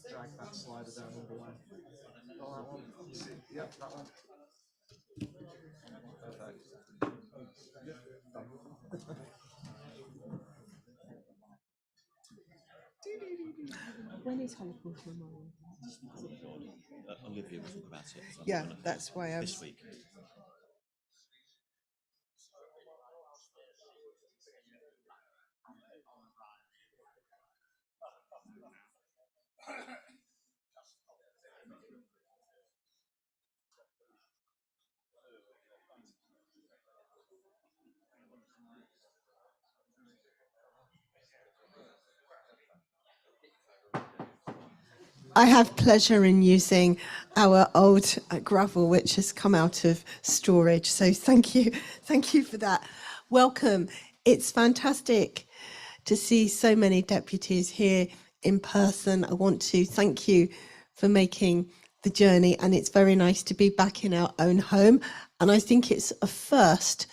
drag that slider down all the way. Oh, that one. Yep, that one. Perfect. When is Holocaust Memorial? Olivia will talk about it. Yeah, that's why I was... This week. I have pleasure in using our old gravel, which has come out of storage. So thank you for that. Welcome. It's fantastic to see so many deputies here in person. I want to thank you for making the journey, and it's very nice to be back in our own home. And I think it's a first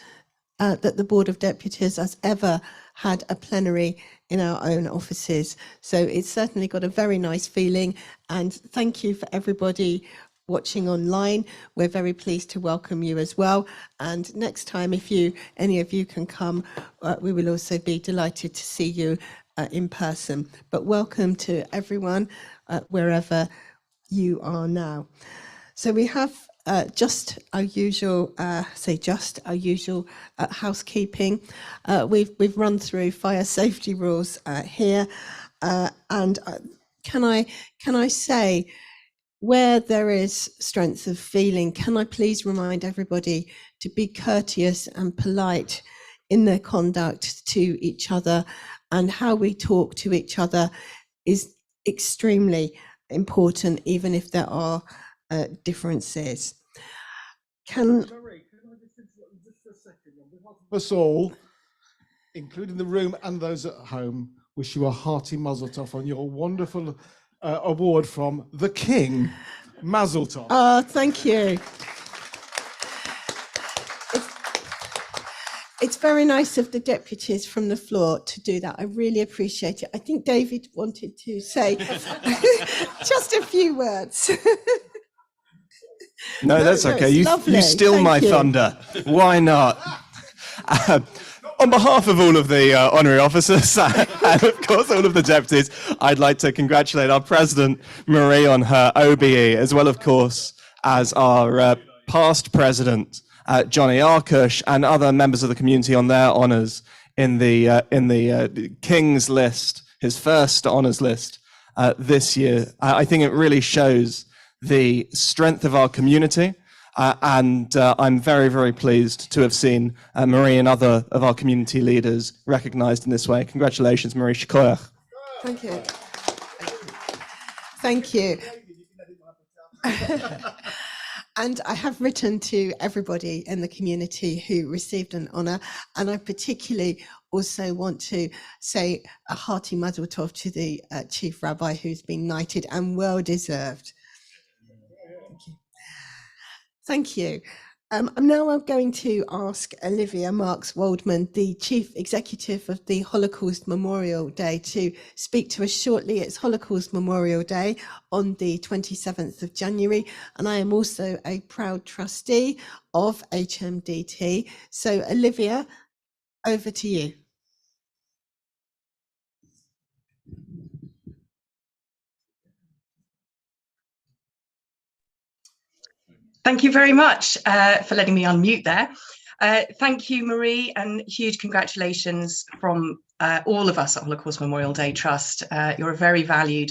that the Board of Deputies has ever had a plenary in our own offices. So it's certainly got a very nice feeling, and thank you for everybody watching online. We're very pleased to welcome you as well. And next time, if any of you can come, we will also be delighted to see you in person. But welcome to everyone, wherever you are now. So we have just our usual housekeeping. We've run through fire safety rules here, and can I say, where there is strength of feeling, can I please remind everybody to be courteous and polite in their conduct to each other, and how we talk to each other is extremely important, even if there are differences. Can I just interrupt just for a second? On behalf of us all, including the room and those at home, wish you a hearty mazel tov on your wonderful award from the King. Mazel tov. Oh, thank you. It's very nice of the deputies from the floor to do that. I really appreciate it. I think David wanted to say just a few words. No, that's okay. You steal my thunder. Why not? On behalf of all of the honorary officers and, of course, all of the deputies, I'd like to congratulate our President, Marie, on her OBE, as well, of course, as our past President, Johnny Arkush, and other members of the community on their honours in the King's list, his first honours list this year. I think it really shows the strength of our community, and I'm very, very pleased to have seen Marie and other of our community leaders recognised in this way. Congratulations, Marie. Shkoyach. Thank you. Thank you. And I have written to everybody in the community who received an honour, and I particularly also want to say a hearty mazel tov to the Chief Rabbi, who's been knighted and well deserved. Thank you. I'm now going to ask Olivia Marks-Waldman, the Chief Executive of the Holocaust Memorial Day, to speak to us shortly. It's Holocaust Memorial Day on the 27th of January, and I am also a proud trustee of HMDT. So, Olivia, over to you. Thank you very much for letting me unmute there. Thank you, Marie, and huge congratulations from all of us at Holocaust Memorial Day Trust. You're a very valued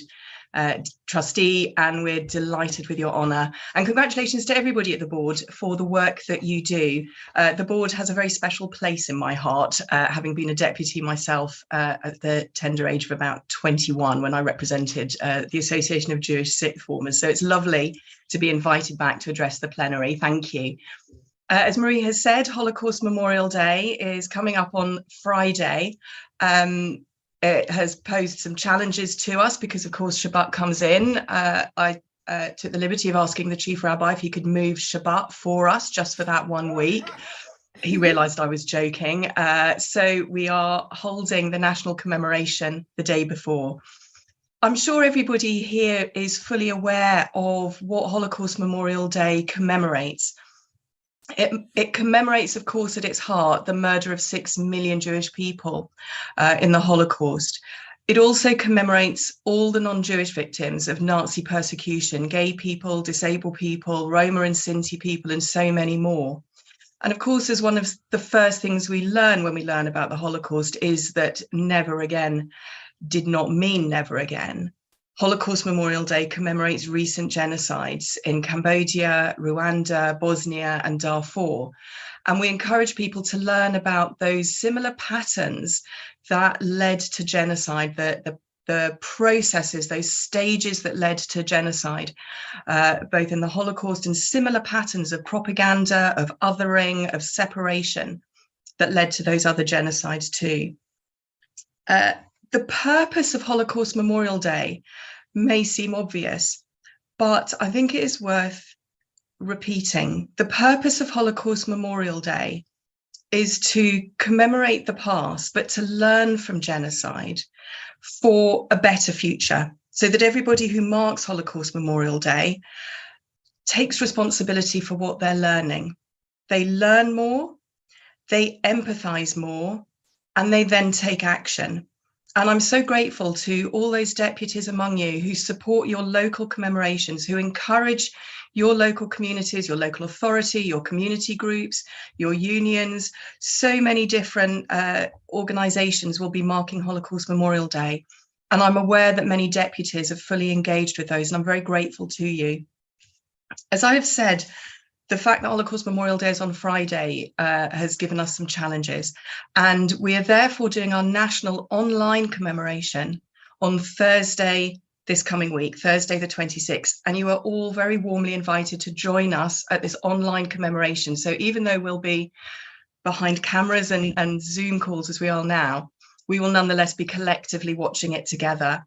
trustee, and we're delighted with your honour. And congratulations to everybody at the board for the work that you do. The board has a very special place in my heart, having been a deputy myself at the tender age of about 21 when I represented the Association of Jewish Sixth Formers. So it's lovely to be invited back to address the plenary. Thank you. As Marie has said, Holocaust Memorial Day is coming up on Friday. It has posed some challenges to us because, of course, Shabbat comes in. I took the liberty of asking the Chief Rabbi if he could move Shabbat for us just for that 1 week. He realised I was joking. So we are holding the national commemoration the day before. I'm sure everybody here is fully aware of what Holocaust Memorial Day commemorates. It commemorates, of course, at its heart, the murder of 6 million Jewish people in the Holocaust. It also commemorates all the non-Jewish victims of Nazi persecution, gay people, disabled people, Roma and Sinti people, and so many more. And of course, as one of the first things we learn when we learn about the Holocaust is that never again did not mean never again. Holocaust Memorial Day commemorates recent genocides in Cambodia, Rwanda, Bosnia, and Darfur. And we encourage people to learn about those similar patterns that led to genocide, the processes, those stages that led to genocide, both in the Holocaust and similar patterns of propaganda, of othering, of separation that led to those other genocides too. The purpose of Holocaust Memorial Day may seem obvious, but I think it is worth repeating. The purpose of Holocaust Memorial Day is to commemorate the past, but to learn from genocide for a better future, so that everybody who marks Holocaust Memorial Day takes responsibility for what they're learning. They learn more, they empathize more, and they then take action. And I'm so grateful to all those deputies among you who support your local commemorations, who encourage your local communities, your local authority, your community groups, your unions. So many different organisations will be marking Holocaust Memorial Day. And I'm aware that many deputies are fully engaged with those, and I'm very grateful to you. As I have said, the fact that Holocaust Memorial Day is on Friday has given us some challenges, and we are therefore doing our national online commemoration on Thursday this coming week, Thursday the 26th, and you are all very warmly invited to join us at this online commemoration. So even though we'll be behind cameras and Zoom calls as we are now, we will nonetheless be collectively watching it together.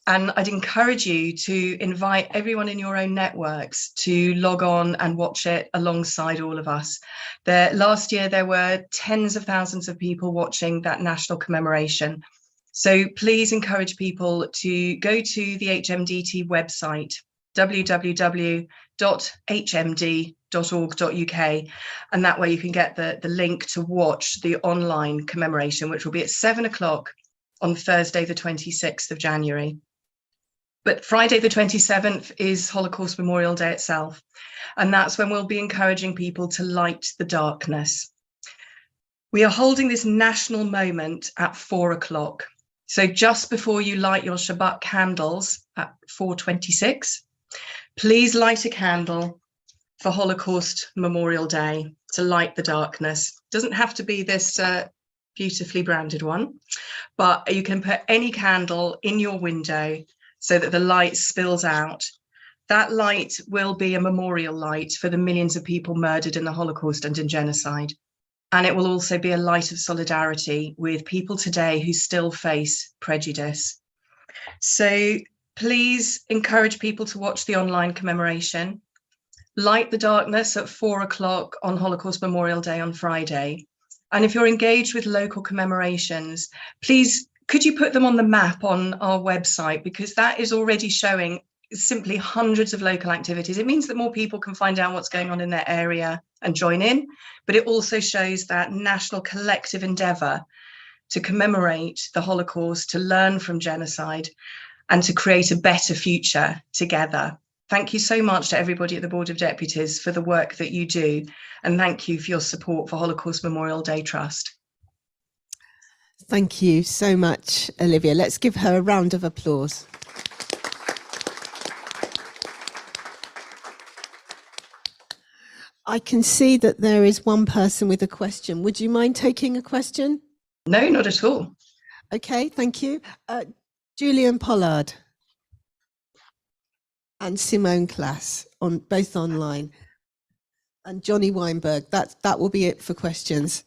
And I'd encourage you to invite everyone in your own networks to log on and watch it alongside all of us. Last year, there were tens of thousands of people watching that national commemoration. So please encourage people to go to the HMDT website, www.hmd.org.uk, and that way you can get the link to watch the online commemoration, which will be at 7 o'clock on Thursday, the 26th of January. But Friday the 27th is Holocaust Memorial Day itself, and that's when we'll be encouraging people to light the darkness. We are holding this national moment at 4 o'clock. So just before you light your Shabbat candles at 4:26, please light a candle for Holocaust Memorial Day to light the darkness. It doesn't have to be this beautifully branded one, but you can put any candle in your window so that the light spills out. That light will be a memorial light for the millions of people murdered in the Holocaust and in genocide. And it will also be a light of solidarity with people today who still face prejudice. So please encourage people to watch the online commemoration. Light the darkness at 4 o'clock on Holocaust Memorial Day on Friday. And if you're engaged with local commemorations, please, could you put them on the map on our website? Because that is already showing simply hundreds of local activities. It means that more people can find out what's going on in their area and join in, but it also shows that national collective endeavour to commemorate the Holocaust, to learn from genocide, and to create a better future together. Thank you so much to everybody at the Board of Deputies for the work that you do, and thank you for your support for Holocaust Memorial Day Trust. Thank you so much, Olivia. Let's give her a round of applause. I can see that there is one person with a question. Would you mind taking a question? No, not at all. Okay, thank you. Julian Pollard and Simone Klass, both online, and Johnny Weinberg. That will be it for questions.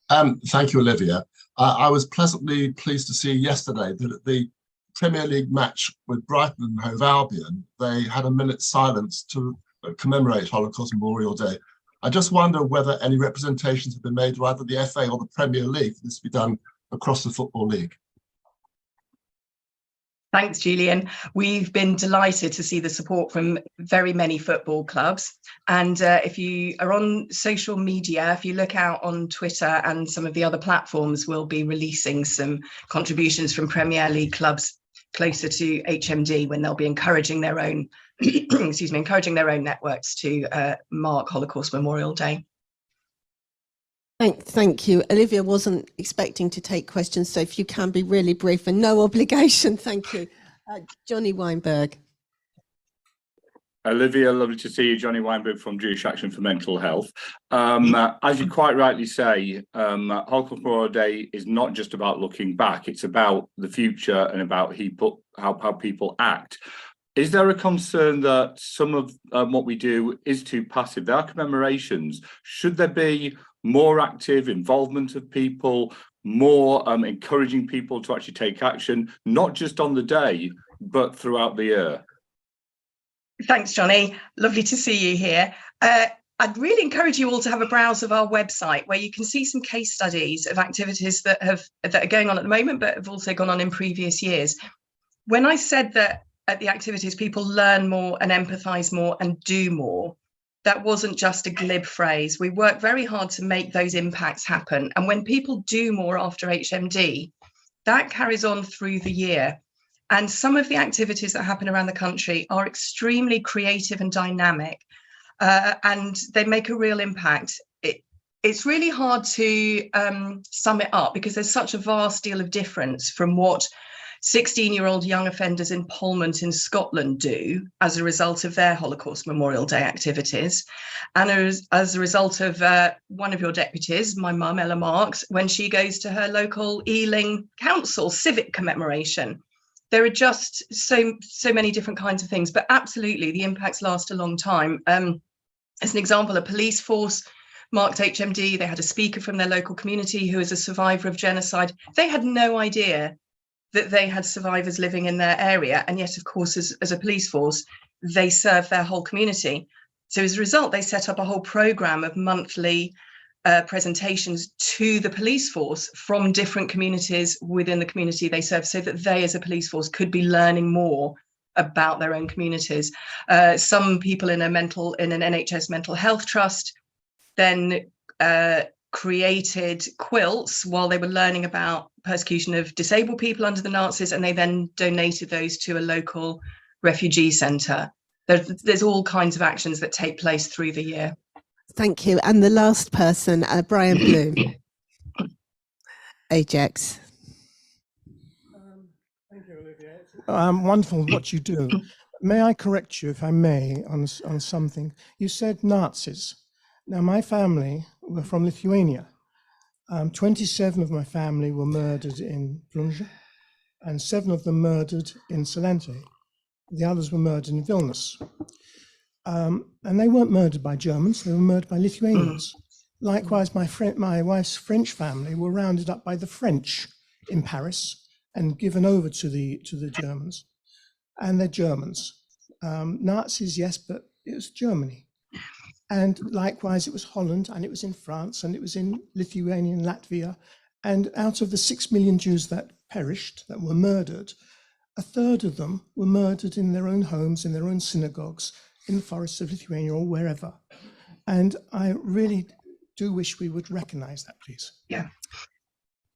Thank you, Olivia. I was pleasantly pleased to see yesterday that at the Premier League match with Brighton and Hove Albion, they had a minute's silence to commemorate Holocaust Memorial Day. I just wonder whether any representations have been made to either the FA or the Premier League for this to be done across the Football League. Thanks, Julian. We've been delighted to see the support from very many football clubs. And if you are on social media, if you look out on Twitter and some of the other platforms, we'll be releasing some contributions from Premier League clubs closer to HMD when they'll be encouraging their own, encouraging their own networks to mark Holocaust Memorial Day. Thank you. Olivia wasn't expecting to take questions, so if you can be really brief and no obligation, thank you. Johnny Weinberg. Olivia, lovely to see you. Johnny Weinberg from Jewish Action for Mental Health. As you quite rightly say, Holocaust Memorial Day is not just about looking back, it's about the future and about how people act. Is there a concern that some of what we do is too passive? There are commemorations. Should there be more active involvement of people, more encouraging people to actually take action, not just on the day, but throughout the year? Thanks, Johnny. Lovely to see you here. I'd really encourage you all to have a browse of our website where you can see some case studies of activities that are going on at the moment, but have also gone on in previous years. When I said that at the activities, people learn more and empathise more and do more, that wasn't just a glib phrase. We work very hard to make those impacts happen. And when people do more after HMD, that carries on through the year. And some of the activities that happen around the country are extremely creative and dynamic, and they make a real impact. It's really hard to sum it up because there's such a vast deal of difference from what 16-year-old young offenders in Polmont in Scotland do as a result of their Holocaust Memorial Day activities. And as a result of one of your deputies, my mum, Ella Marks, when she goes to her local Ealing Council civic commemoration. There are just so many different kinds of things, but absolutely the impacts last a long time. As an example, a police force marked HMD. They had a speaker from their local community who is a survivor of genocide. They had no idea that they had survivors living in their area. And yet, of course, as a police force, they serve their whole community. So as a result, they set up a whole programme of monthly presentations to the police force from different communities within the community they serve, so that they as a police force could be learning more about their own communities. Some people in an NHS mental health trust then created quilts while they were learning about persecution of disabled people under the Nazis, and they then donated those to a local refugee centre. There's all kinds of actions that take place through the year. Thank you. And the last person, Brian Bloom, Ajax. Thank you, Olivia. Wonderful what you do. May I correct you, if I may, on something? You said Nazis. Now, my family were from Lithuania. 27 of my family were murdered in Plunge, and 7 of them murdered in Salente. The others were murdered in Vilnius. And they weren't murdered by Germans, they were murdered by Lithuanians. Likewise, my wife's French family were rounded up by the French in Paris and given over to the Germans. And they're Germans. Nazis, yes, but it was Germany. And likewise, it was Holland, and it was in France, and it was in Lithuania and Latvia. And out of the 6 million Jews that perished, that were murdered, a third of them were murdered in their own homes, in their own synagogues, in the forests of Lithuania or wherever. And I really do wish we would recognize that, please. Yeah.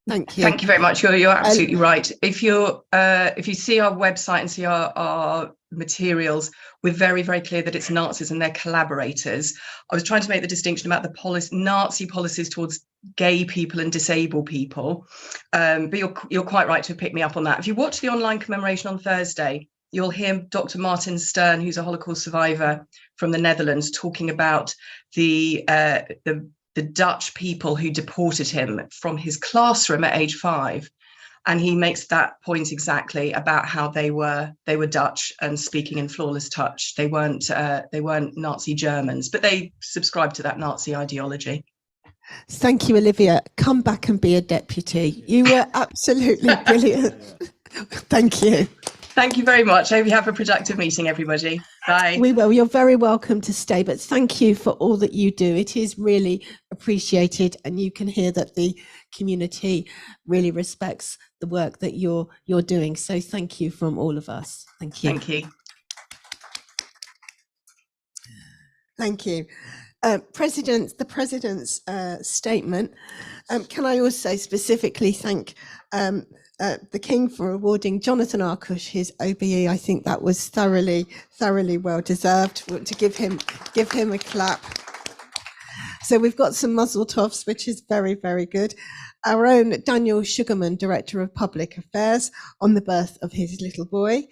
Thank you. Thank you very much. You're absolutely right. If you see our website and see our materials, we're very, very clear that it's Nazis and their collaborators. I was trying to make the distinction about the Nazi policies towards gay people and disabled people, but you're quite right to pick me up on that. If you watch the online commemoration on Thursday, you'll hear Dr. Martin Stern, who's a Holocaust survivor from the Netherlands, talking about the Dutch people who deported him from his classroom at age 5. And he makes that point exactly about how they were Dutch and speaking in flawless touch. They weren't Nazi Germans, but they subscribed to that Nazi ideology. Thank you, Olivia. Come back and be a deputy. You were absolutely brilliant. Thank you. Thank you very much. I hope you have a productive meeting, everybody. Bye. We will. You're very welcome to stay, but thank you for all that you do. It is really appreciated, and you can hear that the community really respects the work that you're doing. So thank you from all of us. Thank you. Thank you. Thank you. The President's statement. Can I also specifically thank the King for awarding Jonathan Arkush his OBE? I think that was thoroughly well deserved. To give him a clap. So we've got some muzzle toffs, which is very good. Our own Daniel Sugarman, Director of Public Affairs, on the birth of his little boy.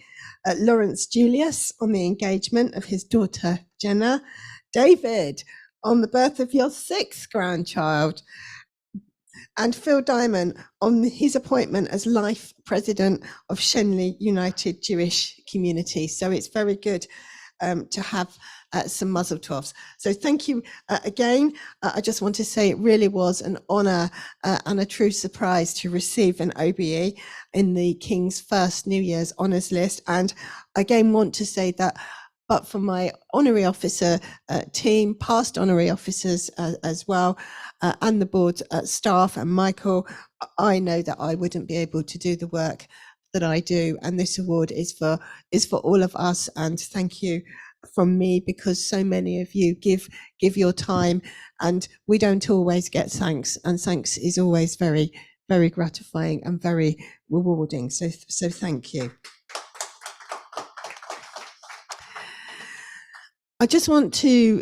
Lawrence Julius on the engagement of his daughter Jenna. David on the birth of your 6th grandchild. And Phil Diamond on his appointment as life president of Shenley United Jewish Community. So it's very good to have some muzzle toffs. So thank you again. I just want to say it really was an honour and a true surprise to receive an OBE in the King's first New Year's honours list. And again, want to say that but for my honorary officer team, past honorary officers as well, and the board staff and Michael, I know that I wouldn't be able to do the work that I do. And this award is for all of us. And thank you from me, because so many of you give your time, and we don't always get thanks. And thanks is always very gratifying and very rewarding. So thank you. I just want to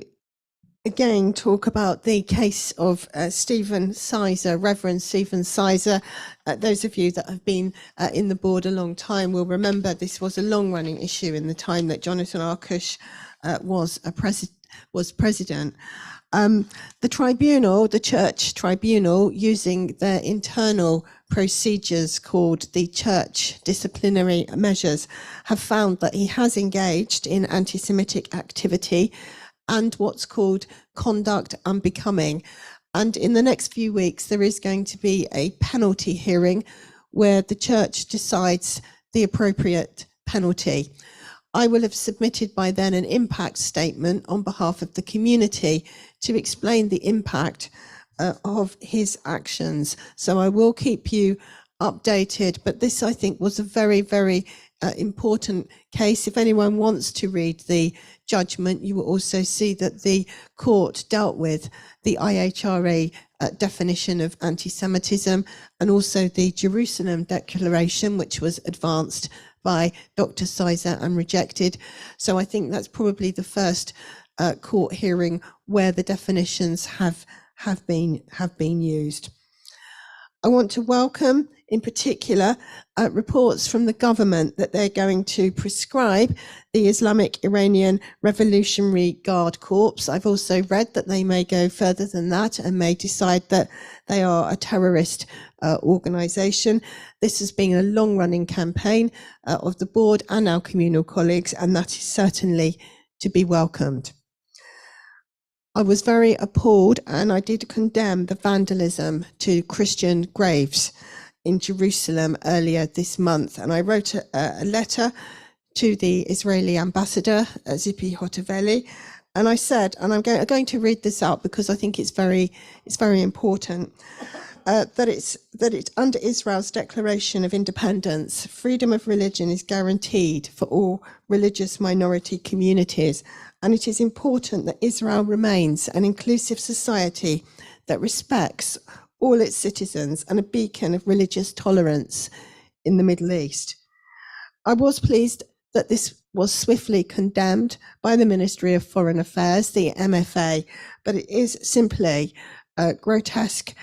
again talk about the case of Stephen Sizer, Reverend Stephen Sizer. Those of you that have been in the board a long time will remember this was a long-running issue in the time that Jonathan Arkush was president. The tribunal, the church tribunal, using their internal procedures called the church disciplinary measures, have found that he has engaged in anti-Semitic activity and what's called conduct unbecoming. And in the next few weeks, there is going to be a penalty hearing where the church decides the appropriate penalty. I will have submitted by then an impact statement on behalf of the community to explain the impact of his actions. So I will keep you updated, but this I think was a very important case. If anyone wants to read the judgment, you will also see that the court dealt with the IHRA definition of anti-Semitism and also the Jerusalem Declaration, which was advanced by Dr. Sizer and rejected. So I think that's probably the first court hearing where the definitions have been used. I want to welcome, in particular, reports from the government that they're going to prescribe the Islamic Iranian Revolutionary Guard Corps. I've also read that they may go further than that and may decide that they are a terrorist organisation. This has been a long-running campaign of the board and our communal colleagues, and that is certainly to be welcomed. I was very appalled, and I did condemn the vandalism to Christian graves in Jerusalem earlier this month. And I wrote a letter to the Israeli ambassador, Zipi Hotoveli, and I said, and I'm going to read this out because I think it's very important, that it's under Israel's Declaration of Independence, freedom of religion is guaranteed for all religious minority communities. And it is important that Israel remains an inclusive society that respects all its citizens and a beacon of religious tolerance in the Middle East. I was pleased that this was swiftly condemned by the Ministry of Foreign Affairs, the MFA, but it is simply grotesque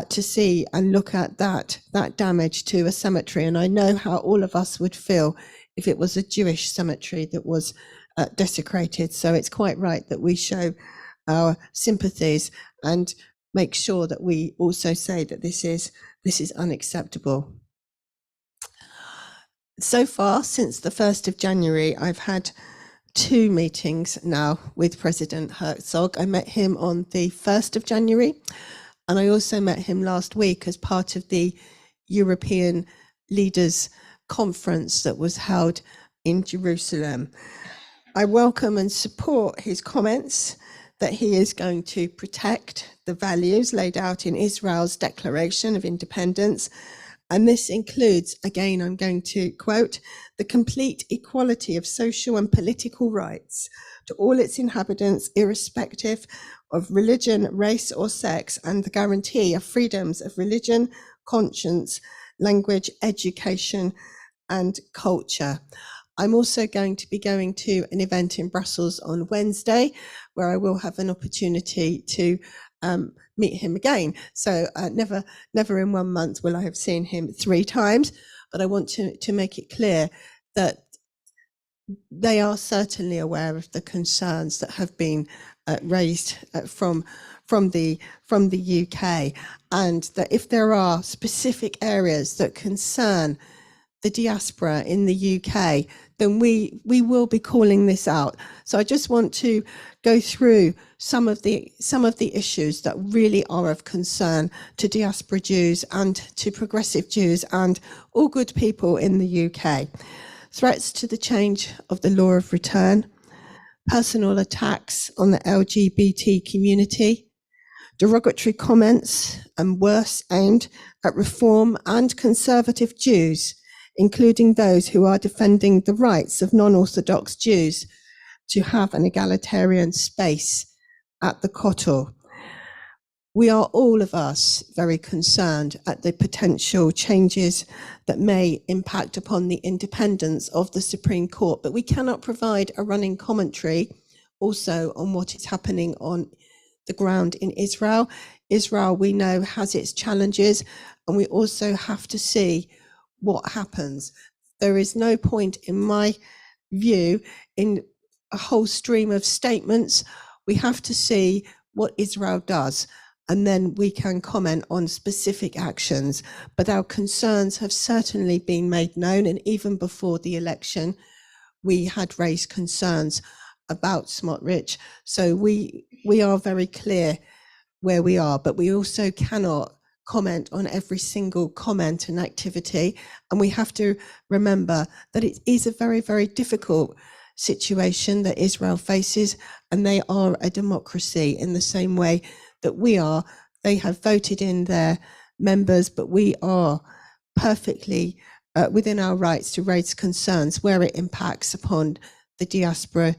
to see and look at that damage to a cemetery. And I know how all of us would feel if it was a Jewish cemetery that was desecrated. So it's quite right that we show our sympathies and make sure that we also say that this is unacceptable. So far, since the 1st of January, I've had 2 meetings now with President Herzog. I met him on the 1st of January, and I also met him last week as part of the European Leaders Conference that was held in Jerusalem. I welcome and support his comments that he is going to protect the values laid out in Israel's Declaration of Independence. And this includes, again, I'm going to quote, the complete equality of social and political rights to all its inhabitants, irrespective of religion, race, or sex, and the guarantee of freedoms of religion, conscience, language, education, and culture. I'm also going to be going to an event in Brussels on Wednesday, where I will have an opportunity to meet him again. So never in 1 month will I have seen him 3 times, but I want to make it clear that they are certainly aware of the concerns that have been raised from the UK, and that if there are specific areas that concern the diaspora in the UK, then we will be calling this out. So I just want to go through some of the issues that really are of concern to diaspora Jews and to progressive Jews and all good people in the UK. Threats to the change of the law of return, personal attacks on the LGBT community, derogatory comments and worse aimed at reform and conservative Jews, including those who are defending the rights of non-Orthodox Jews to have an egalitarian space at the Kotel. We are, all of us, very concerned at the potential changes that may impact upon the independence of the Supreme Court, but we cannot provide a running commentary also on what is happening on the ground in Israel. Israel, we know, has its challenges, and we also have to see what happens. There is no point, in my view, in a whole stream of statements. We have to see what Israel does, and then we can comment on specific actions. But our concerns have certainly been made known, and even before the election, we had raised concerns about Smotrich. So we are very clear where we are, but we also cannot comment on every single comment and activity. And we have to remember that it is a very, very difficult situation that Israel faces, and they are a democracy in the same way that we are. They have voted in their members, but we are perfectly within our rights to raise concerns where it impacts upon the diaspora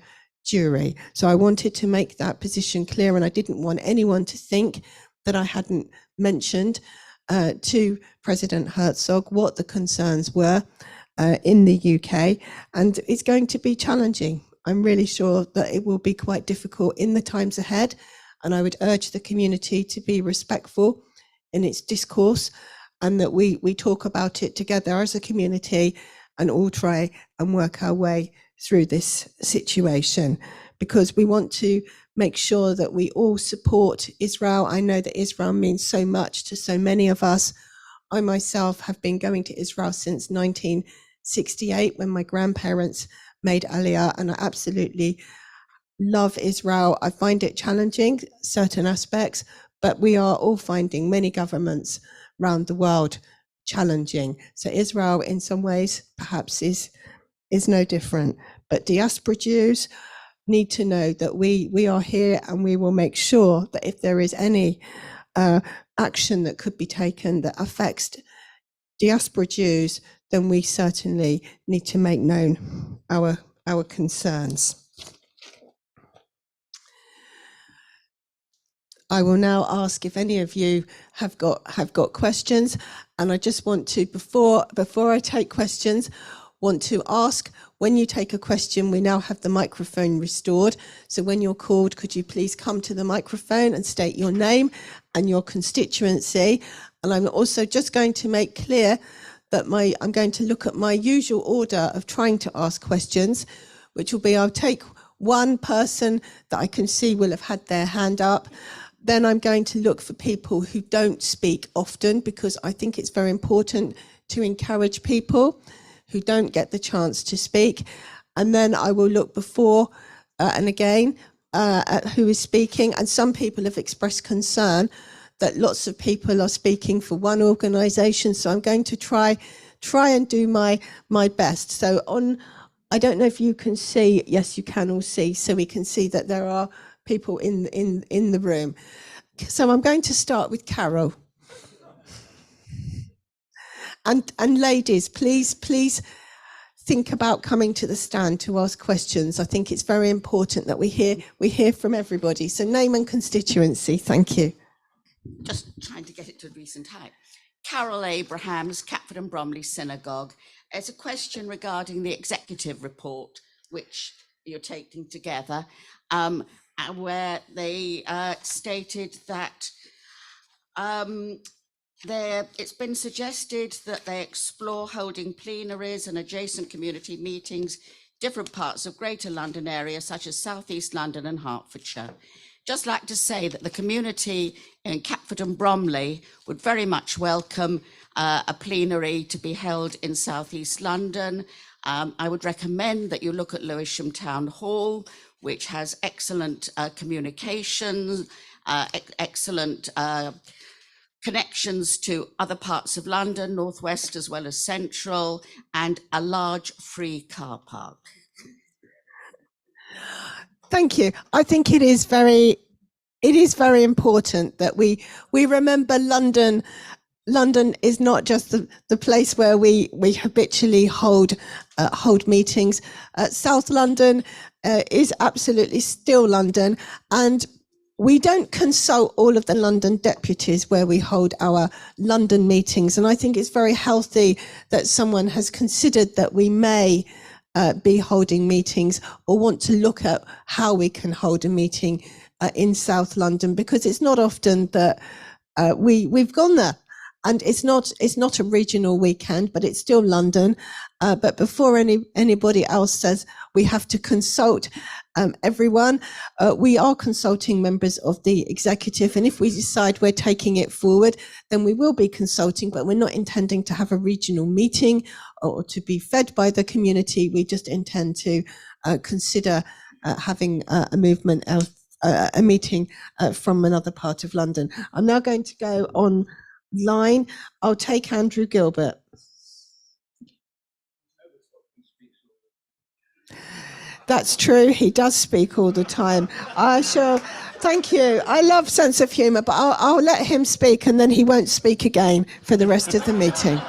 Jewry. So I wanted to make that position clear, and I didn't want anyone to think that I hadn't mentioned to President Herzog what the concerns were in the UK, and it's going to be challenging. I'm really sure that it will be quite difficult in the times ahead, and I would urge the community to be respectful in its discourse, and that we talk about it together as a community and all try and work our way through this situation, because we want to make sure that we all support Israel. I know that Israel means so much to so many of us. I myself have been going to Israel since 1968 when my grandparents made Aliyah, and I absolutely love Israel. I find it challenging, certain aspects, but we are all finding many governments around the world challenging. So Israel in some ways perhaps is no different, but diaspora Jews need to know that we are here, and we will make sure that if there is any action that could be taken that affects diaspora Jews, then we certainly need to make known our concerns. I will now ask if any of you have got questions, and I just want to, before I take questions, want to ask, when you take a question, we now have the microphone restored. So when you're called, could you please come to the microphone and state your name and your constituency? And I'm also just going to make clear that I'm going to look at my usual order of trying to ask questions, which will be, I'll take one person that I can see will have had their hand up. Then I'm going to look for people who don't speak often, because I think it's very important to encourage people who don't get the chance to speak. And then I will look before and again at who is speaking. And some people have expressed concern that lots of people are speaking for one organisation. So I'm going to try and do my best. So I don't know if you can see. Yes, you can all see. So we can see that there are people in the room. So I'm going to start with Carol. And ladies, please think about coming to the stand to ask questions. I think it's very important that we hear from everybody. So name and constituency. Thank you. Just trying to get it to a recent height. Carol Abrahams, Catford and Bromley Synagogue. It's a question regarding the executive report, which you're taking together, where they stated that it's been suggested that they explore holding plenaries and adjacent community meetings, different parts of Greater London area, such as South East London and Hertfordshire. Just like to say that the community in Catford and Bromley would very much welcome a plenary to be held in South East London. I would recommend that you look at Lewisham Town Hall, which has excellent communications, excellent connections to other parts of London, Northwest as well as Central, and a large free car park. Thank you. I think it is very important that we remember London. London is not just the place where we habitually hold meetings. South London is absolutely still London, and we don't consult all of the London deputies where we hold our London meetings. And I think it's very healthy that someone has considered that we may be holding meetings or want to look at how we can hold a meeting in South London, because it's not often that we've gone there. And it's not a regional weekend, but it's still London. But before anybody else says we have to consult everyone, we are consulting members of the executive. And if we decide we're taking it forward, then we will be consulting, but we're not intending to have a regional meeting or to be fed by the community. We just intend to consider having a movement of a meeting from another part of London. I'm now going to go online. I'll take Andrew Gilbert. That's true. He does speak all the time. I shall. Thank you. I love sense of humour, but I'll let him speak, and then he won't speak again for the rest of the meeting.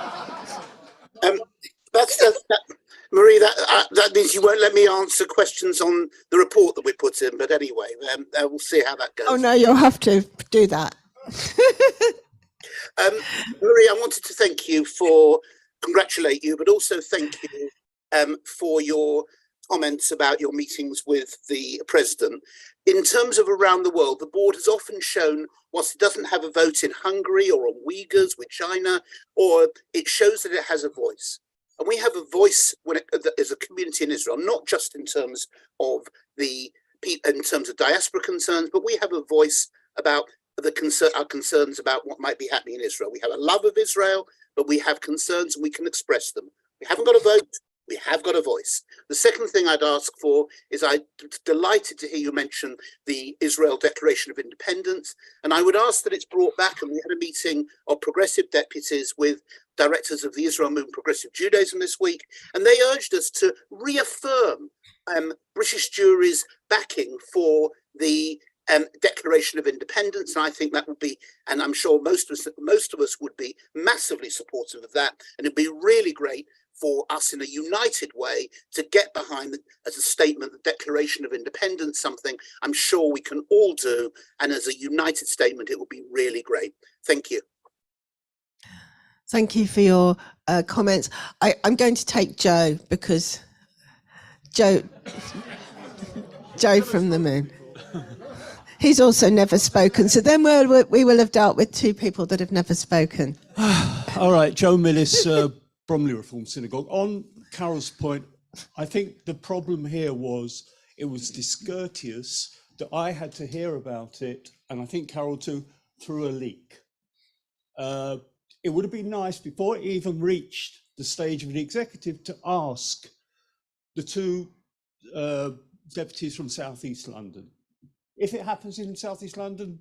Marie, that means you won't let me answer questions on the report that we put in. But anyway, we'll see how that goes. Oh no, you'll have to do that. Marie, I wanted to congratulate you, but also thank you for your comments about your meetings with the president. In terms of around the world, the board has often shown, whilst it doesn't have a vote in Hungary or on Uyghurs with China, or it shows that it has a voice. And we have a voice as a community in Israel, not just in terms of diaspora concerns, but we have a voice about our concerns about what might be happening in Israel. We have a love of Israel, but we have concerns and we can express them. We haven't got a vote, we have got a voice. The second thing I'd ask for is I'm delighted to hear you mention the Israel Declaration of Independence, and I would ask that it's brought back, and we had a meeting of progressive deputies with directors of the Israel Movement Progressive Judaism this week, and they urged us to reaffirm British Jewry's backing for the Declaration of Independence, and I think that would be, and I'm sure most of us would be massively supportive of that, and it'd be really great for us in a united way to get behind as a statement, the Declaration of Independence, something I'm sure we can all do, and as a united statement, it would be really great. Thank you. Thank you for your comments. I'm going to take Joe, because Joe from the Moon. He's also never spoken. So then we will have dealt with two people that have never spoken. All right, Joe Millis, Bromley Reform Synagogue. On Carol's point, I think the problem here was it was discourteous that I had to hear about it, and I think Carol too, through a leak. It would have been nice before it even reached the stage of the executive to ask the two deputies from South East London. If it happens in South East London,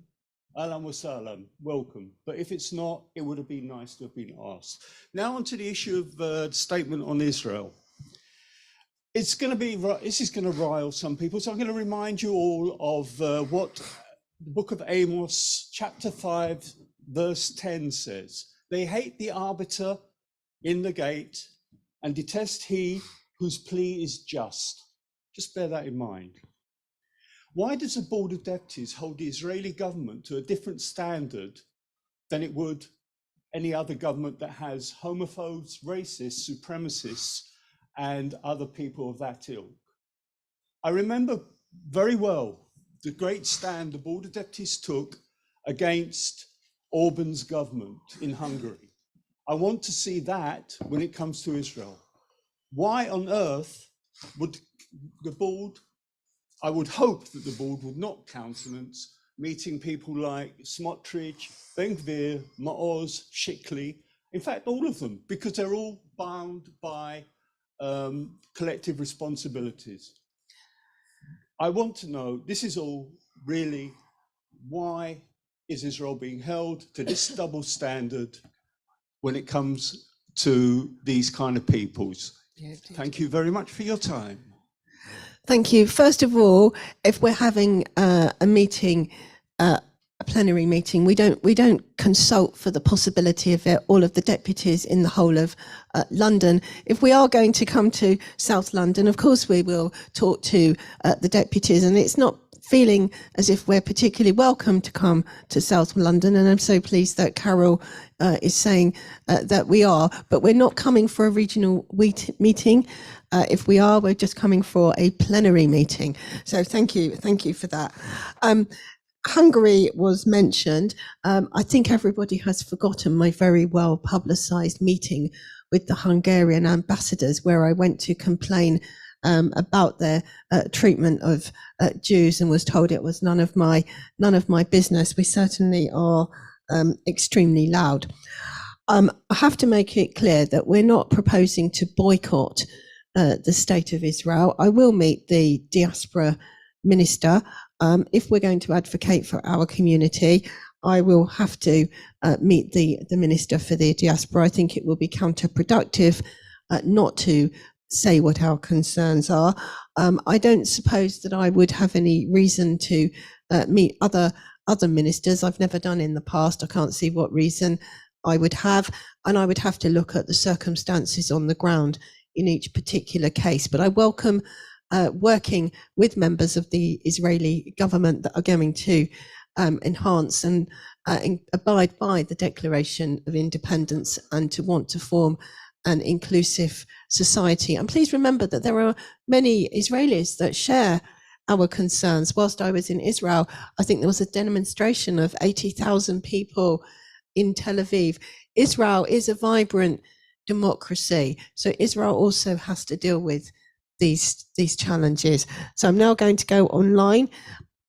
Ahlan wa sahlan, welcome. But if it's not, it would have been nice to have been asked. Now onto the issue of the statement on Israel. this is going to rile some people. So I'm going to remind you all of what the book of Amos, chapter 5, verse 10 says. They hate the arbiter in the gate and detest he whose plea is just. Just bear that in mind. Why does the Board of Deputies hold the Israeli government to a different standard than it would any other government that has homophobes, racists, supremacists, and other people of that ilk? I remember very well the great stand the Board of Deputies took against Orban's government in Hungary. I want to see that when it comes to Israel. Why on earth would the board, I would hope that the board would not countenance meeting people like Smotrich, Ben-Gvir, Maoz, Shikli, in fact, all of them, because they're all bound by collective responsibilities. I want to know, this is all really, why is Israel being held to this double standard when it comes to these kind of peoples? Thank you very much for your time. Thank you. First of all, if we're having a meeting, a plenary meeting, we don't consult for the possibility of it, all of the deputies in the whole of London. If we are going to come to South London, of course we will talk to the deputies, and it's not feeling as if we're particularly welcome to come to South London, and I'm so pleased that Carol is saying that we are, but we're not coming for a regional meeting. If we are, we're just coming for a plenary meeting. So thank you for that. Hungary was mentioned. I think everybody has forgotten my very well publicised meeting with the Hungarian ambassadors, where I went to complain about their treatment of Jews and was told it was none of my business. We certainly are extremely loud. I have to make it clear that we're not proposing to boycott the state of Israel. I will meet the diaspora minister. If we're going to advocate for our community, I will have to meet the minister for the diaspora. I think it will be counterproductive not to say what our concerns are. I don't suppose that I would have any reason to meet other ministers. I've never done in the past. I can't see what reason I would have, and I would have to look at the circumstances on the ground in each particular case. But I welcome working with members of the Israeli government that are going to enhance and abide by the Declaration of Independence and to want to form an inclusive society. And please remember that there are many Israelis that share our concerns. Whilst I was in Israel, I think there was a demonstration of 80,000 people in Tel Aviv. Israel is a vibrant democracy, so Israel also has to deal with these challenges. So I'm now going to go online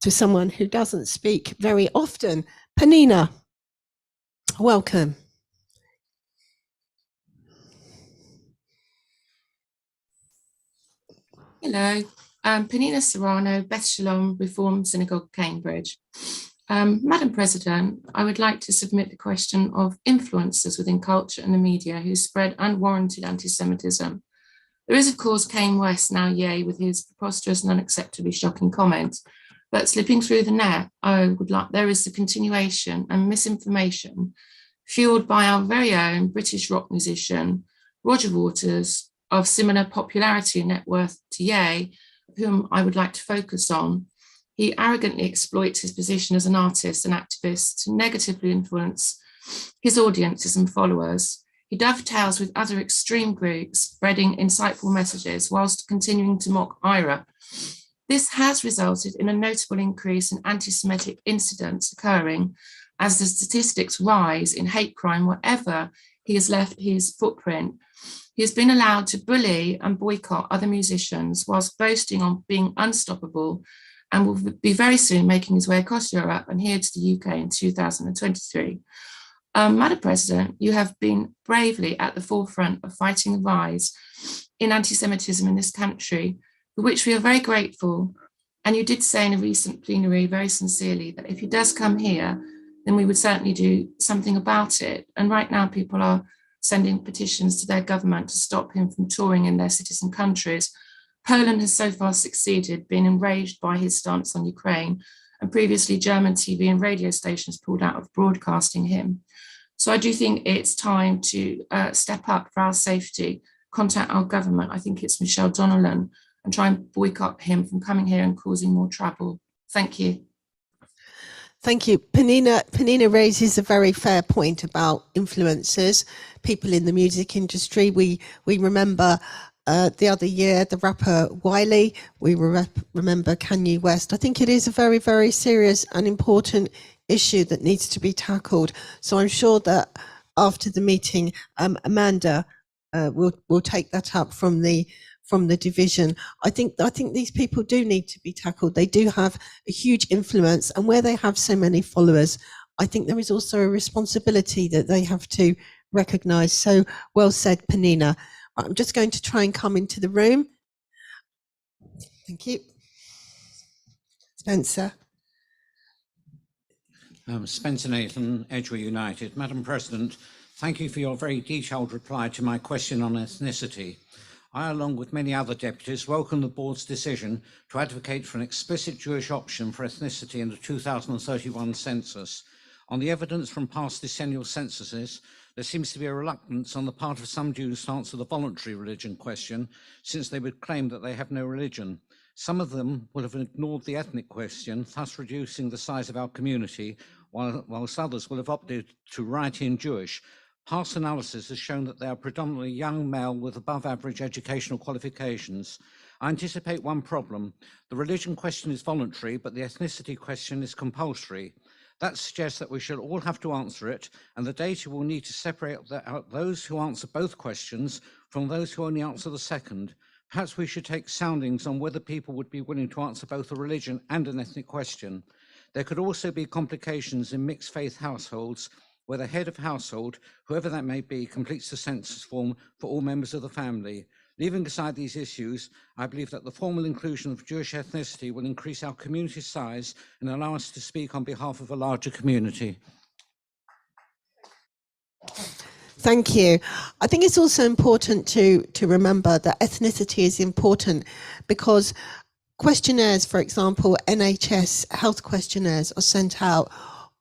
to someone who doesn't speak very often. Panina, welcome. Hello, Panina Serrano, Beth Shalom, Reform Synagogue, Cambridge. Madam President, I would like to submit the question of influencers within culture and the media who spread unwarranted anti-Semitism. There is, of course, Kane West, now yay, with his preposterous and unacceptably shocking comments. But slipping through the net, there is the continuation and misinformation fueled by our very own British rock musician, Roger Waters, of similar popularity and net worth to Ye, whom I would like to focus on. He arrogantly exploits his position as an artist and activist to negatively influence his audiences and followers. He dovetails with other extreme groups, spreading insightful messages whilst continuing to mock IRA. This has resulted in a notable increase in anti-Semitic incidents occurring as the statistics rise in hate crime wherever he has left his footprint. He has been allowed to bully and boycott other musicians whilst boasting on being unstoppable, and will be very soon making his way across Europe and here to the UK in 2023. Madam President, you have been bravely at the forefront of fighting the rise in anti-Semitism in this country, for which we are very grateful. And you did say in a recent plenary very sincerely that if he does come here, then we would certainly do something about it. And right now people are sending petitions to their government to stop him from touring in their citizen countries. Poland has so far succeeded, being enraged by his stance on Ukraine, and previously German TV and radio stations pulled out of broadcasting him. So I do think it's time to step up for our safety, contact our government, I think it's Michelle Donnellan, and try and boycott him from coming here and causing more trouble. Thank you. Thank you. Penina raises a very fair point about influencers, people in the music industry. We remember the other year, the rapper Wiley, we remember Kanye West. I think it is a very, very serious and important issue that needs to be tackled. So I'm sure that after the meeting, Amanda will take that up from the division. I think these people do need to be tackled. They do have a huge influence, and where they have so many followers, I think there is also a responsibility that they have to recognise. So well said, Penina. I'm just going to try and come into the room. Thank you. Spencer. Spencer Nathan, Edgware United. Madam President, thank you for your very detailed reply to my question on ethnicity. I, along with many other deputies, welcome the board's decision to advocate for an explicit Jewish option for ethnicity in the 2031 census. On the evidence from past decennial censuses, there seems to be a reluctance on the part of some Jews to answer the voluntary religion question, since they would claim that they have no religion. Some of them will have ignored the ethnic question, thus reducing the size of our community, whilst others will have opted to write in Jewish. Past analysis has shown that they are predominantly young male with above average educational qualifications. I anticipate one problem. The religion question is voluntary, but the ethnicity question is compulsory. That suggests that we should all have to answer it, and the data will need to separate out those who answer both questions from those who only answer the second. Perhaps we should take soundings on whether people would be willing to answer both a religion and an ethnic question. There could also be complications in mixed faith households where the head of household, whoever that may be, completes the census form for all members of the family. Leaving aside these issues, I believe that the formal inclusion of Jewish ethnicity will increase our community size and allow us to speak on behalf of a larger community. Thank you. I think it's also important to remember that ethnicity is important because questionnaires, for example, NHS health questionnaires are sent out.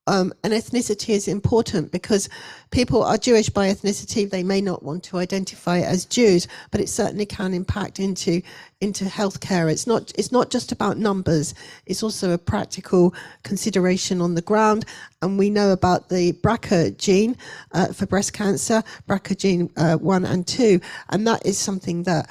And ethnicity is important because people are Jewish by ethnicity. They may not want to identify as Jews, but it certainly can impact into healthcare. It's not just about numbers. It's also a practical consideration on the ground. And we know about the BRCA gene for breast cancer, BRCA gene 1 and 2, and that is something that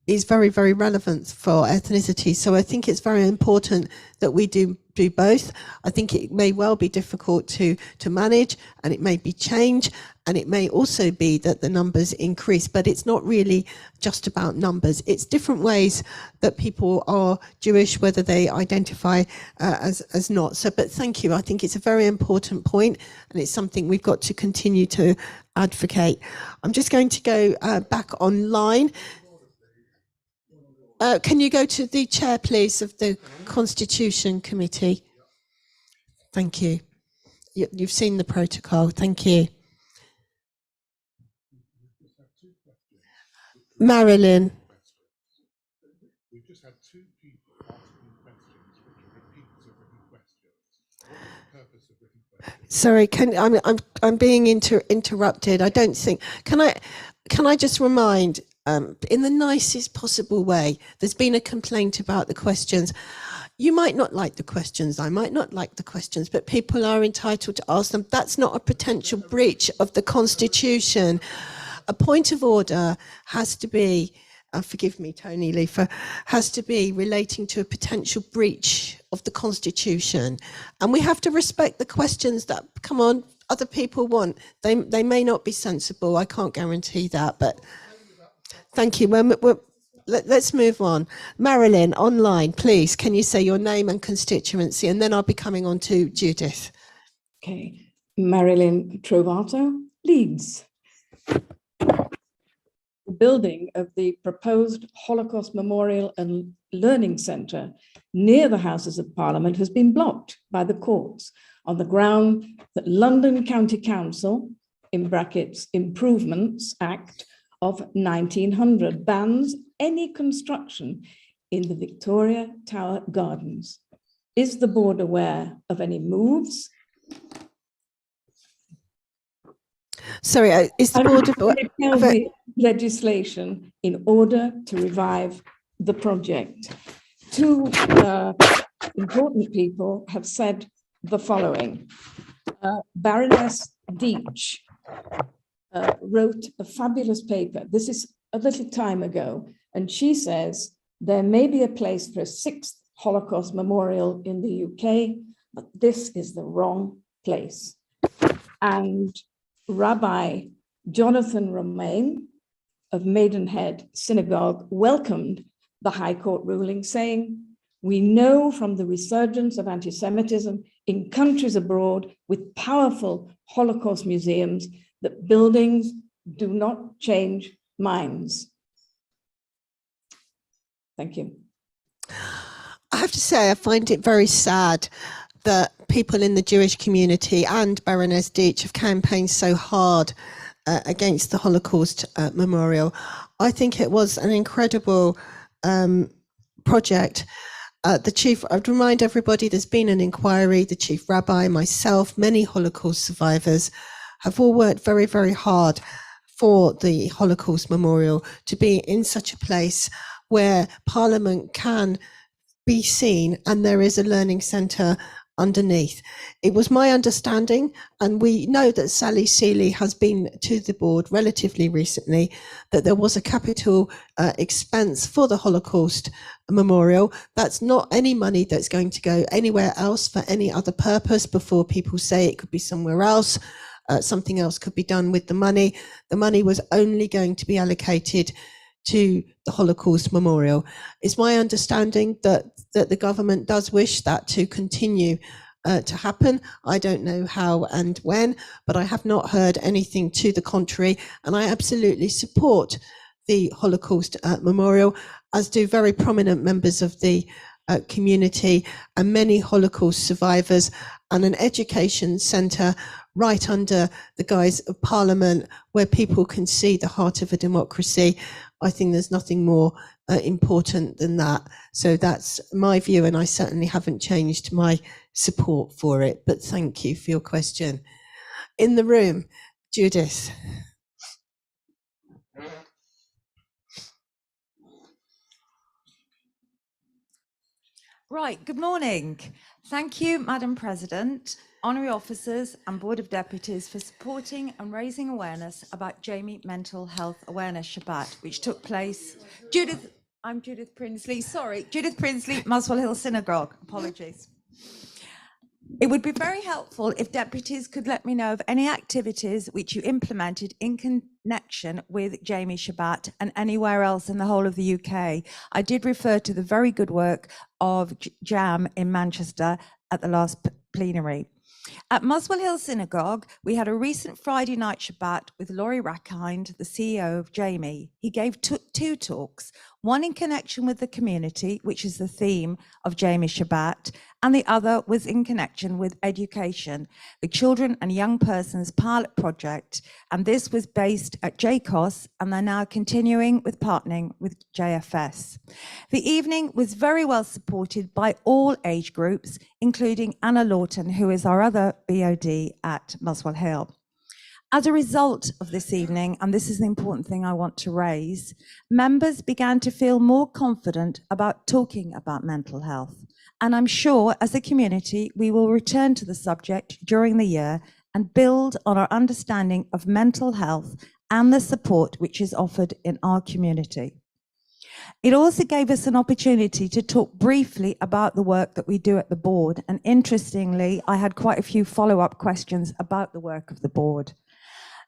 is very, very relevant for ethnicity. So I think it's very important that we do both. I think it may well be difficult to manage, and it may be change, and it may also be that the numbers increase, but it's not really just about numbers. It's different ways that people are Jewish, whether they identify as not. So, but thank you. I think it's a very important point, and it's something we've got to continue to advocate. I'm just going to go back online. Can you go to the chair, please, of the Constitution Committee? Thank you. You've seen the protocol. Thank you. Marilyn. We've just had two people asking questions which are repeats of written questions. What's the purpose of written questions? Sorry, I'm being interrupted. I don't think. Can I just remind? In the nicest possible way, there's been a complaint about the questions. You might not like the questions, I might not like the questions, but people are entitled to ask them. That's not a potential breach of the Constitution. A point of order has to be, forgive me, Tony Leifer, has to be relating to a potential breach of the Constitution. And we have to respect the questions that, come on, other people want. They may not be sensible, I can't guarantee that, but thank you. Let's move on. Marilyn, online, please, can you say your name and constituency, and then I'll be coming on to Judith. Okay, Marilyn Trovato, Leeds. The building of the proposed Holocaust Memorial and Learning Centre near the Houses of Parliament has been blocked by the courts on the ground that London County Council, in brackets, Improvements Act, of 1900 bans any construction in the Victoria Tower Gardens. Is the board aware of any moves? Sorry, is the board repeal the legislation in order to revive the project? Two important people have said the following. Baroness Deach wrote a fabulous paper. This is a little time ago, and she says there may be a place for a 6th Holocaust memorial in the UK, but this is the wrong place. And Rabbi Jonathan Romain of Maidenhead Synagogue welcomed the High Court ruling, saying, "We know from the resurgence of anti-Semitism in countries abroad with powerful Holocaust museums that buildings do not change minds." Thank you. I have to say, I find it very sad that people in the Jewish community and Baroness Deach have campaigned so hard against the Holocaust Memorial. I think it was an incredible project. I'd remind everybody there's been an inquiry. The chief rabbi, myself, many Holocaust survivors have all worked very, very hard for the Holocaust Memorial to be in such a place where Parliament can be seen and there is a learning centre underneath. It was my understanding, and we know that Sally Seeley has been to the board relatively recently, that there was a capital expense for the Holocaust Memorial. That's not any money that's going to go anywhere else for any other purpose before people say it could be somewhere else. Something else could be done with the money. The money was only going to be allocated to the Holocaust Memorial. It's my understanding that the government does wish that to continue to happen. I don't know how and when, but I have not heard anything to the contrary, and I absolutely support the Holocaust Memorial, as do very prominent members of the community and many Holocaust survivors, and an education centre right under the guise of Parliament where people can see the heart of a democracy. I think there's nothing more important than that. So that's my view, and I certainly haven't changed my support for it. But thank you for your question. In the room, Judith. Right, good morning. Thank you, Madam President, honorary officers and Board of Deputies for supporting and raising awareness about Jamie Mental Health Awareness Shabbat, which took place. I'm Judith Prinsley, sorry, Judith Prinsley, Muswell Hill Synagogue, apologies. It would be very helpful if deputies could let me know of any activities which you implemented in connection with Jamie Shabbat and anywhere else in the whole of the UK. I did refer to the very good work of JAM in Manchester at the last plenary. At Muswell Hill Synagogue, we had a recent Friday night Shabbat with Laurie Rackhind, the CEO of Jamie. He gave two talks, one in connection with the community, which is the theme of Jamie Shabbat, and the other was in connection with education, the Children and Young Persons Pilot Project, and this was based at JCOS, and they're now continuing with partnering with JFS. The evening was very well supported by all age groups, including Anna Lawton, who is our other BOD at Muswell Hill. As a result of this evening, and this is the important thing I want to raise, members began to feel more confident about talking about mental health. And I'm sure as a community, we will return to the subject during the year and build on our understanding of mental health and the support which is offered in our community. It also gave us an opportunity to talk briefly about the work that we do at the board. And interestingly, I had quite a few follow-up questions about the work of the board.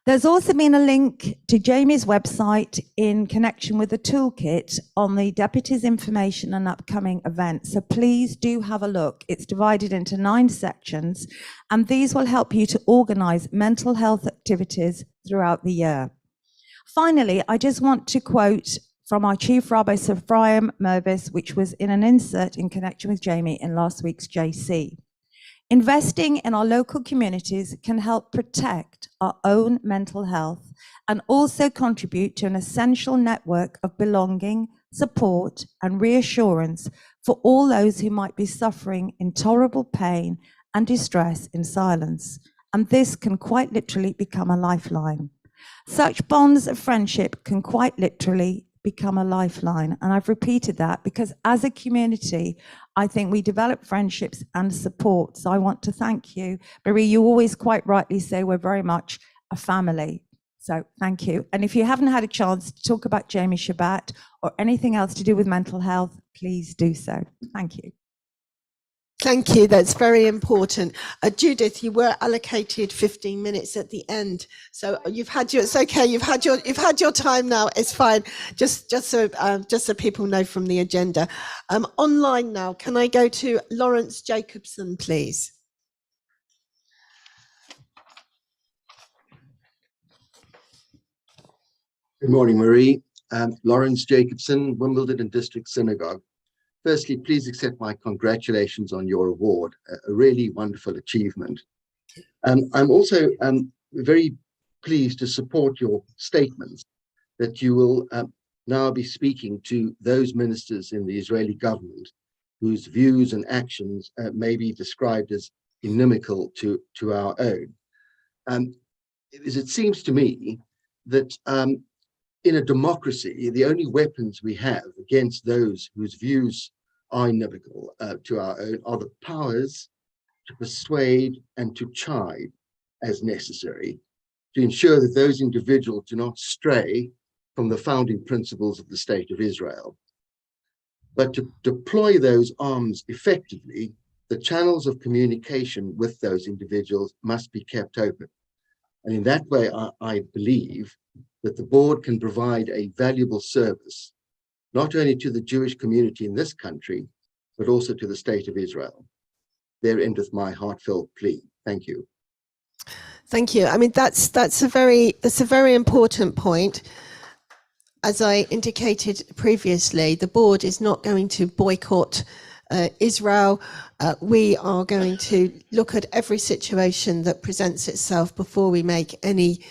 There's also been a link to Jamie's website in connection with the toolkit on the Deputies' information and upcoming events. So please do have a look. It's divided into 9 sections, and these will help you to organise mental health activities throughout the year. Finally, I just want to quote from our Chief Rabbi Sir Ephraim Mervis, which was in an insert in connection with Jamie in last week's JC. Investing in our local communities can help protect our own mental health and also contribute to an essential network of belonging, support, and reassurance for all those who might be suffering intolerable pain and distress in silence. And this can quite literally become a lifeline. Such bonds of friendship can quite literally become a lifeline. And I've repeated that because as a community, I think we develop friendships and support. So I want to thank you. Marie, you always quite rightly say we're very much a family. So thank you. And if you haven't had a chance to talk about Jamie Shabbat or anything else to do with mental health, please do so. Thank you. Thank you. That's very important. Judith, you were allocated 15 minutes at the end, so you've had your. It's okay. You've had your time now. It's fine. Just so people know from the agenda. Online now. Can I go to Lawrence Jacobson, please? Good morning, Marie. Lawrence Jacobson, Wimbledon District Synagogue. Firstly, please accept my congratulations on your award, a really wonderful achievement. I'm also very pleased to support your statements that you will now be speaking to those ministers in the Israeli government whose views and actions may be described as inimical to our own. It seems to me that in a democracy, the only weapons we have against those whose views are inimical to our own are the powers to persuade and to chide as necessary to ensure that those individuals do not stray from the founding principles of the State of Israel. But to deploy those arms effectively, the channels of communication with those individuals must be kept open. And in that way, I believe that the board can provide a valuable service, not only to the Jewish community in this country, but also to the State of Israel. There endeth my heartfelt plea. Thank you. Thank you. I mean, that's a very important point. As I indicated previously, the board is not going to boycott Israel. We are going to look at every situation that presents itself before we make any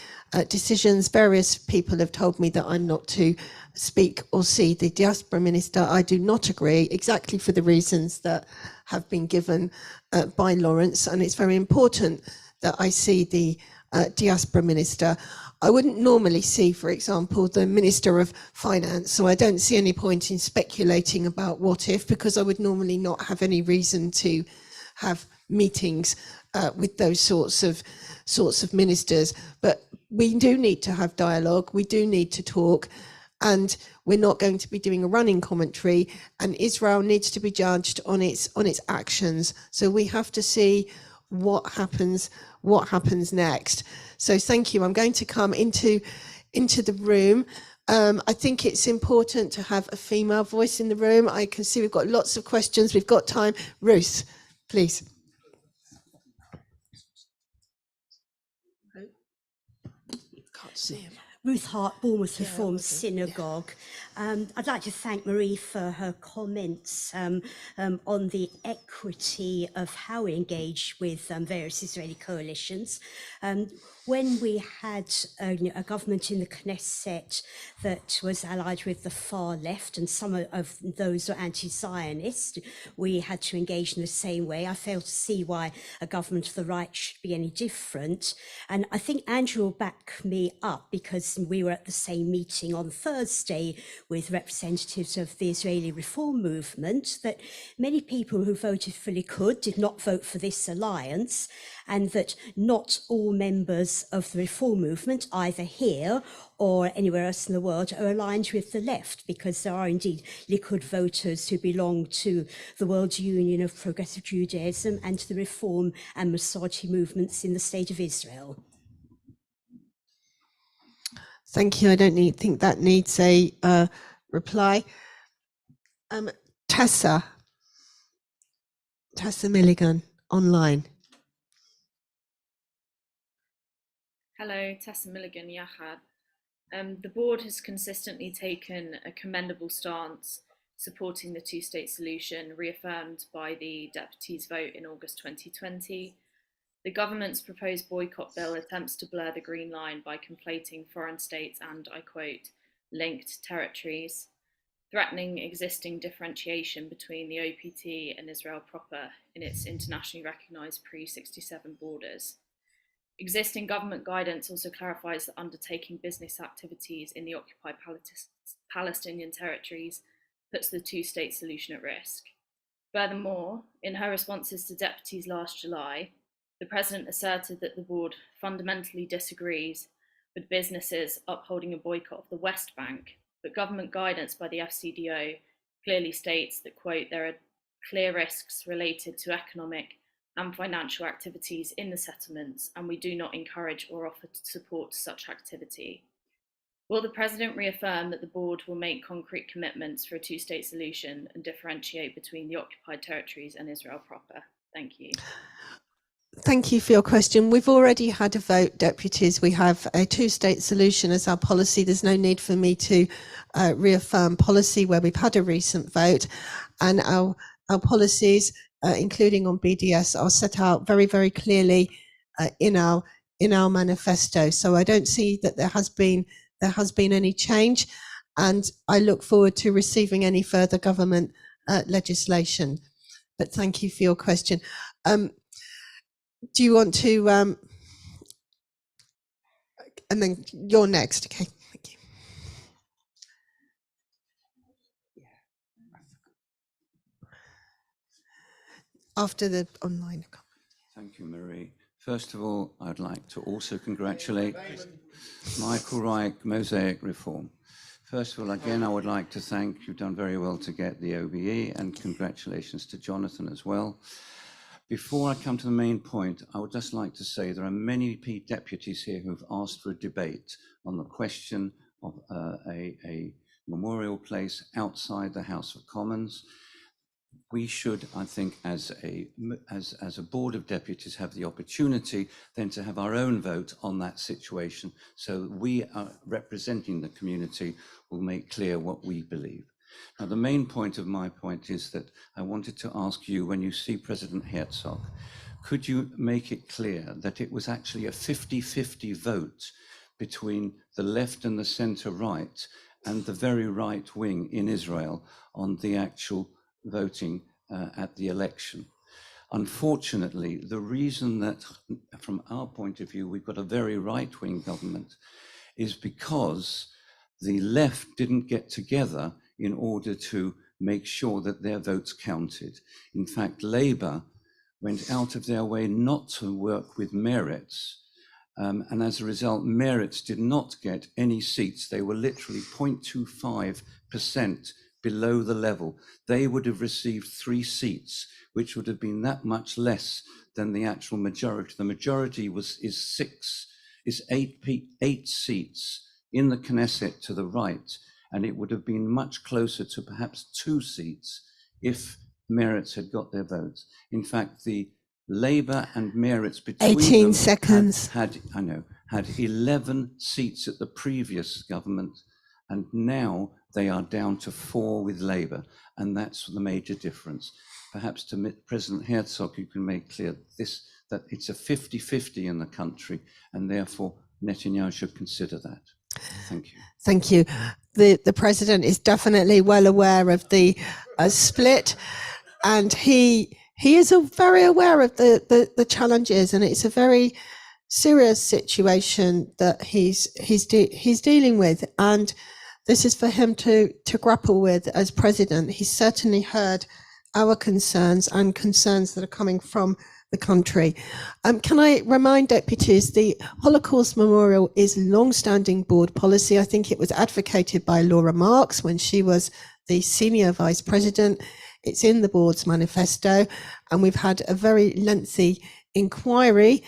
decisions. Various people have told me that I'm not to speak or see the diaspora minister. I do not agree, exactly for the reasons that have been given by Lawrence, and it's very important that I see the diaspora minister. I wouldn't normally see, for example, the Minister of Finance, so I don't see any point in speculating about what if, because I would normally not have any reason to have meetings with those sorts of ministers. But we do need to have dialogue, we do need to talk, and we're not going to be doing a running commentary, and Israel needs to be judged on its actions. So we have to see what happens next. So thank you. I'm going to come into the room. I think it's important to have a female voice in the room. I can see we've got lots of questions. We've got time. Ruth, please. Can't see him. Ruth Hart, Bournemouth Reformed Synagogue. I'd like to thank Marie for her comments on the equity of how we engage with various Israeli coalitions. When we had a government in the Knesset that was allied with the far left, and some of those were anti-Zionist, we had to engage in the same way. I fail to see why a government of the right should be any different. And I think Andrew will back me up, because we were at the same meeting on Thursday with representatives of the Israeli Reform Movement, that many people who voted for Likud did not vote for this alliance, and that not all members of the Reform Movement, either here or anywhere else in the world, are aligned with the left, because there are indeed Likud voters who belong to the World Union of Progressive Judaism and to the Reform and Masorti movements in the State of Israel. Thank you. I don't think that needs a reply. Tessa Milligan, online. Hello, Tessa Milligan, Yahad. The board has consistently taken a commendable stance supporting the two-state solution reaffirmed by the Deputies' vote in August 2020. The government's proposed boycott bill attempts to blur the green line by conflating foreign states and, I quote, linked territories. threatening existing differentiation between the OPT and Israel proper in its internationally recognised pre-67 borders. Existing government guidance also clarifies that undertaking business activities in the occupied Palestinian territories puts the two-state solution at risk. Furthermore, in her responses to deputies last July, the President asserted that the board fundamentally disagrees with businesses upholding a boycott of the West Bank, but government guidance by the FCDO clearly states that, quote, there are clear risks related to economic and financial activities in the settlements, and we do not encourage or offer support to such activity. Will the President reaffirm that the board will make concrete commitments for a two-state solution and differentiate between the occupied territories and Israel proper? Thank you. Thank you for your question. We've already had a vote, deputies. We have a two-state solution as our policy. There's no need for me to reaffirm policy where we've had a recent vote, and our policies, including on BDS, are set out very, very clearly in our manifesto. So I don't see that there has been any change, and I look forward to receiving any further government legislation. But thank you for your question. Do you want to, and then you're next, okay, thank you. After the online comment. Thank you, Marie. First of all, I'd like to also congratulate Michael Reich, Mosaic Reform. First of all, again, I would like to thank, you've done very well to get the OBE, and congratulations to Jonathan as well. Before I come to the main point, I would just like to say there are many deputies here who have asked for a debate on the question of a memorial place outside the House of Commons. We should, I think, as a board of deputies, have the opportunity then to have our own vote on that situation. So we are representing the community, will make clear what we believe. Now, the main point of my point is that I wanted to ask you, when you see President Herzog, could you make it clear that it was actually a 50-50 vote between the left and the center-right and the very right wing in Israel on the actual voting at the election? Unfortunately, the reason that, from our point of view, we've got a very right-wing government is because the left didn't get together in order to make sure that their votes counted. In fact, Labour went out of their way not to work with Meretz, and as a result, Meretz did not get any seats. They were literally 0.25% below the level. They would have received 3 seats, which would have been that much less than the actual majority. The majority is 8 seats in the Knesset to the right, and it would have been much closer to perhaps 2 seats if Meretz had got their votes. In fact, the Labour and Meretz between 18 them seconds. had 11 seats at the previous government, and now they are down to 4 with Labour, and that's the major difference. Perhaps to President Herzog, you can make clear that it's a 50-50 in the country, and therefore Netanyahu should consider that. Thank you. Thank you. The President is definitely well aware of the split, and he is very aware of the challenges, and it's a very serious situation that he's dealing with, and this is for him to grapple with as President. He's certainly heard our concerns and concerns that are coming from the country. Can I remind deputies, the Holocaust Memorial is long-standing board policy. I think it was advocated by Laura Marks when she was the senior vice president. It's in the board's manifesto, and we've had a very lengthy inquiry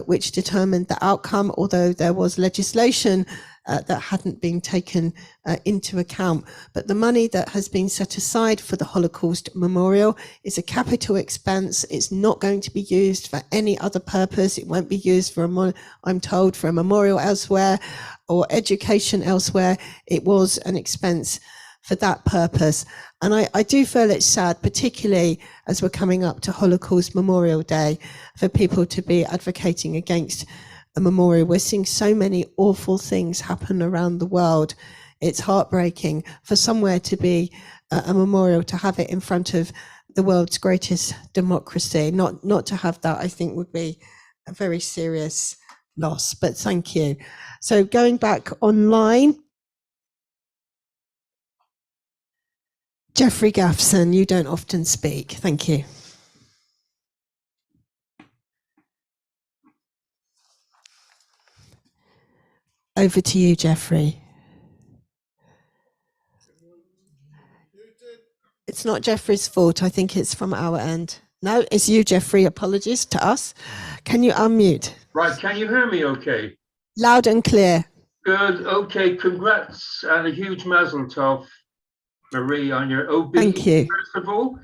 which determined the outcome, although there was legislation that hadn't been taken into account. But the money that has been set aside for the Holocaust Memorial is a capital expense. It's not going to be used for any other purpose. It won't be used for, I'm told, for a memorial elsewhere or education elsewhere. It was an expense for that purpose. And I do feel it's sad, particularly as we're coming up to Holocaust Memorial Day, for people to be advocating against a memorial. We're seeing so many awful things happen around the world it's heartbreaking for somewhere to be a memorial, to have it in front of the world's greatest democracy. Not to have that, I think, would be a very serious loss, but thank you. So going back online, Jeffrey Gaffson, you don't often speak. Thank you. Over to you, Jeffrey. It's not Jeffrey's fault. I think it's from our end. No, it's you, Jeffrey. Apologies to us. Can you unmute? Right, can you hear me okay? Loud and clear. Good, okay, congrats and a huge mazel tov, Marie, on your OB. Thank you. First of all,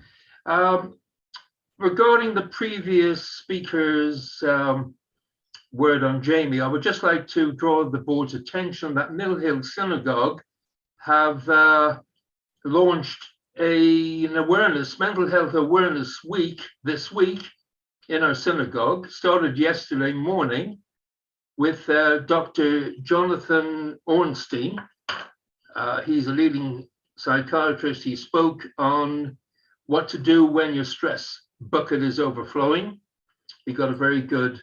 regarding the previous speaker's word on Jamie, I would just like to draw the board's attention that Mill Hill Synagogue have launched an mental health awareness week this week in our synagogue. Started yesterday morning with Dr. Jonathan Ornstein. He's a leading psychiatrist. He spoke on what to do when your stress bucket is overflowing. He got a very good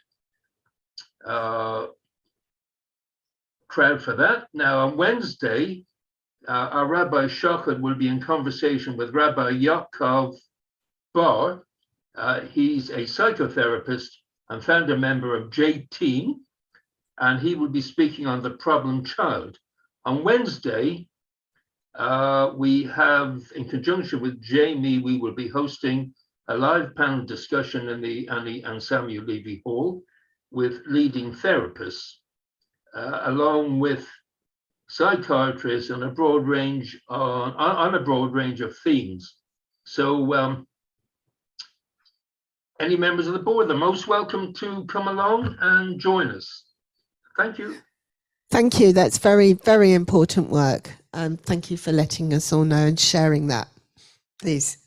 crowd for that. Now on Wednesday, our Rabbi Shachar will be in conversation with Rabbi Yaakov Bar. He's a psychotherapist and founder member of J-Team, and he will be speaking on the problem child. On Wednesday, we have, in conjunction with Jamie, we will be hosting a live panel discussion in the Annie and Samuel Levy Hall with leading therapists, along with psychiatrists on a broad range on a broad range of themes. So any members of the board are most welcome to come along and join us. Thank you. Thank you. That's very, very important work. Thank you for letting us all know and sharing that. Please.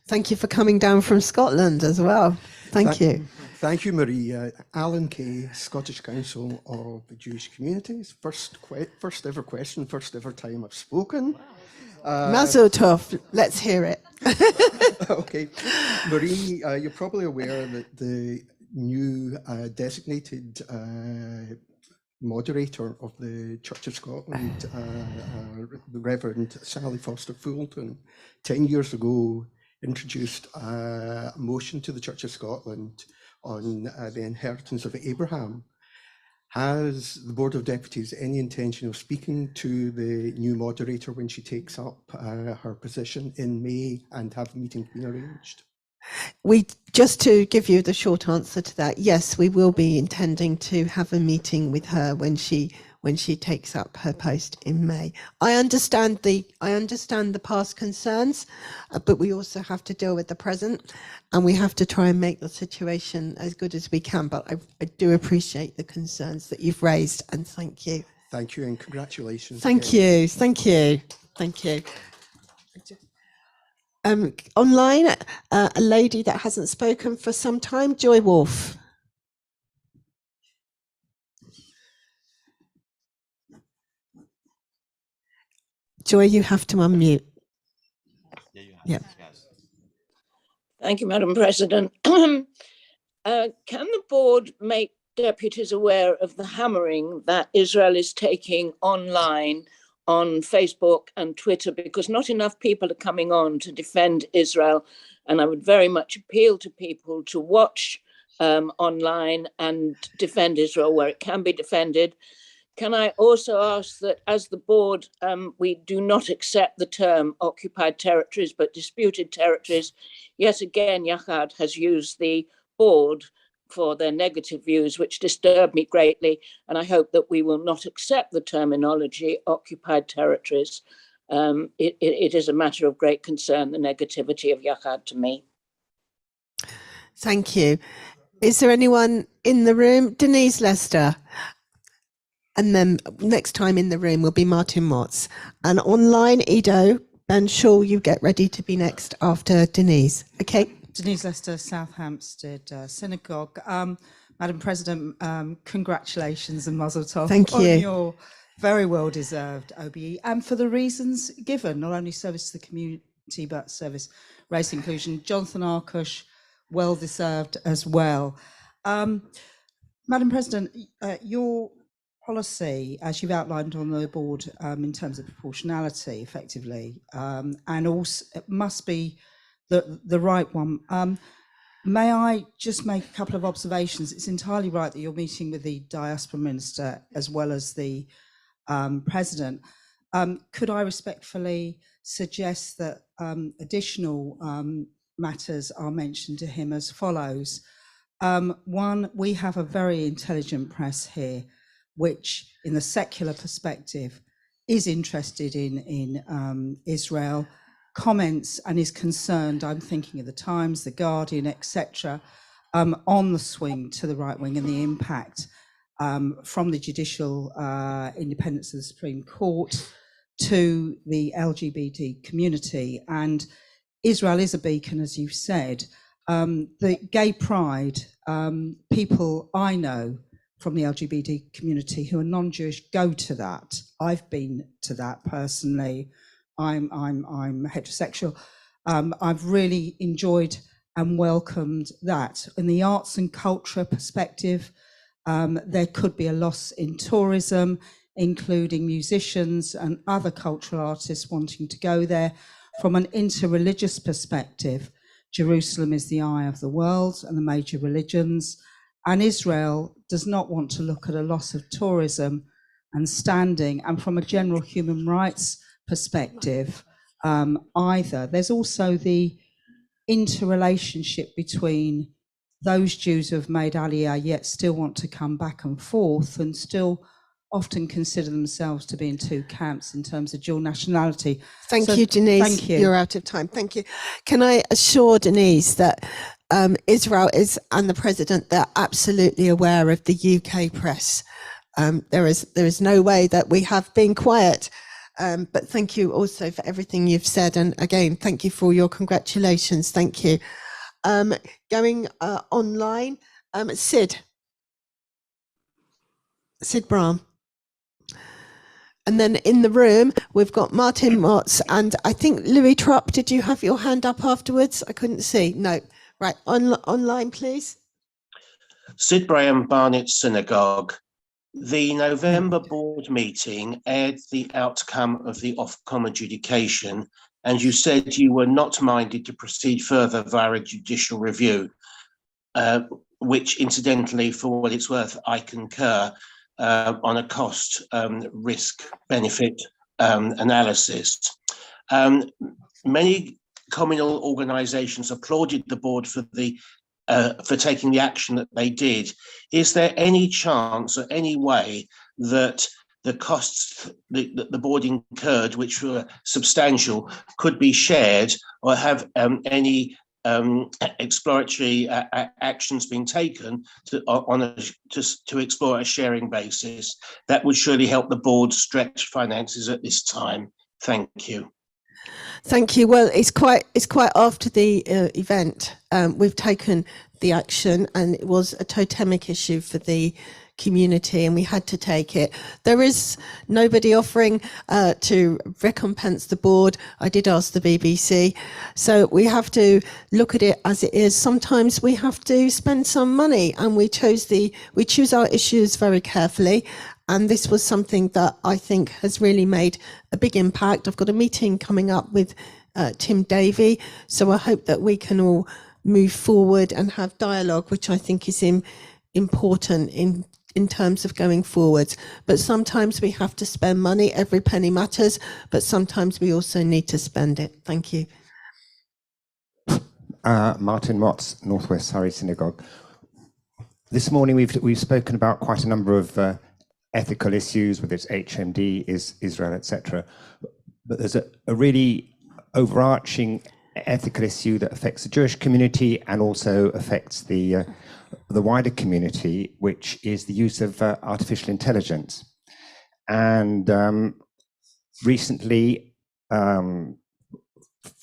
Thank you for coming down from Scotland as well. Thank you. Thank you, Marie. Alan Kay, Scottish Council of the Jewish Communities. First ever question, first ever time I've spoken. Mazel tov. Let's hear it. Okay. Marie, you're probably aware that the new designated moderator of the Church of Scotland, the Reverend Sally Foster Fulton, 10 years ago introduced a motion to the Church of Scotland on the inheritance of Abraham. Has the Board of Deputies any intention of speaking to the new moderator when she takes up her position in May and have a meeting been arranged? Just to give you the short answer to that, yes, we will be intending to have a meeting with her when she takes up her post in May. I understand the past concerns, but we also have to deal with the present, and we have to try and make the situation as good as we can. But I do appreciate the concerns that you've raised, and thank you. Thank you, and congratulations. Thank you. Online, a lady that hasn't spoken for some time, Joy Wolf. Joy, you have to unmute. Yeah. Thank you, Madam President. Can the board make deputies aware of the hammering that Israel is taking online on Facebook and Twitter, because not enough people are coming on to defend Israel, and I would very much appeal to people to watch online and defend Israel where it can be defended. Can I also ask that as the board, we do not accept the term occupied territories, but disputed territories. Yet again, Yachad has used the board for their negative views, which disturb me greatly. And I hope that we will not accept the terminology occupied territories. It is a matter of great concern, the negativity of Yachad to me. Thank you. Is there anyone in the room? Denise Lester. And then next time in the room will be Martin Motz. And online, Ido, Ben Shaw, you get ready to be next after Denise. Okay. Denise Lester, South Hampstead Synagogue. Madam President, congratulations and mazel tov Thank you. on your very well-deserved OBE, and for the reasons given, not only service to the community, but service, race inclusion. Jonathan Arkush, well-deserved as well. Madam President, your policy, as you've outlined on the board, in terms of proportionality, effectively, and also it must be the right one. May I just make a couple of observations? It's entirely right that you're meeting with the Diaspora Minister as well as the President. Could I respectfully suggest that additional matters are mentioned to him as follows? One, we have a very intelligent press here, which in the secular perspective is interested in Israel, comments and is concerned, I'm thinking of the Times, the Guardian, etc., on the swing to the right wing and the impact from the judicial independence of the Supreme Court to the LGBT community. And Israel is a beacon, as you've said. The gay pride, people I know from the LGBT community who are non-Jewish go to that. I've been to that personally. I'm heterosexual. I've really enjoyed and welcomed that. In the arts and culture perspective, there could be a loss in tourism, including musicians and other cultural artists wanting to go there. From an interreligious perspective, Jerusalem is the eye of the world and the major religions, and Israel does not want to look at a loss of tourism and standing. And from a general human rights perspective, either. There's also the interrelationship between those Jews who have made Aliyah yet still want to come back and forth and still often consider themselves to be in two camps in terms of dual nationality. Thank you, Denise. Thank you. You're out of time. Thank you. Can I assure Denise that Israel is, and the President, they're absolutely aware of the UK press. There is no way that we have been quiet. But thank you also for everything you've said. And again, thank you for your congratulations. Thank you. Going online, Sid Brown. And then in the room, we've got Martin Motz and I think Louis Trupp. Did you have your hand up afterwards? I couldn't see. No. Right. Online, please. Sid Braham, Barnet Synagogue. The November board meeting aired the outcome of the Ofcom adjudication, and you said you were not minded to proceed further via a judicial review, which incidentally, for what it's worth, I concur on a cost risk benefit analysis. Many communal organisations applauded the board for taking the action that they did. Is there any chance or any way that the costs that the board incurred, which were substantial, could be shared, or have any exploratory actions being taken to explore a sharing basis? That would surely help the board stretch finances at this time. Thank you. Thank you. Well, it's quite after the event. We've taken the action, and it was a totemic issue for the community, and we had to take it. There is nobody offering to recompense the board. I did ask the BBC, so we have to look at it as it is. Sometimes we have to spend some money, and we choose our issues very carefully. And this was something that I think has really made a big impact. I've got a meeting coming up with Tim Davey, so I hope that we can all move forward and have dialogue, which I think is important in terms of going forwards. But sometimes we have to spend money. Every penny matters, but sometimes we also need to spend it. Thank you. Martin Motz, Northwest Surrey Synagogue. This morning we've spoken about quite a number of ethical issues, whether it's HMD, Israel, etc. But there's a really overarching ethical issue that affects the Jewish community and also affects the wider community, which is the use of artificial intelligence. And recently, for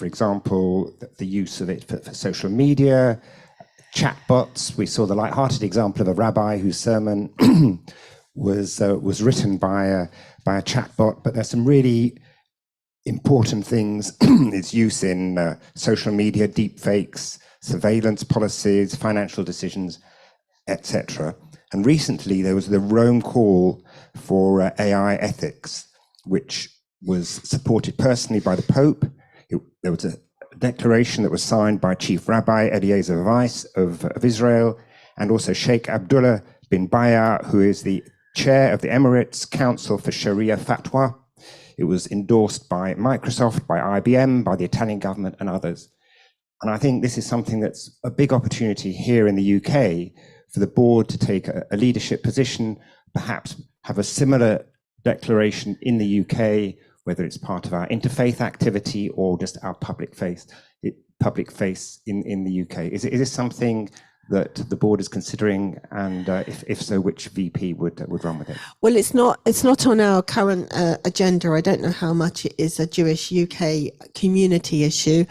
example, the use of it for social media, chatbots. We saw the light-hearted example of a rabbi whose sermon was written by a chatbot, but there's some really important things. Its use in social media, deep fakes, surveillance policies, financial decisions, etc. And recently there was the Rome call for AI ethics, which was supported personally by the Pope. There was a declaration that was signed by Chief Rabbi Eliezer Weiss of Israel, and also Sheikh Abdullah bin Bayar, who is the chair of the Emirates Council for Sharia Fatwa. It was endorsed by Microsoft, by IBM, by the Italian government and others. And I think this is something that's a big opportunity here in the UK for the board to take a leadership position, perhaps have a similar declaration in the UK, whether it's part of our interfaith activity or just our public face in the UK. Is this something that the board is considering, and if so, which VP would run with it? Well, it's not on our current agenda. I don't know how much it is a Jewish UK community issue.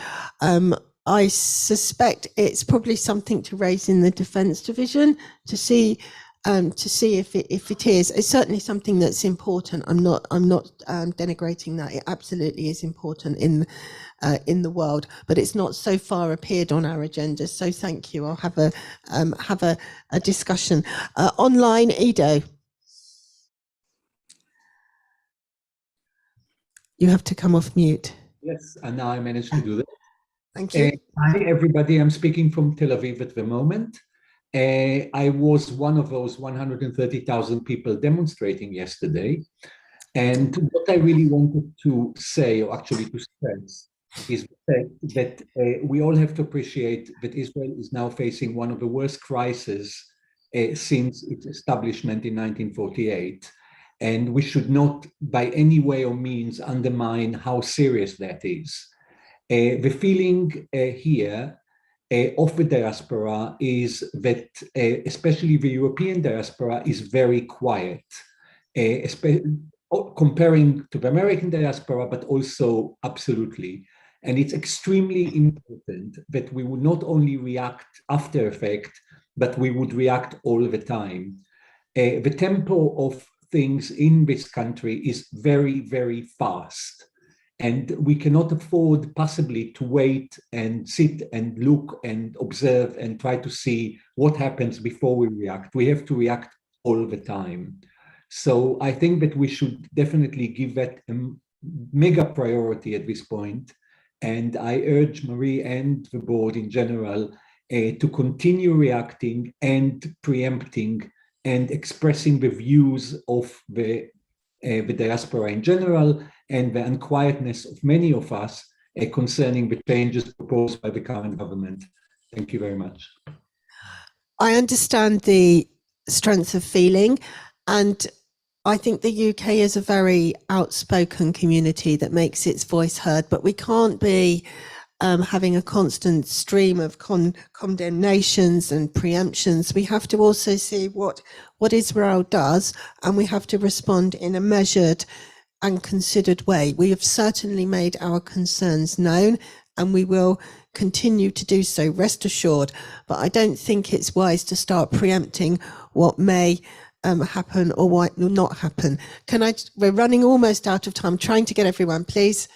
I suspect it's probably something to raise in the Defence Division to see if it is. It's certainly something that's important. I'm not denigrating that. It absolutely is important in the world, but it's not so far appeared on our agenda. So thank you. I'll have a discussion online. Ido, you have to come off mute. Yes, and now I managed to do that. Thank you. Hi, everybody. I'm speaking from Tel Aviv at the moment. I was one of those 130,000 people demonstrating yesterday. And what I really wanted to say, or actually to stress, is that we all have to appreciate that Israel is now facing one of the worst crises since its establishment in 1948. And we should not, by any way or means, undermine how serious that is. The feeling here of the diaspora is that, especially the European diaspora, is very quiet, comparing to the American diaspora, but also absolutely. And it's extremely important that we would not only react after effect, but we would react all the time. The tempo of things in this country is very, very fast. And we cannot afford possibly to wait and sit and look and observe and try to see what happens before we react. We have to react all the time. So I think that we should definitely give that a mega priority at this point. And I urge Marie and the board in general to continue reacting and preempting and expressing the views of the diaspora in general, and the unquietness of many of us concerning the changes proposed by the current government. Thank you very much. I understand the strength of feeling, and I think the UK is a very outspoken community that makes its voice heard, but we can't be having a constant stream of condemnations and preemptions. We have to also see what Israel does, and we have to respond in a measured and considered way. We have certainly made our concerns known, and we will continue to do so, rest assured. But I don't think it's wise to start preempting what may happen or what will not happen. We're running almost out of time, trying to get everyone, please.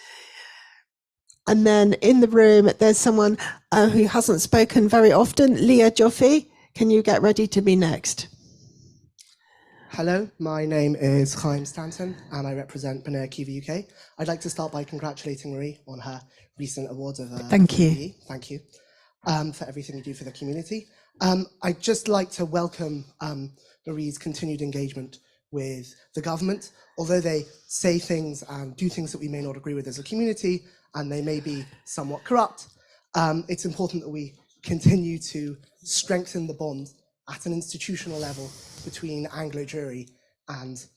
And then in the room, there's someone who hasn't spoken very often. Leah Joffe, can you get ready to be next? Hello, my name is Chaim Stanton and I represent B'nai Akiva UK. I'd like to start by congratulating Marie on her recent awards of Thank you. PE. Thank you for everything you do for the community. I'd just like to welcome Marie's continued engagement with the government. Although they say things and do things that we may not agree with as a community, and they may be somewhat corrupt, it's important that we continue to strengthen the bond at an institutional level between Anglo-Jewry and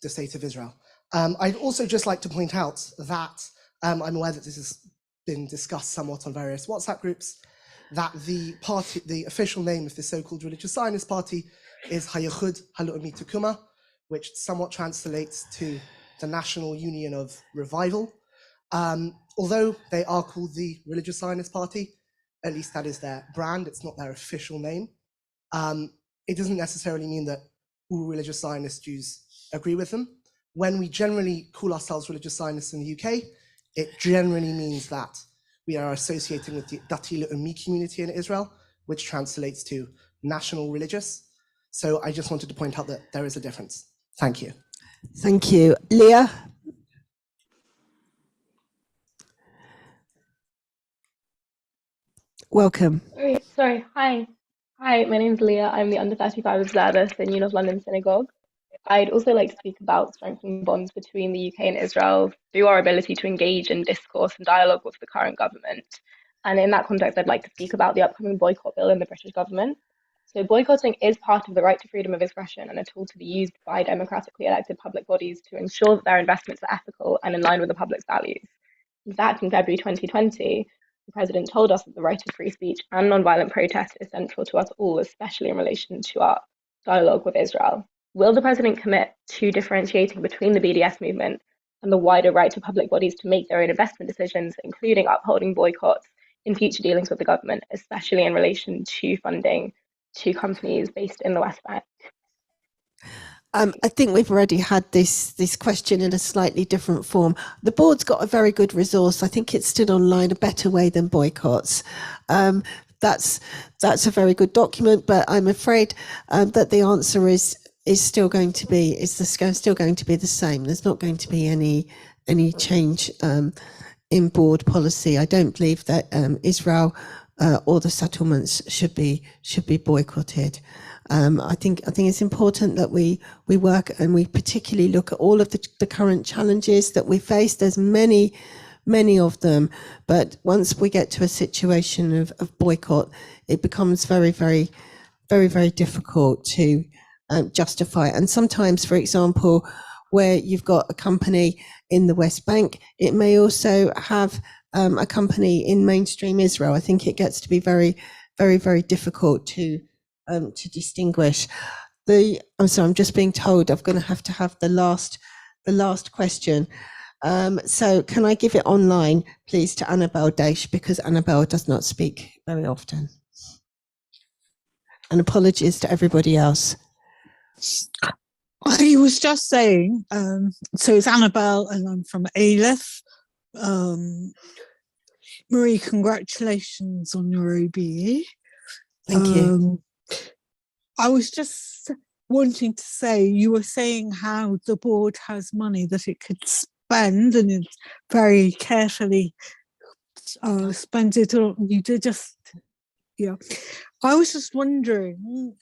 the State of Israel. I'd also just like to point out that I'm aware that this has been discussed somewhat on various WhatsApp groups, that the official name of the so-called religious Zionist party is Hayachud Ha'Le'umi Tekuma, which somewhat translates to the National Union of Revival. Although they are called the religious Zionist party, At least that is their brand. It's not their official name. It doesn't necessarily mean that all religious Zionist Jews agree with them. When we generally call ourselves religious Zionists in the UK, it generally means that we are associating with the Dati Le'umi community in Israel, which translates to national religious. So I just wanted to point out that there is a difference. Thank you. Thank you. Leah? Welcome. Sorry. Hi, my name's Leah. I'm the under 35 observer for Union of London Synagogue. I'd also like to speak about strengthening bonds between the UK and Israel through our ability to engage in discourse and dialogue with the current government. And in that context, I'd like to speak about the upcoming boycott bill in the British government. So boycotting is part of the right to freedom of expression and a tool to be used by democratically elected public bodies to ensure that their investments are ethical and in line with the public's values. In fact, in February 2020, the President told us that the right of free speech and nonviolent protest is central to us all, especially in relation to our dialogue with Israel. Will the President commit to differentiating between the BDS movement and the wider right to public bodies to make their own investment decisions, including upholding boycotts in future dealings with the government, especially in relation to funding to companies based in the West Bank? I think we've already had this question in a slightly different form. The board's got a very good resource. I think it's still online, A Better Way Than Boycotts. That's a very good document, but I'm afraid that the answer is still going to be the same. There's not going to be any change in board policy. I don't believe that Israel or the settlements should be boycotted. I think it's important that we work and we particularly look at all of the current challenges that we face. There's many of them, but once we get to a situation of boycott, it becomes very, very, very, very difficult to justify. And sometimes, for example, where you've got a company in the West Bank, it may also have a company in mainstream Israel. I think it gets to be very, very, very difficult to distinguish. I'm sorry, I'm just being told I'm going to have the last question. So can I give it online, please, to Annabelle Daish, because Annabelle does not speak very often. And apologies to everybody else. I was just saying, so it's Annabelle and I'm from Aleph. Marie, congratulations on your OBE. Thank you. I was just wanting to say, you were saying how the board has money that it could spend and it's very carefully spends it on. You did just, yeah. I was just wondering,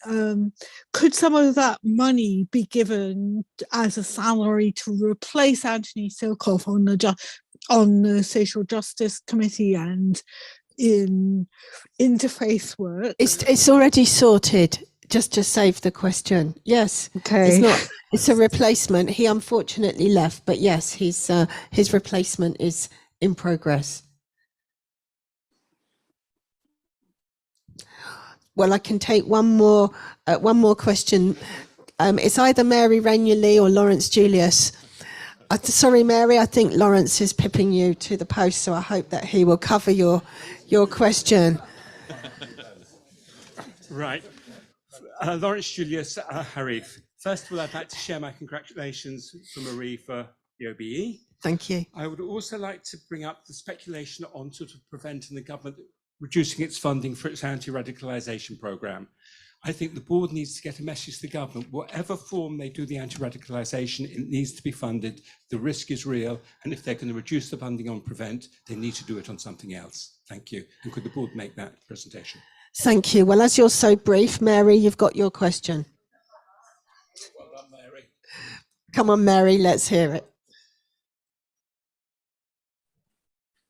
could some of that money be given as a salary to replace Anthony Silkoff on the Social Justice Committee and in interfaith work? It's already sorted. Just to save the question, yes. Okay. It's a replacement. He unfortunately left, but yes, his replacement is in progress. Well, I can take one more question. It's either Mary Renuley or Lawrence Julius. Sorry, Mary, I think Lawrence is pipping you to the post, so I hope that he will cover your question. Right. Lawrence Julius Harif. First of all, I'd like to share my congratulations for Marie for the OBE. Thank you. I would also like to bring up the speculation on sort of preventing the government reducing its funding for its anti-radicalisation programme. I think the board needs to get a message to the government. Whatever form they do the anti-radicalisation, it needs to be funded. The risk is real. And if they're going to reduce the funding on Prevent, they need to do it on something else. Thank you. And could the board make that presentation? Thank you. Well, as you're so brief, Mary, you've got your question. Well done, Mary. Come on, Mary, let's hear it.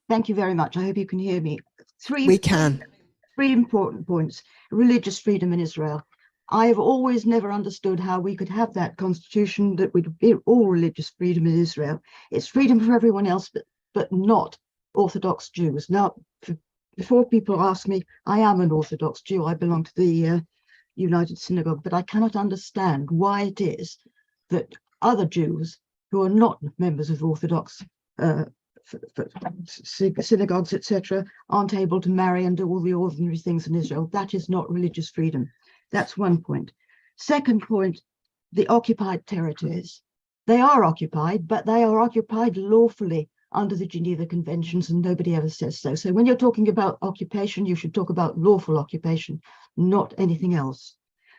Thank you very much. I hope you can hear me. We can. Three important points. Religious freedom in Israel. I have always never understood how we could have that constitution that would be all religious freedom in Israel. It's freedom for everyone else, but not Orthodox Jews. Now, before people ask me, I am an Orthodox Jew. I belong to the United Synagogue, but I cannot understand why it is that other Jews who are not members of Orthodox synagogues, etc., aren't able to marry and do all the ordinary things in Israel. That is not religious freedom. That's one point. Second point, the occupied territories. They are occupied, but they are occupied lawfully under the Geneva Conventions, and nobody ever says so. So when you're talking about occupation, you should talk about lawful occupation, not anything else.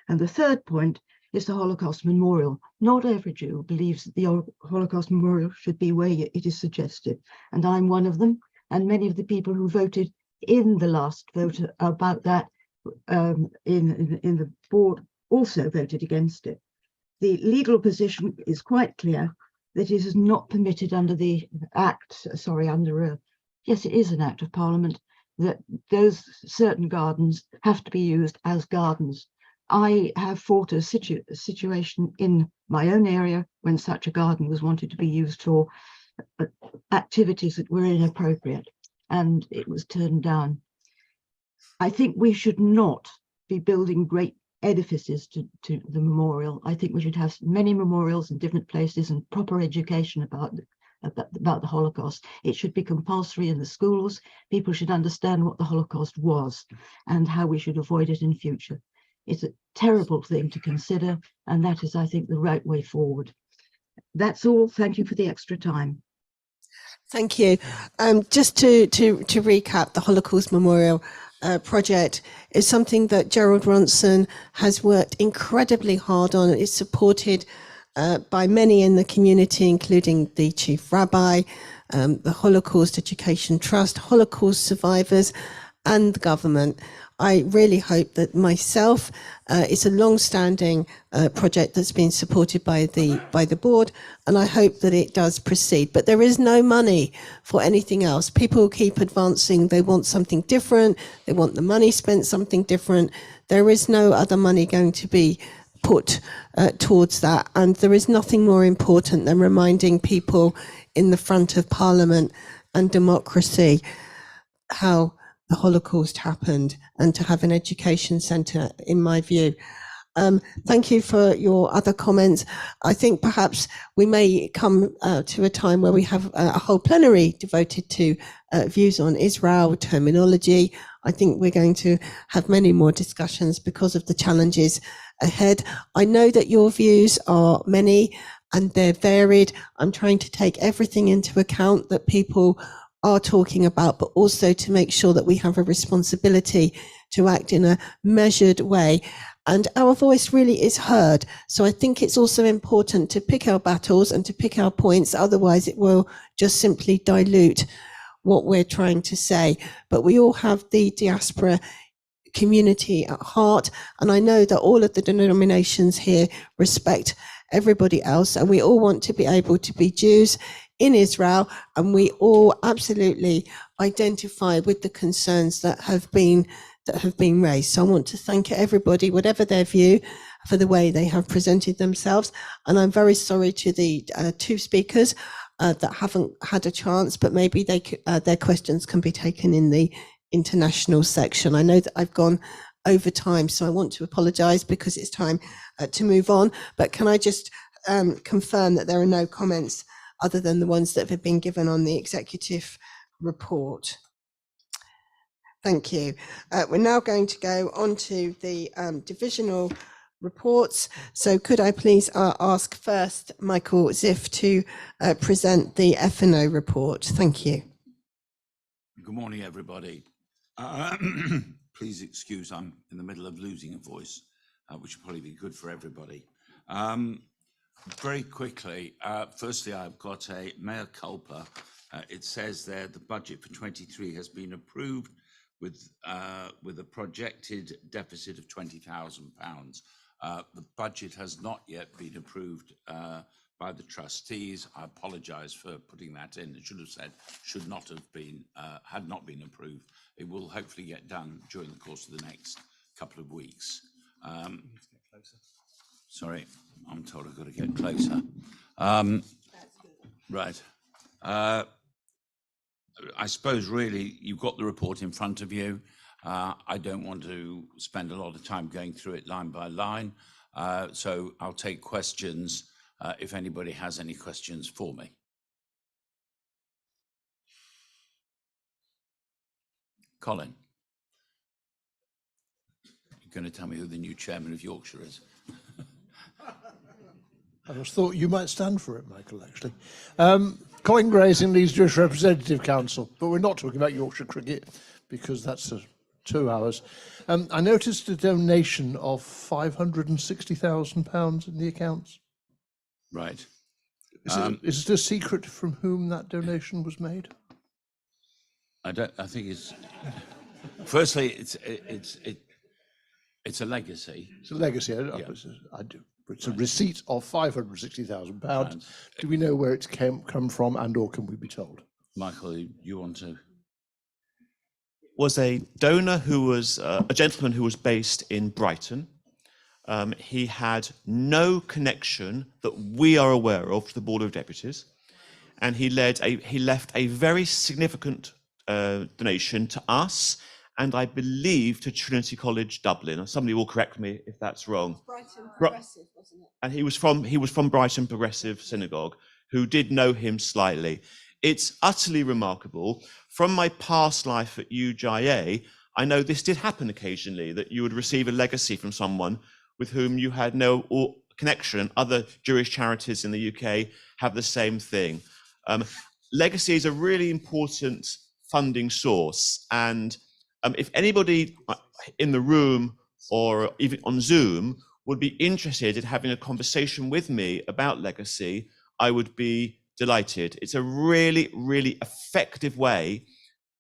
And the third point is the Holocaust Memorial. Not every Jew believes that the Holocaust Memorial should be where it is suggested. And I'm one of them. And many of the people who voted in the last vote about that in the board also voted against it. The legal position is quite clear that it is not permitted under the Act, yes, it is an Act of Parliament, that those certain gardens have to be used as gardens. I have fought a situation in my own area when such a garden was wanted to be used for activities that were inappropriate, and it was turned down. I think we should not be building great edifices to the memorial. I think we should have many memorials in different places and proper education about the Holocaust. It should be compulsory in the schools. People should understand what the Holocaust was and how we should avoid it in future. It's a terrible thing to consider, and that is, I think, the right way forward. That's all. Thank you for the extra time. Thank you. Just to recap, the Holocaust Memorial project is something that Gerald Ronson has worked incredibly hard on. It's supported by many in the community, including the Chief Rabbi, the Holocaust Education Trust, Holocaust survivors, and the government. I really hope that myself, it's a long-standing project that's been supported by the board, and I hope that it does proceed. But there is no money for anything else. People keep advancing. They want something different. They want the money spent something different. There is no other money going to be put towards that. And there is nothing more important than reminding people in the front of Parliament and democracy how the Holocaust happened, and to have an education centre, in my view. Thank you for your other comments. I think perhaps we may come to a time where we have a whole plenary devoted to views on Israel, terminology. I think we're going to have many more discussions because of the challenges ahead. I know that your views are many and they're varied. I'm trying to take everything into account that people are talking about, but also to make sure that we have a responsibility to act in a measured way. And our voice really is heard. So I think it's also important to pick our battles and to pick our points. Otherwise, it will just simply dilute what we're trying to say. But we all have the diaspora community at heart. And I know that all of the denominations here respect everybody else. And we all want to be able to be Jews in Israel, and we all absolutely identify with the concerns that have been raised. So I want to thank everybody, whatever their view, for the way they have presented themselves. And I'm very sorry to the two speakers that haven't had a chance, but maybe their questions can be taken in the international section. I know that I've gone over time, so I want to apologise because it's time to move on. But can I just confirm that there are no comments other than the ones that have been given on the executive report? Thank you. We're now going to go on to the divisional reports. So could I please ask first Michael Ziff to present the F&O report? Thank you. Good morning, everybody. Please excuse, I'm in the middle of losing a voice, which will probably be good for everybody. Very quickly, firstly, I've got a mea culpa. It says there the budget for 23 has been approved with a projected deficit of £20,000. The budget has not yet been approved by the trustees. I apologise for putting that in. It should have said should not have been, had not been approved. It will hopefully get done during the course of the next couple of weeks. Sorry, I'm told I've got to get closer. Right. I suppose really you've got the report in front of you. I don't want to spend a lot of time going through it line by line. So I'll take questions if anybody has any questions for me. Colin, you're going to tell me who the new chairman of Yorkshire is? I just thought you might stand for it, Michael, actually. Colin Gray's in Leeds Jewish Representative Council, but we're not talking about Yorkshire cricket because that's 2 hours. I noticed a donation of £560,000 in the accounts. Right. Is it a secret from whom that donation was made? I think it's. Firstly, it's a legacy. It's a legacy. I do. It's a receipt of £560,000. Do we know where it's come from, and/or can we be told? Michael, you want to? Was a donor who was a gentleman who was based in Brighton. He had no connection that we are aware of to the Board of Deputies, and he left a very significant donation to us, and I believe to Trinity College Dublin. Somebody will correct me if that's wrong. Brighton Progressive, wasn't it? And he was from Brighton Progressive Synagogue, who did know him slightly. It's utterly remarkable. From my past life at UJA, I know this did happen occasionally, that you would receive a legacy from someone with whom you had no connection. Other Jewish charities in the UK have the same thing. Legacy is a really important funding source, and if anybody in the room or even on Zoom would be interested in having a conversation with me about legacy, I would be delighted. It's a really, really effective way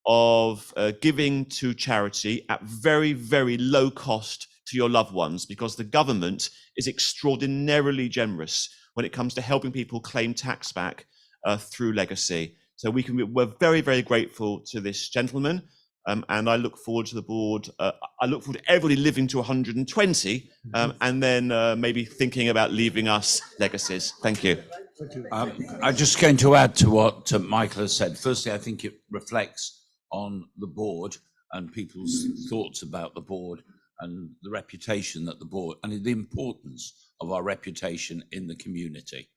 of giving to charity at very, very low cost to your loved ones, because the government is extraordinarily generous when it comes to helping people claim tax back through legacy. So we're very, very grateful to this gentleman, and I look forward to the board. I look forward to everybody living to 120, and then maybe thinking about leaving us legacies. Thank you. I'm just going to add to what Michael has said. Firstly, I think it reflects on the board and people's thoughts about the board and the reputation that the board, and the importance of our reputation in the community.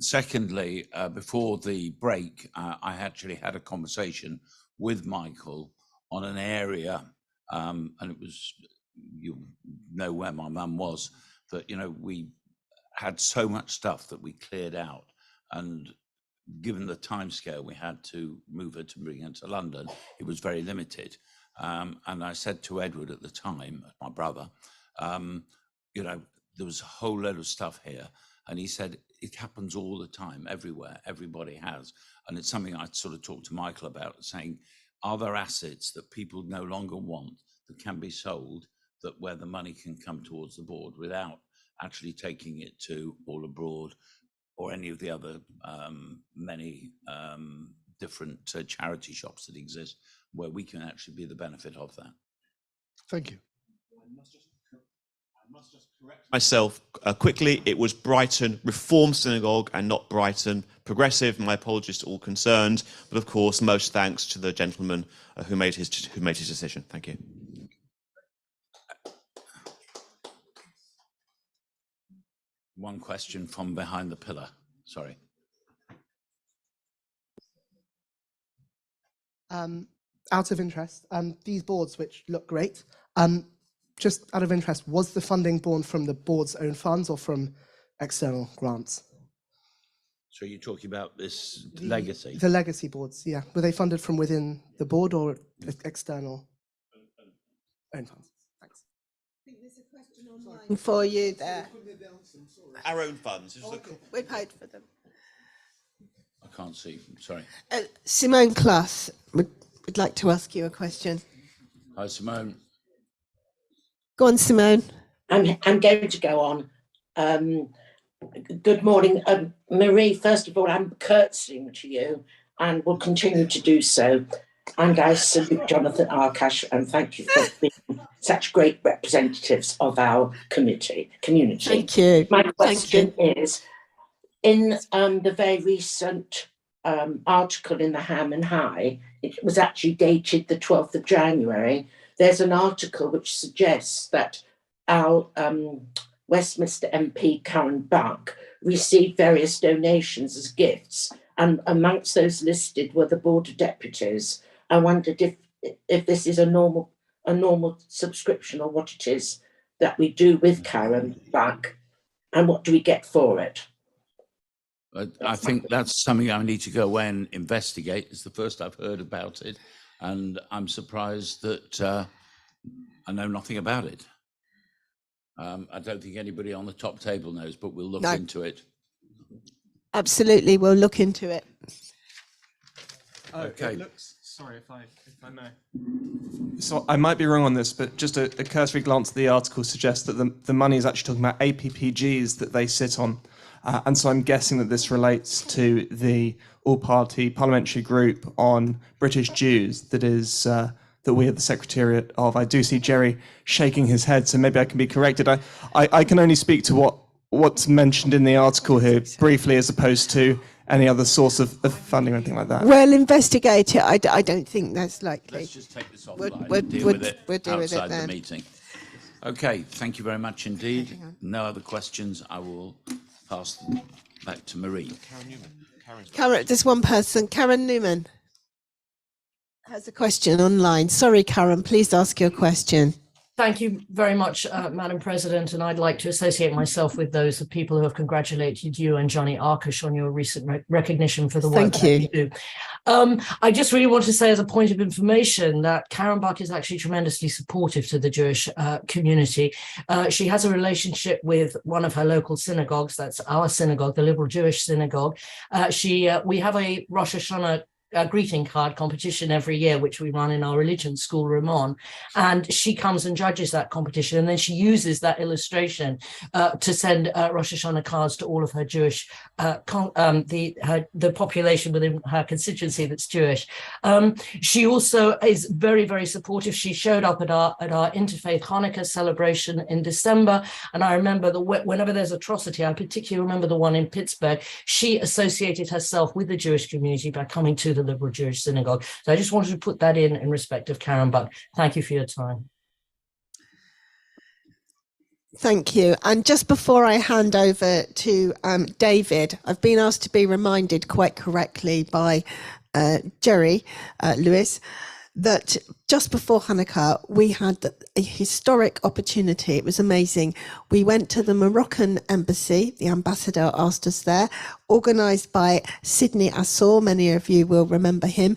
Secondly, before the break, I actually had a conversation with Michael on an area, and it was, you know where my mum was, that, we had so much stuff that we cleared out, and given the timescale we had to move her to bring her to London, it was very limited. And I said to Edward at the time, my brother, there was a whole load of stuff here. And he said, it happens all the time, everywhere, everybody has. And it's something I sort of talked to Michael about, saying, are there assets that people no longer want that can be sold, that where the money can come towards the board without actually taking it to All Abroad or any of the other many different charity shops that exist, where we can actually be the benefit of that. Thank you. I must just correct myself quickly. It was Brighton Reform Synagogue and not Brighton Progressive. My apologies to all concerned, but of course, most thanks to the gentleman who made his decision. Thank you. One question from behind the pillar. Sorry. Out of interest, these boards, which look great, just out of interest, was the funding born from the board's own funds or from external grants? So you're talking about this legacy? The legacy boards, yeah. Were they funded from within the board or external own funds? Thanks. I think there's a question online for you there. Our own funds. We paid for them. I can't see, sorry. Simone Klass would like to ask you a question. Hi, Simone. Go on, Simone. I'm going to go on. Good morning. Marie, first of all, I'm curtsying to you and will continue to do so. And I salute Jonathan Arkash and thank you for being such great representatives of our community. Thank you. My question is, in the very recent article in the Ham and High, it was actually dated the 12th of January, there's an article which suggests that our Westminster MP, Karen Buck, received various donations as gifts, and amongst those listed were the Board of Deputies. I wondered if if this is a normal subscription, or what it is that we do with Karen back, and what do we get for it? I think that's something I need to go away and investigate. It's the first I've heard about it, and I'm surprised that I know nothing about it. I don't think anybody on the top table knows, but we'll look into it. Absolutely, we'll look into it. Okay. It looks, sorry if I may. So I might be wrong on this, but just a cursory glance at the article suggests that the money is actually talking about APPGs that they sit on. And so I'm guessing that this relates to the all-party parliamentary group on British Jews that is that we are the secretariat of. I do see Jerry shaking his head, so maybe I can be corrected. I can only speak to what's mentioned in the article here briefly, as opposed to any other source of funding or anything like that. We'll investigate it. I don't think that's likely. Let's just take this offline and deal with it outside then. the meeting. Okay, thank you very much indeed. No other questions. I will pass them back to Marie. Karen, there's one person. Karen Newman has a question online. Sorry, Karen, please ask your question. Thank you very much, Madam President, and I'd like to associate myself with those of people who have congratulated you and Johnny Arkush on your recent recognition for the work that you do. I just really want to say, as a point of information, that Karen Buck is actually tremendously supportive to the Jewish community. She has a relationship with one of her local synagogues. That's our synagogue, the Liberal Jewish Synagogue. We have a Rosh Hashanah greeting card competition every year, which we run in our religion school, Ramon, and she comes and judges that competition, and then she uses that illustration to send Rosh Hashanah cards to all of her Jewish, the population within her constituency that's Jewish. She also is very, very supportive. She showed up at our interfaith Hanukkah celebration in December, and I remember whenever there's atrocity, I particularly remember the one in Pittsburgh. She associated herself with the Jewish community by coming to the Liberal Jewish Synagogue. So I just wanted to put that in respect of Karen Buck. Thank you for your time. Thank you. And just before I hand over to David, I've been asked to be reminded quite correctly by Jerry Lewis that just before Hanukkah, we had a historic opportunity. It was amazing. We went to the Moroccan embassy. The ambassador asked us there, organised by Sidney Assor. Many of you will remember him.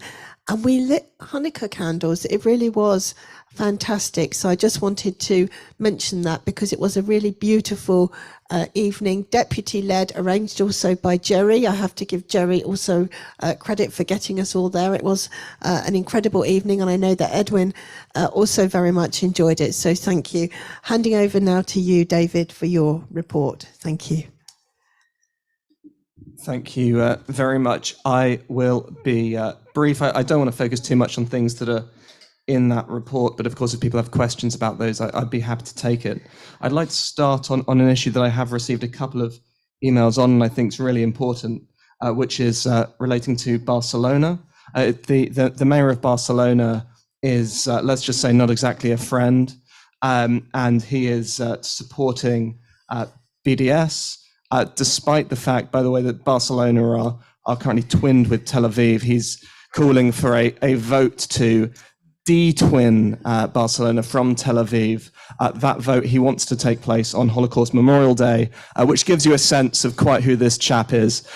And we lit Hanukkah candles. It really was fantastic. So I just wanted to mention that because it was a really beautiful evening, deputy led, arranged also by Jerry. I have to give Jerry also credit for getting us all there. It was an incredible evening, and I know that Edwin also very much enjoyed it. So thank you. Handing over now to you, David, for your report. Thank you. Thank you very much. I will be brief. I don't want to focus too much on things that are in that report, but of course, if people have questions about those, I'd be happy to take it. I'd like to start on an issue that I have received a couple of emails on, and I think is really important, which is relating to Barcelona. The mayor of Barcelona is, let's just say, not exactly a friend, and he is supporting BDS, despite the fact, by the way, that Barcelona are currently twinned with Tel Aviv. He's calling for a vote to de-twin Barcelona from Tel Aviv. That vote he wants to take place on Holocaust Memorial Day, which gives you a sense of quite who this chap is.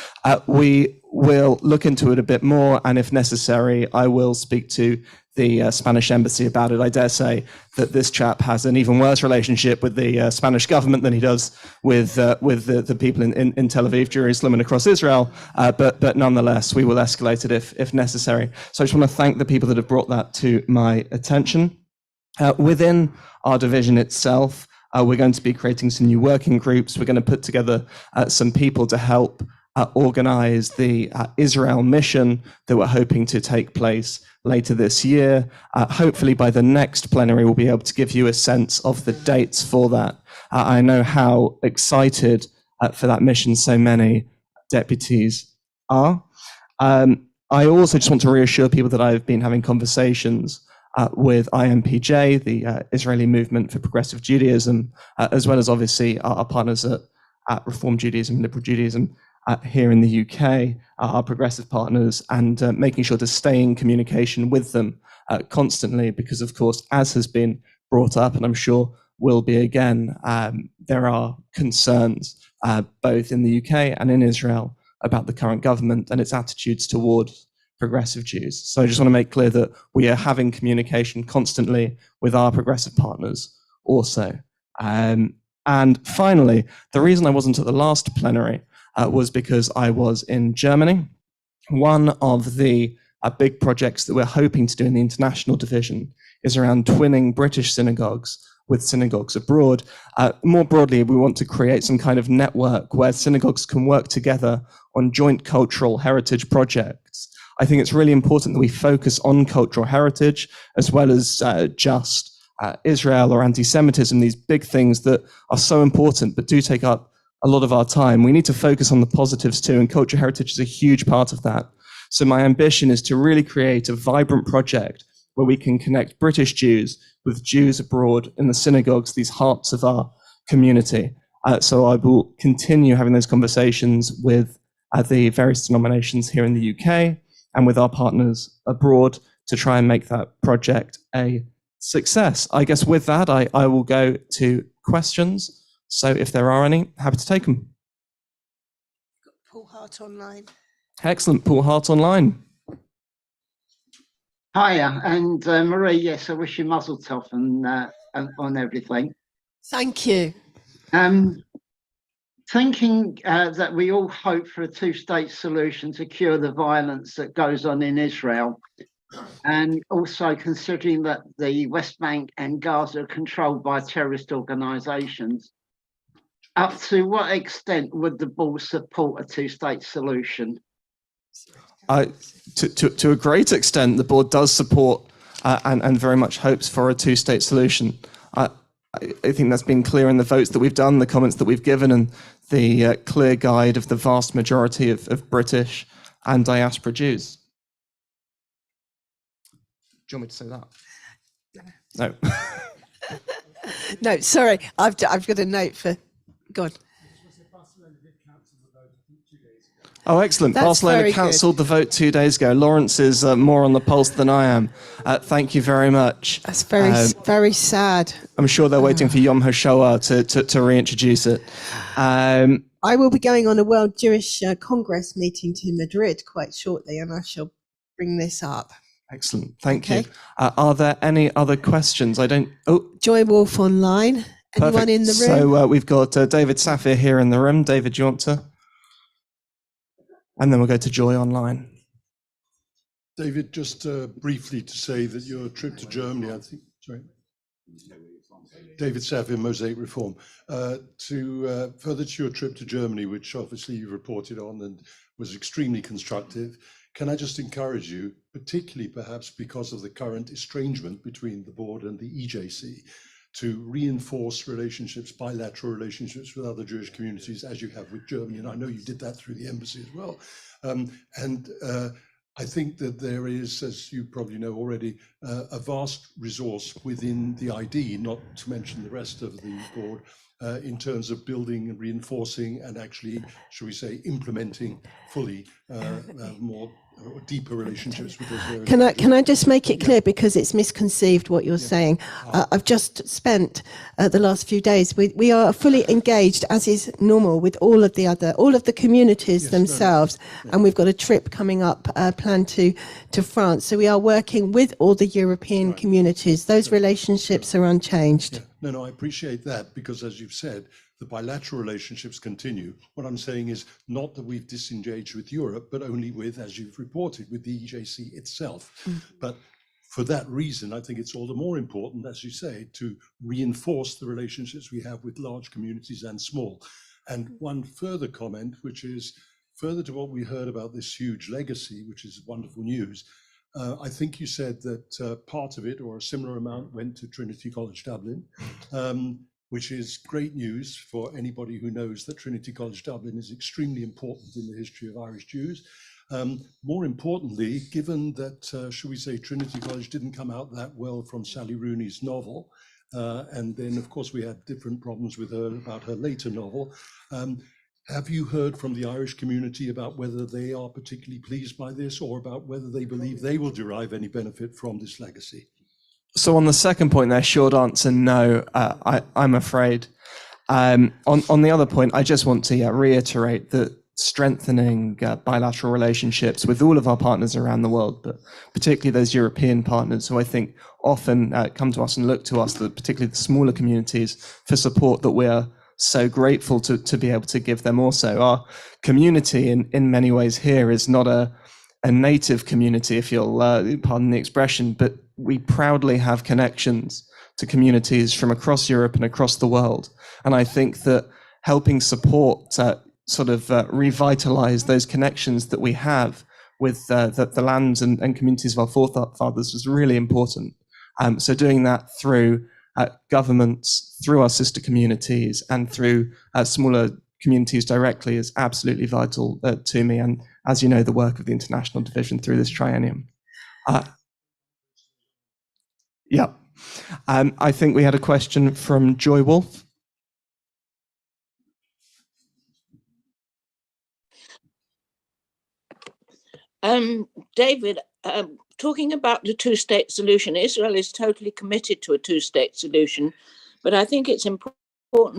We will look into it a bit more, and if necessary, I will speak to the Spanish embassy about it. I dare say that this chap has an even worse relationship with the Spanish government than he does with the people in Tel Aviv, Jerusalem, and across Israel. But nonetheless, we will escalate it if necessary. So I just want to thank the people that have brought that to my attention. Within our division itself, we're going to be creating some new working groups. We're going to put together some people to help organize the Israel mission that we're hoping to take place later this year. Hopefully by the next plenary, we'll be able to give you a sense of the dates for that. I know how excited for that mission so many deputies are. I also just want to reassure people that I've been having conversations with IMPJ, the Israeli Movement for Progressive Judaism, as well as obviously our partners at Reform Judaism, Liberal Judaism, here in the UK, our progressive partners, and making sure to stay in communication with them constantly, because of course, as has been brought up, and I'm sure will be again, there are concerns both in the UK and in Israel about the current government and its attitudes towards progressive Jews. So I just want to make clear that we are having communication constantly with our progressive partners also. And finally, the reason I wasn't at the last plenary was because I was in Germany. One of the big projects that we're hoping to do in the international division is around twinning British synagogues with synagogues abroad. More broadly, we want to create some kind of network where synagogues can work together on joint cultural heritage projects. I think it's really important that we focus on cultural heritage as well as just Israel or anti-Semitism, these big things that are so important but do take up a lot of our time. We need to focus on the positives too, and cultural heritage is a huge part of that. So my ambition is to really create a vibrant project where we can connect British Jews with Jews abroad in the synagogues, these hearts of our community. So I will continue having those conversations with the various denominations here in the UK and with our partners abroad to try and make that project a success. I guess with that, I will go to questions. So if there are any, happy to take them. Paul Hart online. Excellent, Paul Hart online. Hiya, and Marie, yes, I wish you mazel tov on everything. Thank you. Thinking that we all hope for a two-state solution to cure the violence that goes on in Israel, and also considering that the West Bank and Gaza are controlled by terrorist organisations, up to what extent would the board support a two-state solution? To a great extent, the board does support and very much hopes for a two-state solution. I think that's been clear in the votes that we've done, the comments that we've given, and the clear guide of the vast majority of British and diaspora Jews. Do you want me to say that? No. No, sorry, I've got a note for. Go on. Oh, excellent. That's Barcelona cancelled the vote 2 days ago. Lawrence is more on the pulse than I am. Thank you very much. That's very sad. I'm sure they're waiting for Yom HaShoah to reintroduce it. I will be going on a World Jewish Congress meeting to Madrid quite shortly, and I shall bring this up. Excellent. Thank you. Are there any other questions? Joy Wolf online. Anyone Perfect. in the room? So we've got David Safir here in the room. David, do you want to? And then we'll go to Joy online. David, just briefly to say that your trip to Germany, I think, sorry. David Safir, Mosaic Reform. To further to your trip to Germany, which obviously you reported on and was extremely constructive, can I just encourage you, particularly perhaps because of the current estrangement between the board and the EJC, to reinforce relationships, bilateral relationships with other Jewish communities, as you have with Germany, and I know you did that through the embassy as well. I think that there is, as you probably know already, a vast resource within the ID, not to mention the rest of the board, in terms of building and reinforcing and actually, shall we say, implementing fully more or deeper relationships with those various. Can I just make it clear, because it's misconceived what you're saying. I've just spent the last few days. We are fully engaged, as is normal, with all of the communities themselves, and we've got a trip coming up planned to France. So we are working with all the European communities. Those relationships are unchanged. Yeah. No, I appreciate that, because as you've said, the bilateral relationships continue. What I'm saying is not that we've disengaged with Europe, but only with, as you've reported, with the EJC itself. But for that reason, I think it's all the more important, as you say, to reinforce the relationships we have with large communities and small. And one further comment, which is further to what we heard about this huge legacy, which is wonderful news. I think you said that part of it, or a similar amount, went to Trinity College Dublin. Which is great news for anybody who knows that Trinity College Dublin is extremely important in the history of Irish Jews. More importantly, given that, shall we say, Trinity College didn't come out that well from Sally Rooney's novel, and then, of course, we had different problems with her about her later novel. Have you heard from the Irish community about whether they are particularly pleased by this, or about whether they believe they will derive any benefit from this legacy? So on the second point there, short answer, no, I'm afraid. On the other point, I just want to reiterate that strengthening bilateral relationships with all of our partners around the world, but particularly those European partners who I think often come to us and look to us, particularly the smaller communities, for support that we're so grateful to be able to give them also. Our community in many ways here is not a native community, if you'll pardon the expression, but we proudly have connections to communities from across Europe and across the world. And I think that helping support revitalize those connections that we have with the lands and communities of our forefathers was really important. So doing that through governments, through our sister communities, and through smaller communities directly is absolutely vital to me. And as you know, the work of the International Division through this triennium. I think we had a question from Joy Wolf. David, talking about the two-state solution, Israel is totally committed to a two-state solution, but I think it's important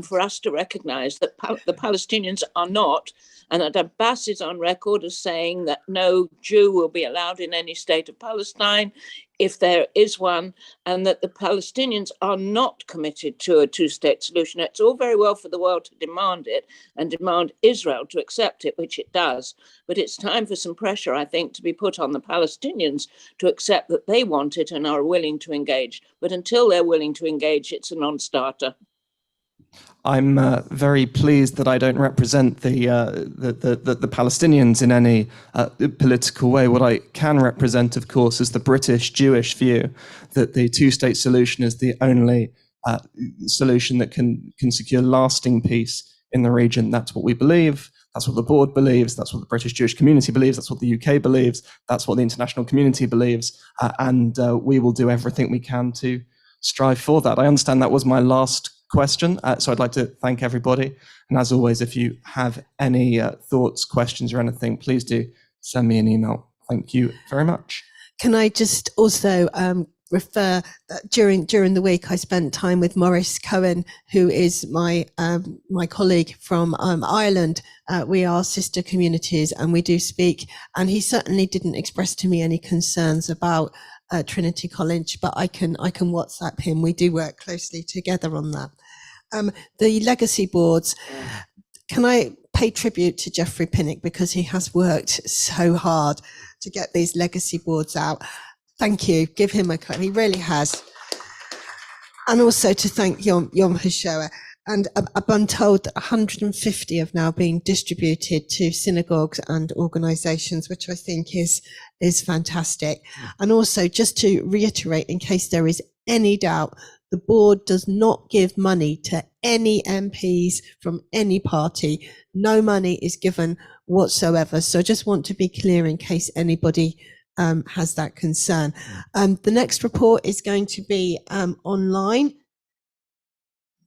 for us to recognize that the Palestinians are not, and that Abbas is on record as saying that no Jew will be allowed in any state of Palestine if there is one, and that the Palestinians are not committed to a two-state solution. It's all very well for the world to demand it and demand Israel to accept it, which it does. But it's time for some pressure, I think, to be put on the Palestinians to accept that they want it and are willing to engage. But until they're willing to engage, it's a non-starter. I'm very pleased that I don't represent the Palestinians in any political way. What I can represent, of course, is the British Jewish view that the two-state solution is the only solution that can secure lasting peace in the region. That's what we believe. That's what the board believes. That's what the British Jewish community believes. That's what the UK believes. That's what the international community believes. And we will do everything we can to strive for that. I understand that was my last question, so I'd like to thank everybody. And as always, if you have any thoughts, questions, or anything, please do send me an email. Thank you very much. Can I just also refer that during the week I spent time with Maurice Cohen, who is my colleague from Ireland. We are sister communities and we do speak, and he certainly didn't express to me any concerns about Trinity College, but I can WhatsApp him. We do work closely together on that. The legacy boards, can I pay tribute to Geoffrey Pinnock, because he has worked so hard to get these legacy boards out. Thank you. Give him a clap. He really has. And also to thank Yom HaShoah. And I'm told that 150 have now been distributed to synagogues and organisations, which I think is fantastic. And also, just to reiterate, in case there is any doubt, the board does not give money to any MPs from any party. No money is given whatsoever. So I just want to be clear in case anybody has that concern. The next report is going to be online.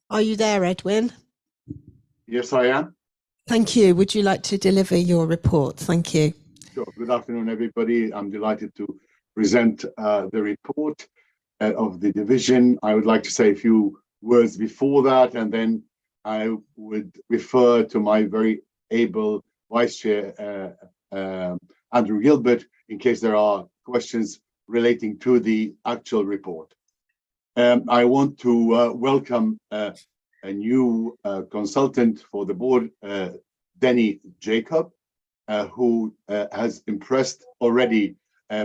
Are you there, Edwin? Yes, I am. Thank you. Would you like to deliver your report? Thank you. Sure. Good afternoon, everybody. I'm delighted to present the report of the division. I would like to say a few words before that, and then I would refer to my very able Vice Chair, Andrew Gilbert, in case there are questions relating to the actual report. I want to welcome a new consultant for the board, Denny Jacob, who has impressed already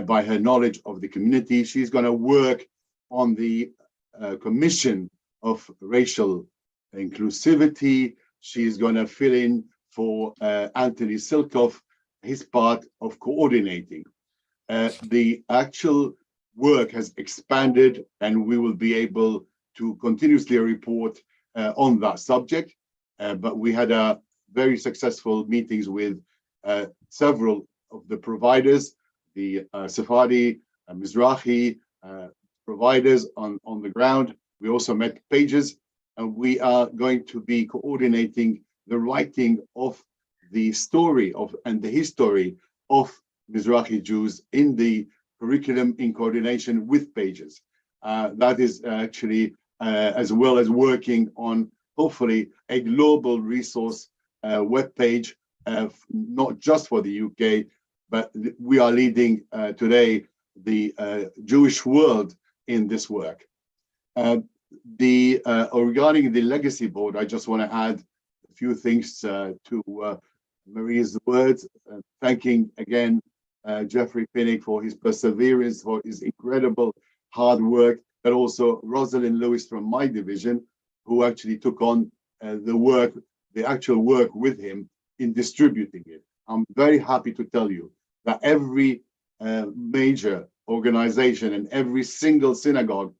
by her knowledge of the community. She's going to work on the Commission of Racial Inclusivity. She's going to fill in for Anthony Silkoff, his part of coordinating. The actual work has expanded, and we will be able to continuously report on that subject. But we had a very successful meetings with several of the providers, the Sephardi, Mizrahi providers on the ground. We also met Pages, and we are going to be coordinating the writing of the story of and the history of Mizrahi Jews in the curriculum in coordination with Pages. That is actually as well as working on hopefully a global resource web page, not just for the UK, but we are leading today the Jewish world in this work. Regarding the legacy board, I just want to add a few things to Marie's words, thanking again Jeffrey Pinnick for his perseverance, for his incredible hard work, but also Rosalind Lewis from my division, who actually took on the actual work with him in distributing it. I'm very happy to tell you that every major organization and every single synagogue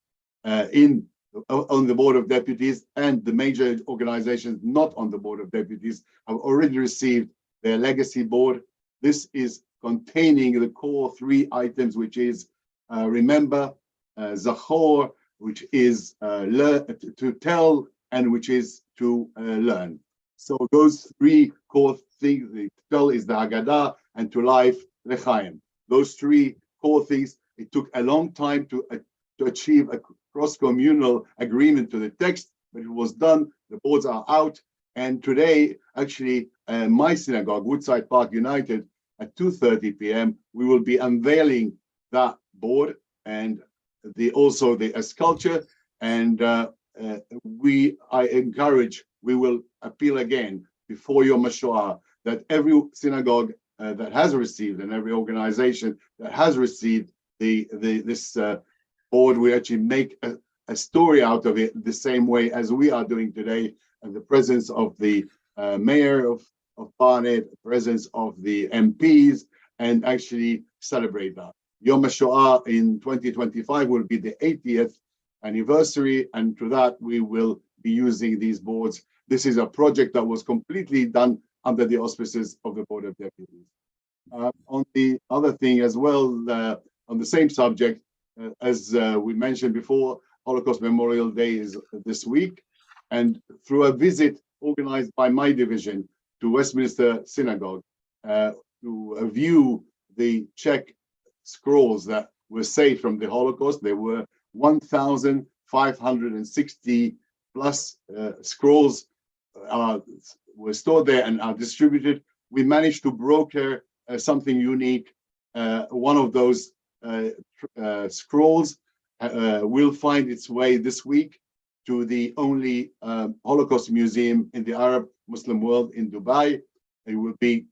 on the Board of Deputies and the major organizations not on the Board of Deputies have already received their legacy board. This is containing the core 3 items, which is remember, Zachor, which is to tell, and which is to learn. So those 3 core things, the tell is the Haggadah, and to life, L'chaim. Those 3 core things, it took a long time to achieve a cross-communal agreement to the text, but it was done. The boards are out. And today, actually, my synagogue, Woodside Park United, at 2:30 p.m., we will be unveiling that board and also the sculpture. And we will appeal again before Yom HaShoah that every synagogue that has received and every organization that has received this board, we actually make a story out of it the same way as we are doing today, and the presence of the mayor of Barnet, the presence of the MPs, and actually celebrate that. Yom HaShoah in 2025 will be the 80th anniversary, and to that we will be using these boards. This is a project that was completely done under the auspices of the Board of Deputies. On the other thing as well, on the same subject, as we mentioned before, Holocaust Memorial Day is this week, and through a visit organized by my division to Westminster Synagogue to view the Czech scrolls that were saved from the Holocaust. There were 1,560 plus scrolls were stored there and are distributed. We managed to broker something unique. One of those scrolls will find its way this week to the only Holocaust museum in the Arab Muslim world in Dubai. It will be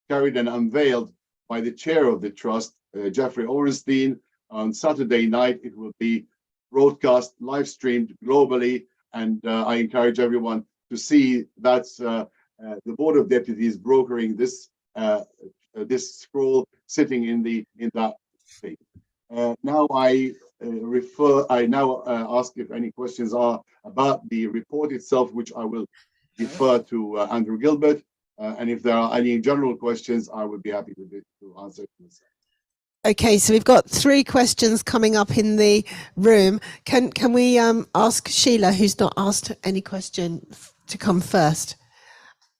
carried and unveiled by the chair of the trust, Jeffrey Orenstein. On Saturday night, it will be broadcast, live streamed globally, and I encourage everyone to see that's the Board of Deputies brokering this scroll sitting in that thing. Now I ask if any questions are about the report itself, which I will defer to Andrew Gilbert. And if there are any general questions, I would be happy to answer them. Okay, so we've got 3 questions coming up in the room. Can we ask Sheila, who's not asked any question, to come first?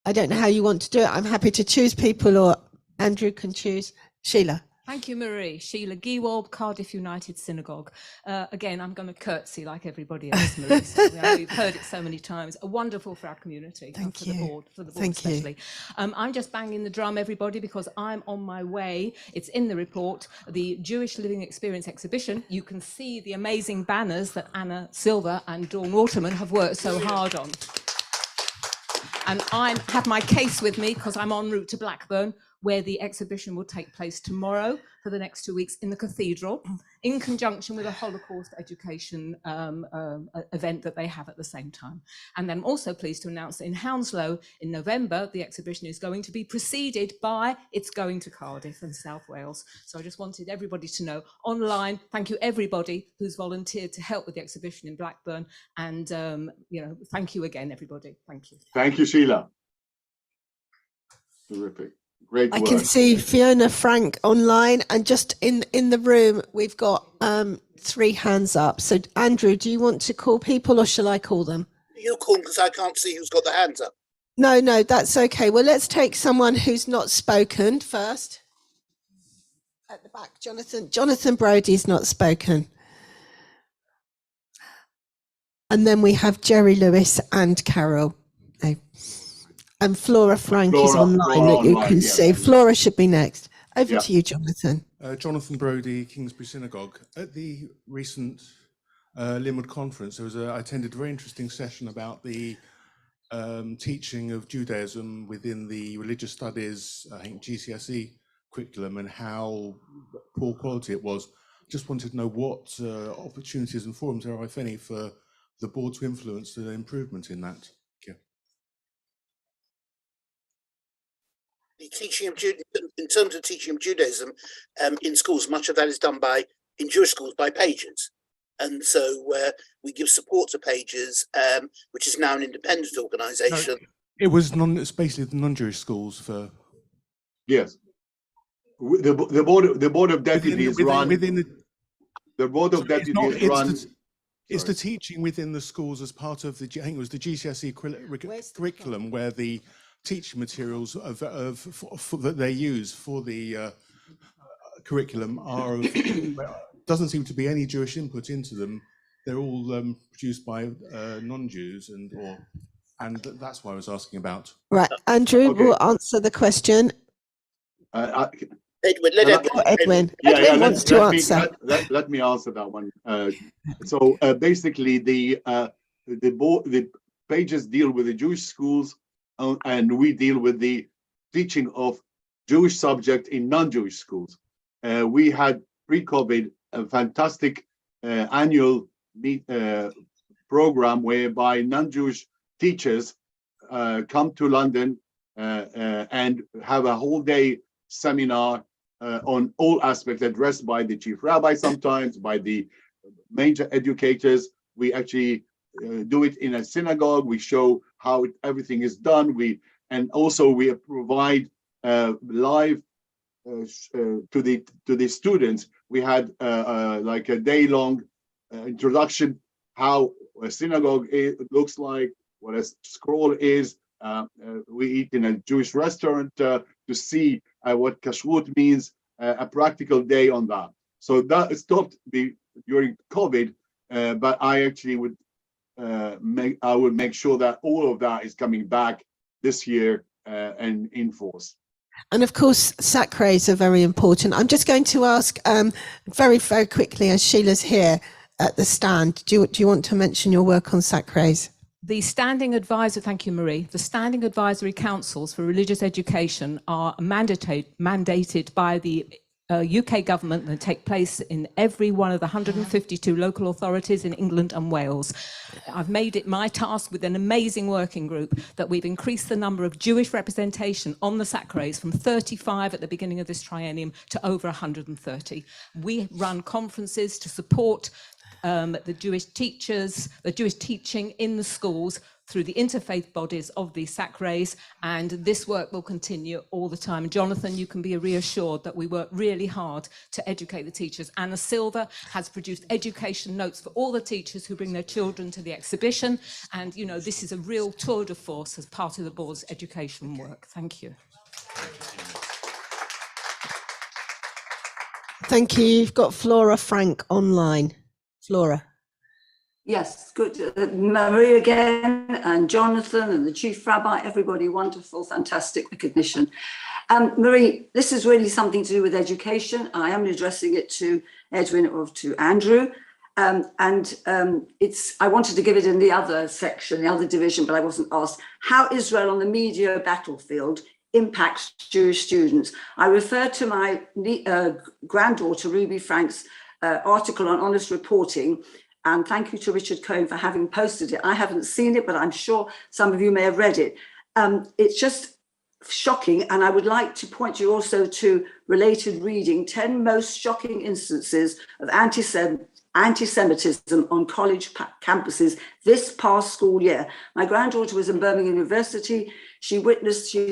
I don't know how you want to do it. I'm happy to choose people, or Andrew can choose. Sheila. Thank you, Marie. Sheila Giewolb, Cardiff United Synagogue. Again, I'm going to curtsy like everybody else, Marie. So, we've heard it so many times. Wonderful for our community. Thank you. For the board especially. I'm just banging the drum, everybody, because I'm on my way. It's in the report. The Jewish Living Experience exhibition. You can see the amazing banners that Anna Silver and Dawn Waterman have worked so hard on. And I have my case with me because I'm en route to Blackburn, where the exhibition will take place tomorrow for the next 2 weeks in the cathedral, in conjunction with a Holocaust education event that they have at the same time. And then I'm also pleased to announce that in Hounslow in November, the exhibition is going to be preceded by it's going to Cardiff and South Wales. So I just wanted everybody to know online. Thank you everybody who's volunteered to help with the exhibition in Blackburn. And thank you again, everybody. Thank you. Thank you, Sheila. Terrific. Great work. I can see Fiona Frank online, and just in the room we've got 3 hands up. So Andrew, do you want to call people or shall I call them? You call them because I can't see who's got the hands up. No, that's okay. Well, let's take someone who's not spoken first. At the back, Jonathan Brody's not spoken. And then we have Jerry Lewis and Carol. And Flora Frank is online that you can see. Flora should be next. Over to you, Jonathan. Jonathan Brody, Kingsbury Synagogue. At the recent Limwood conference, I attended a very interesting session about the teaching of Judaism within the religious studies, I think GCSE curriculum, and how poor quality it was. Just wanted to know what opportunities and forums there are, if any, for the board to influence the improvement in that. The teaching of in terms of teaching of Judaism in schools, much of that is done in Jewish schools by Pages. And so we give support to Pages, which is now an independent organisation. No, it's basically the non-Jewish schools for. Yes, the board of deputies the board of deputies run. It's the teaching within the schools as part of I think it was the GCSE curriculum, where the teaching materials that they use for the curriculum doesn't seem to be any Jewish input into them. They're all produced by non-Jews, and that's why I was asking about. Right, Andrew will answer the question. Edwin wants to answer. Let me answer that one. So basically, the Pages deal with the Jewish schools, and we deal with the teaching of Jewish subject in non-Jewish schools. We had pre-COVID a fantastic annual program whereby non-Jewish teachers come to London and have a whole day seminar on all aspects addressed by the chief rabbi, sometimes by the major educators. We actually do it in a synagogue. We show how everything is done. We provide live to the students. We had like a day-long introduction how a synagogue looks like, what a scroll is. We eat in a Jewish restaurant to see what kashrut means. A practical day on that. So that stopped during COVID, but I actually would make sure that all of that is coming back this year and in force. And of course, sacres are very important. I'm just going to ask very, very quickly, as Sheila's here at the stand, do you want to mention your work on sacres? The standing advisor, thank you, Marie. The standing advisory councils for religious education are mandated by the UK government and take place in every one of the 152 local authorities in England and Wales. I've made it my task with an amazing working group that we've increased the number of Jewish representation on the sacres from 35 at the beginning of this triennium to over 130. We run conferences to support the Jewish teachers, the Jewish teaching in the schools through the interfaith bodies of the sacres, and this work will continue all the time. Jonathan, you can be reassured that we work really hard to educate the teachers. Anna Silva has produced education notes for all the teachers who bring their children to the exhibition, and you know, this is a real tour de force as part of the board's education work. Thank you. Thank you. You've got Flora Frank online. Flora. Yes, good. Marie again, and Jonathan and the Chief Rabbi, everybody, wonderful, fantastic recognition. Marie, this is really something to do with education. I am addressing it to Edwin or to Andrew. I wanted to give it in the other section, the other division, but I wasn't asked. How Israel on the media battlefield impacts Jewish students. I refer to my granddaughter, Ruby Frank's article on honest reporting, and thank you to Richard Cohen for having posted it. I haven't seen it, but I'm sure some of you may have read it. It's just shocking, and I would like to point you also to related reading, 10 most shocking instances of anti-Semitism on college campuses this past school year. My granddaughter was in Birmingham University. She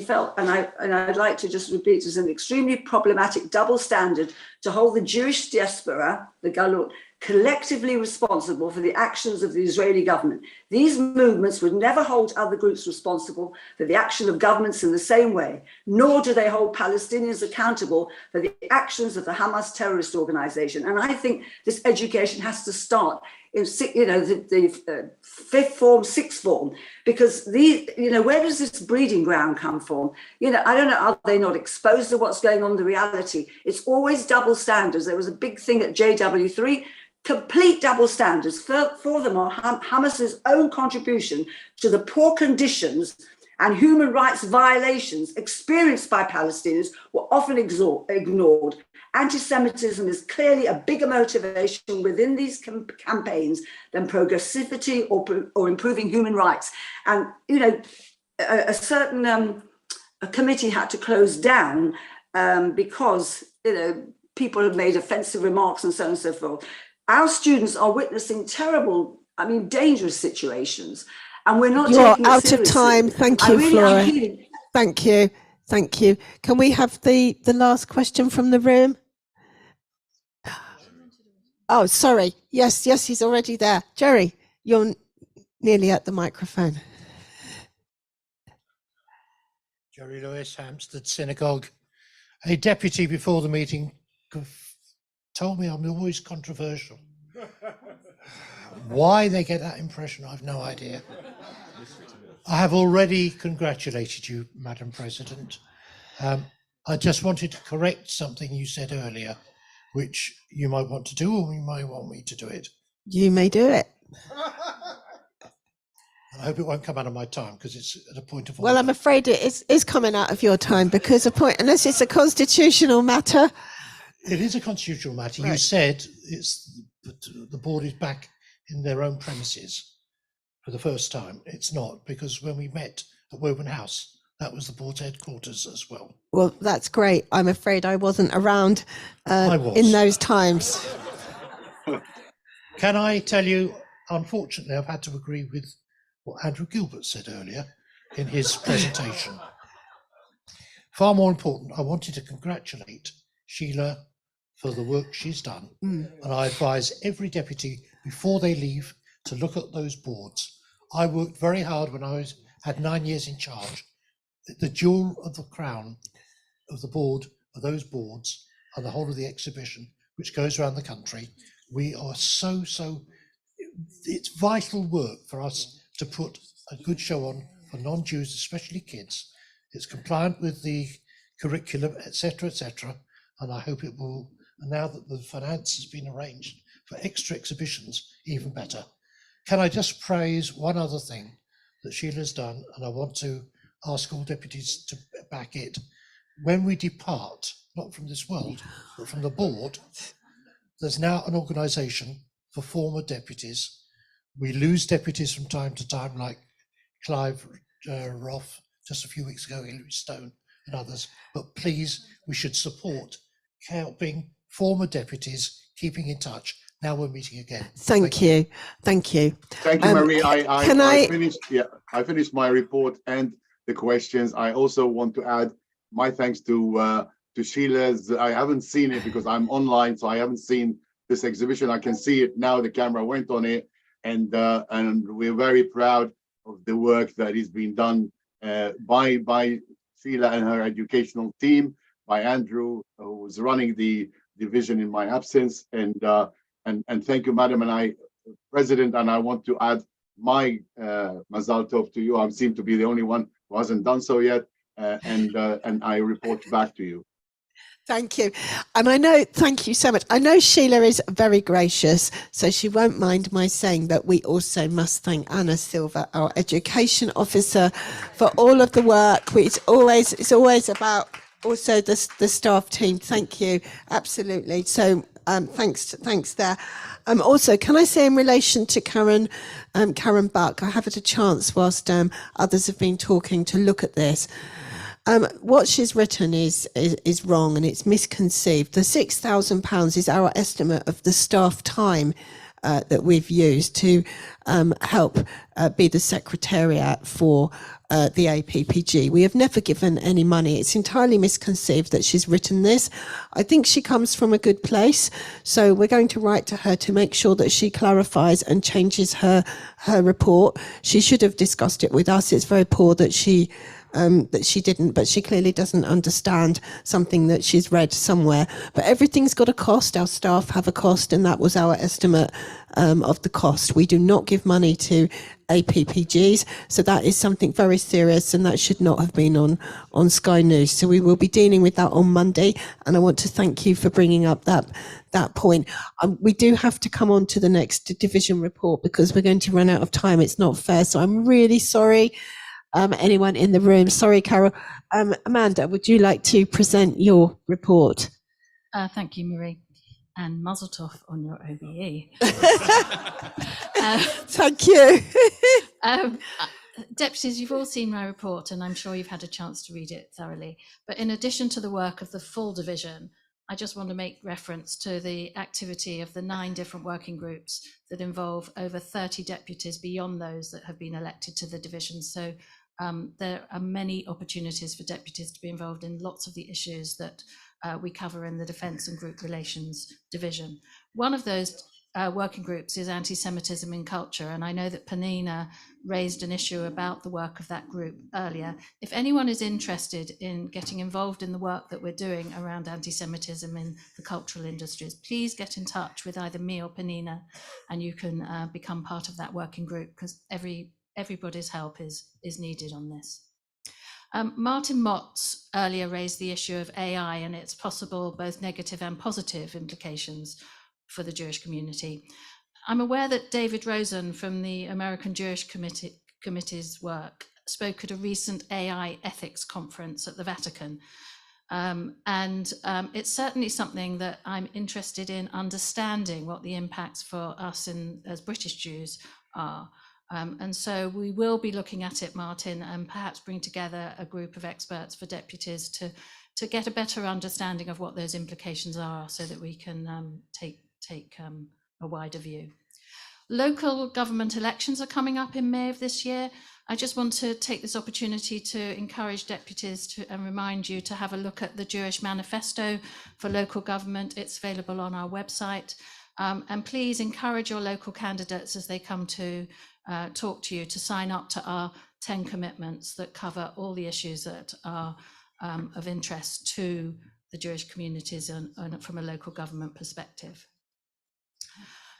felt, and I'd like to just repeat, it's an extremely problematic double standard to hold the Jewish diaspora, the Galut, collectively responsible for the actions of the Israeli government. These movements would never hold other groups responsible for the action of governments in the same way, nor do they hold Palestinians accountable for the actions of the Hamas terrorist organization. And I think this education has to start in the fifth form, sixth form, because where does this breeding ground come from? I don't know, are they not exposed to what's going on in the reality? It's always double standards. There was a big thing at JW3, complete double standards. Furthermore, Hamas's own contribution to the poor conditions and human rights violations experienced by Palestinians were often ignored. Anti-Semitism is clearly a bigger motivation within these campaigns than progressivity or improving human rights. And, a certain a committee had to close down because, people have made offensive remarks and so on and so forth. Our students are witnessing terrible, dangerous situations, and we're not. You're taking it out seriously. of time. Thank you, Flora. Thank you. Thank you. Can we have the last question from the room? Oh, sorry. Yes, he's already there. Jerry, you're nearly at the microphone. Jerry Lewis, Hampstead Synagogue. A deputy before the meeting told me I'm always controversial. Why they get that impression, I've no idea. I have already congratulated you, Madam President. I just wanted to correct something you said earlier, which you might want to do, or you might want me to do it. You may do it. I hope it won't come out of my time because it's at a point of order. Well, I'm afraid it is coming out of your time because unless it's a constitutional matter. It is a constitutional matter. Right. You said the board is back in their own premises for the first time. It's not, because when we met at Woburn House, that was the board's headquarters as well. Well, that's great. I'm afraid I wasn't around in those times. Can I tell you, unfortunately, I've had to agree with what Andrew Gilbert said earlier in his presentation. Far more important, I wanted to congratulate Sheila for the work she's done. And I advise every deputy before they leave to look at those boards. I worked very hard when I had 9 years in charge. The jewel of the crown of the board, of those boards, and the whole of the exhibition, which goes around the country. We are it's vital work for us to put a good show on for non-Jews, especially kids. It's compliant with the curriculum, etc., etc. And I hope it will, and now that the finance has been arranged for extra exhibitions, even better. Can I just praise one other thing that Sheila's done, and I want to ask all deputies to back it. When we depart, not from this world, but from the board, there's now an organisation for former deputies. We lose deputies from time to time, like Clive Roth, just a few weeks ago, Hilary Stone and others. But please, we should support helping former deputies, keeping in touch. Now we're meeting again. Thank you. Thank you. Thank you, Marie. I finished my report and the questions. I also want to add my thanks to Sheila's. I haven't seen it because I'm online, so I haven't seen this exhibition. I can see it now. The camera went on it, and we're very proud of the work that is being done by Sheila and her educational team, by Andrew, who was running the division in my absence, and thank you, Madam President. And I want to add my Mazal Tov to you. I seem to be the only one who hasn't done so yet, and I report back to you. Thank you. And thank you so much. I know Sheila is very gracious, so she won't mind my saying that we also must thank Anna Silva, our education officer, for all of the work. It's always about also the staff team. Thank you. Absolutely. So thanks there. Also, can I say in relation to Karen Buck, I have had a chance whilst others have been talking to look at this. What she's written is wrong and it's misconceived. The £6,000 is our estimate of the staff time that we've used to help be the secretariat for the APPG. We have never given any money. It's entirely misconceived that she's written this. I think she comes from a good place, so we're going to write to her to make sure that she clarifies and changes her report. She should have discussed it with us. It's very poor that she didn't, but she clearly doesn't understand something that she's read somewhere. But everything's got a cost. Our staff have a cost, and that was our estimate of the cost. We do not give money to APPGs, so that is something very serious, and that should not have been on Sky News. So we will be dealing with that on Monday, and I want to thank you for bringing up that point. We do have to come on to the next division report because we're going to run out of time. It's not fair, so I'm really sorry. Anyone in the room? Sorry, Carol. Amanda, would you like to present your report? Thank you, Marie, and Mazel Tov on your OBE. Thank you. Deputies, you've all seen my report, and I'm sure you've had a chance to read it thoroughly. But in addition to the work of the full division, I just want to make reference to the activity of the 9 different working groups that involve over 30 deputies beyond those that have been elected to the division. So there are many opportunities for deputies to be involved in lots of the issues that we cover in the Defence and Group Relations division. One of those working groups is anti-Semitism in culture, and I know that Panina raised an issue about the work of that group earlier. If anyone is interested in getting involved in the work that we're doing around anti-Semitism in the cultural industries, please get in touch with either me or Panina, and you can become part of that working group, because everybody's help is needed on this. Martin Motz earlier raised the issue of AI and its possible both negative and positive implications for the Jewish community. I'm aware that David Rosen from the American Jewish Committee's work spoke at a recent AI ethics conference at the Vatican. It's certainly something that I'm interested in understanding what the impacts for us as British Jews are. And so we will be looking at it, Martin, and perhaps bring together a group of experts for deputies to get a better understanding of what those implications are, so that we can take a wider view. Local government elections are coming up in May of this year. I just want to take this opportunity to encourage deputies and remind you to have a look at the Jewish Manifesto for local government. It's available on our website. And please encourage your local candidates as they come to talk to you to sign up to our 10 commitments that cover all the issues that are of interest to the Jewish communities and from a local government perspective.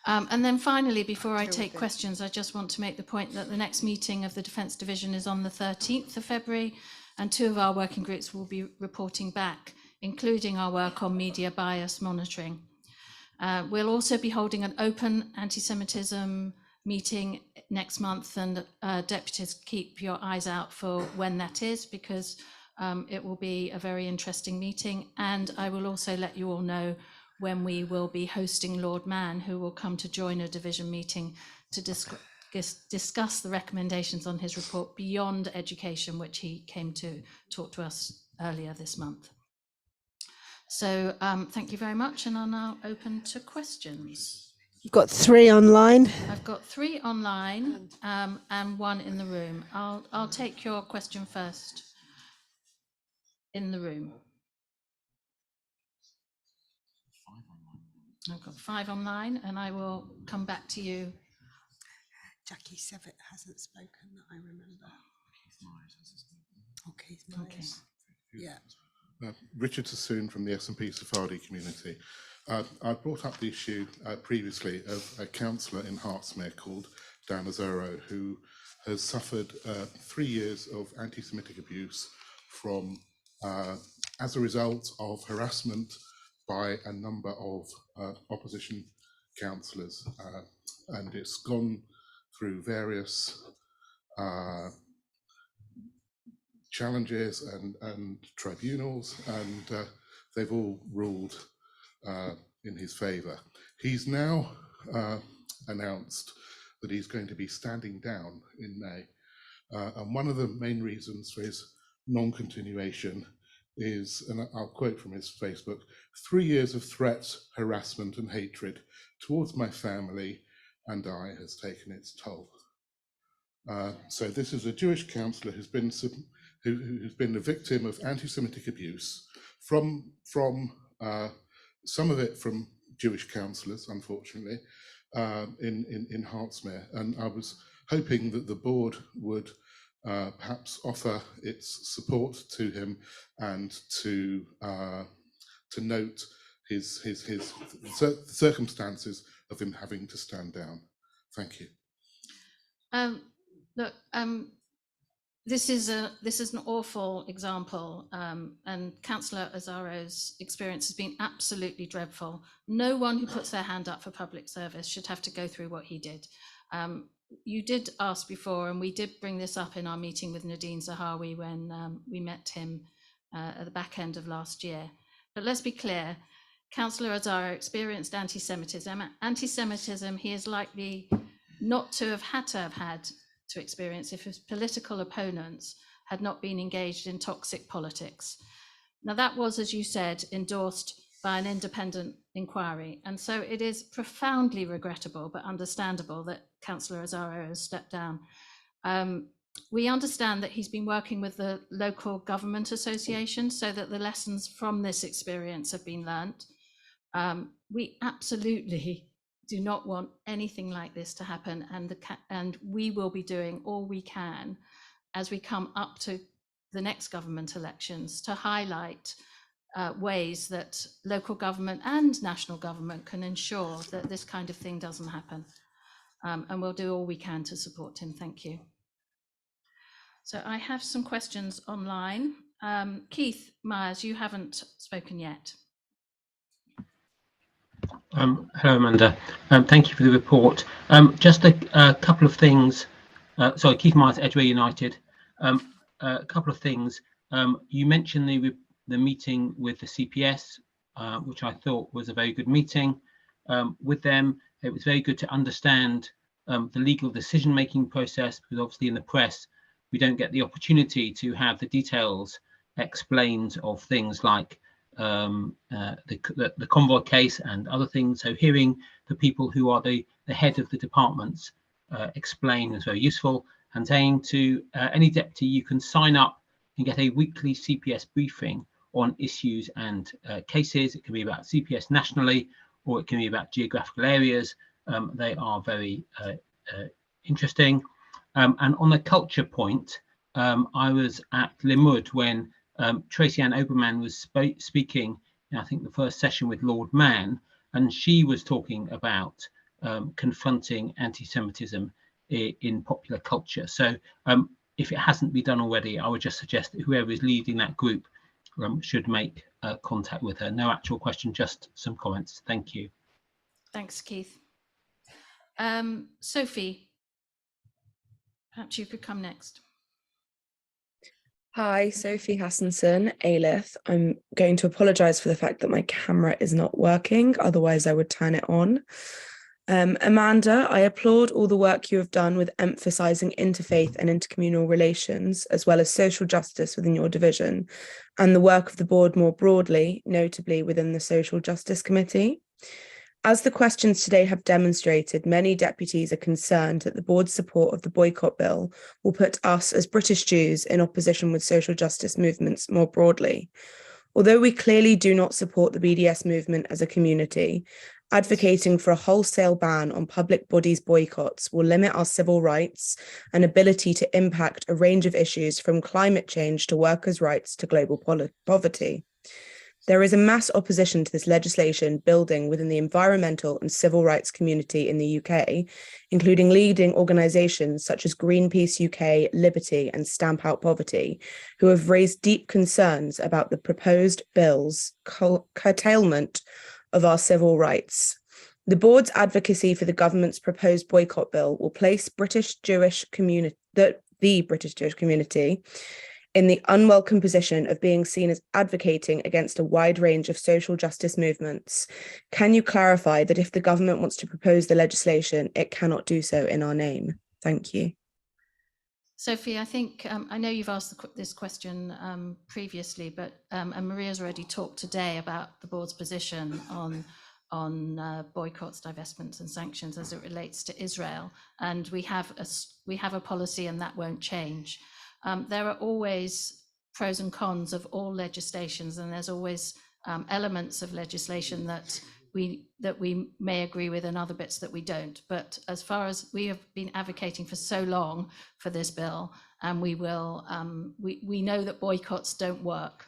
And then finally, before I take questions, I just want to make the point that the next meeting of the Defence Division is on the 13th of February, and 2 of our working groups will be reporting back, including our work on media bias monitoring. We'll also be holding an open anti-Semitism meeting next month, and deputies, keep your eyes out for when that is, because it will be a very interesting meeting. And I will also let you all know when we will be hosting Lord Mann, who will come to join a division meeting to discuss the recommendations on his report beyond education, which he came to talk to us earlier this month. So thank you very much, and I'll now open to questions. You've got 3 online. I've got 3 online and 1 in the room. I'll take your question first in the room. I've got 5 online, and I will come back to you. Jackie Sevitt hasn't spoken that I remember. Okay. Yeah. Richard Sassoon from the S&P Sephardi community. I brought up the issue previously of a councillor in Hartsmere called Dan Azaro, who has suffered 3 years of anti-Semitic abuse from as a result of harassment by a number of opposition councillors, and it's gone through various challenges and tribunals, and they've all ruled in his favour. He's now announced that he's going to be standing down in May, and one of the main reasons for his non-continuation is, and I'll quote from his Facebook, 3 years of threats, harassment and hatred towards my family and I has taken its toll. So this is a Jewish councillor who's been the victim of anti-Semitic abuse from some of it from Jewish councillors, unfortunately, in Hertsmere. And I was hoping that the board would perhaps offer its support to him and to note his circumstances of him having to stand down. Thank you. Look, this is an awful example, and Councillor Azzaro's experience has been absolutely dreadful. No one who puts their hand up for public service should have to go through what he did. You did ask before, and we did bring this up in our meeting with Nadine Zahawi when we met him at the back end of last year. But let's be clear, Councillor Azzaro experienced anti-Semitism. Anti-Semitism he is likely not to have had to experience if his political opponents had not been engaged in toxic politics. Now that was, as you said, endorsed by an independent inquiry. And so it is profoundly regrettable but understandable that Councillor Azzaro has stepped down. We understand that he's been working with the local government association so that the lessons from this experience have been learnt. We absolutely do not want anything like this to happen, and we will be doing all we can as we come up to the next government elections to highlight ways that local government and national government can ensure that this kind of thing doesn't happen. And we'll do all we can to support him. Thank you. So I have some questions online. Keith Myers, you haven't spoken yet. Hello, Amanda. Thank you for the report. Just a couple of things. Sorry, Keith Myers, Edgware United. A couple of things. You mentioned the meeting with the CPS, which I thought was a very good meeting with them. It was very good to understand the legal decision-making process, because obviously in the press, we don't get the opportunity to have the details explained of things like the convoy case and other things. So hearing the people who are the head of the departments explain is very useful. And saying to any deputy, you can sign up and get a weekly CPS briefing on issues and cases. It can be about CPS nationally, or it can be about geographical areas. They are very interesting. And on the culture point, I was at Limwood when Tracy Ann Oberman was speaking in, I think, the first session with Lord Mann, and she was talking about confronting anti-Semitism in popular culture. So if it hasn't been done already, I would just suggest that whoever is leading that group should make contact with her. No actual question, just some comments. Thank you. Thanks, Keith. Sophie, perhaps you could come next. Hi, Sophie Hassanson, Aelith. I'm going to apologise for the fact that my camera is not working, otherwise I would turn it on. Amanda, I applaud all the work you have done with emphasising interfaith and intercommunal relations, as well as social justice within your division, and the work of the board more broadly, notably within the Social Justice Committee. As the questions today have demonstrated, many deputies are concerned that the board's support of the boycott bill will put us as British Jews in opposition with social justice movements more broadly. Although we clearly do not support the BDS movement as a community, advocating for a wholesale ban on public bodies' boycotts will limit our civil rights and ability to impact a range of issues from climate change to workers' rights to global poverty. There is a mass opposition to this legislation building within the environmental and civil rights community in the UK, including leading organisations such as Greenpeace UK, Liberty and Stamp Out Poverty, who have raised deep concerns about the proposed bill's curtailment of our civil rights. The board's advocacy for the government's proposed boycott bill will place the British Jewish community in the unwelcome position of being seen as advocating against a wide range of social justice movements. Can you clarify that if the government wants to propose the legislation, it cannot do so in our name? Thank you. Sophie, I think, I know you've asked this question previously, but and Maria's already talked today about the board's position on boycotts, divestments, and sanctions as it relates to Israel, and we have a policy, and that won't change. There are always pros and cons of all legislations, and there's always elements of legislation that we may agree with and other bits that we don't. But as far as we have been advocating for so long for this bill, and we will, we know that boycotts don't work.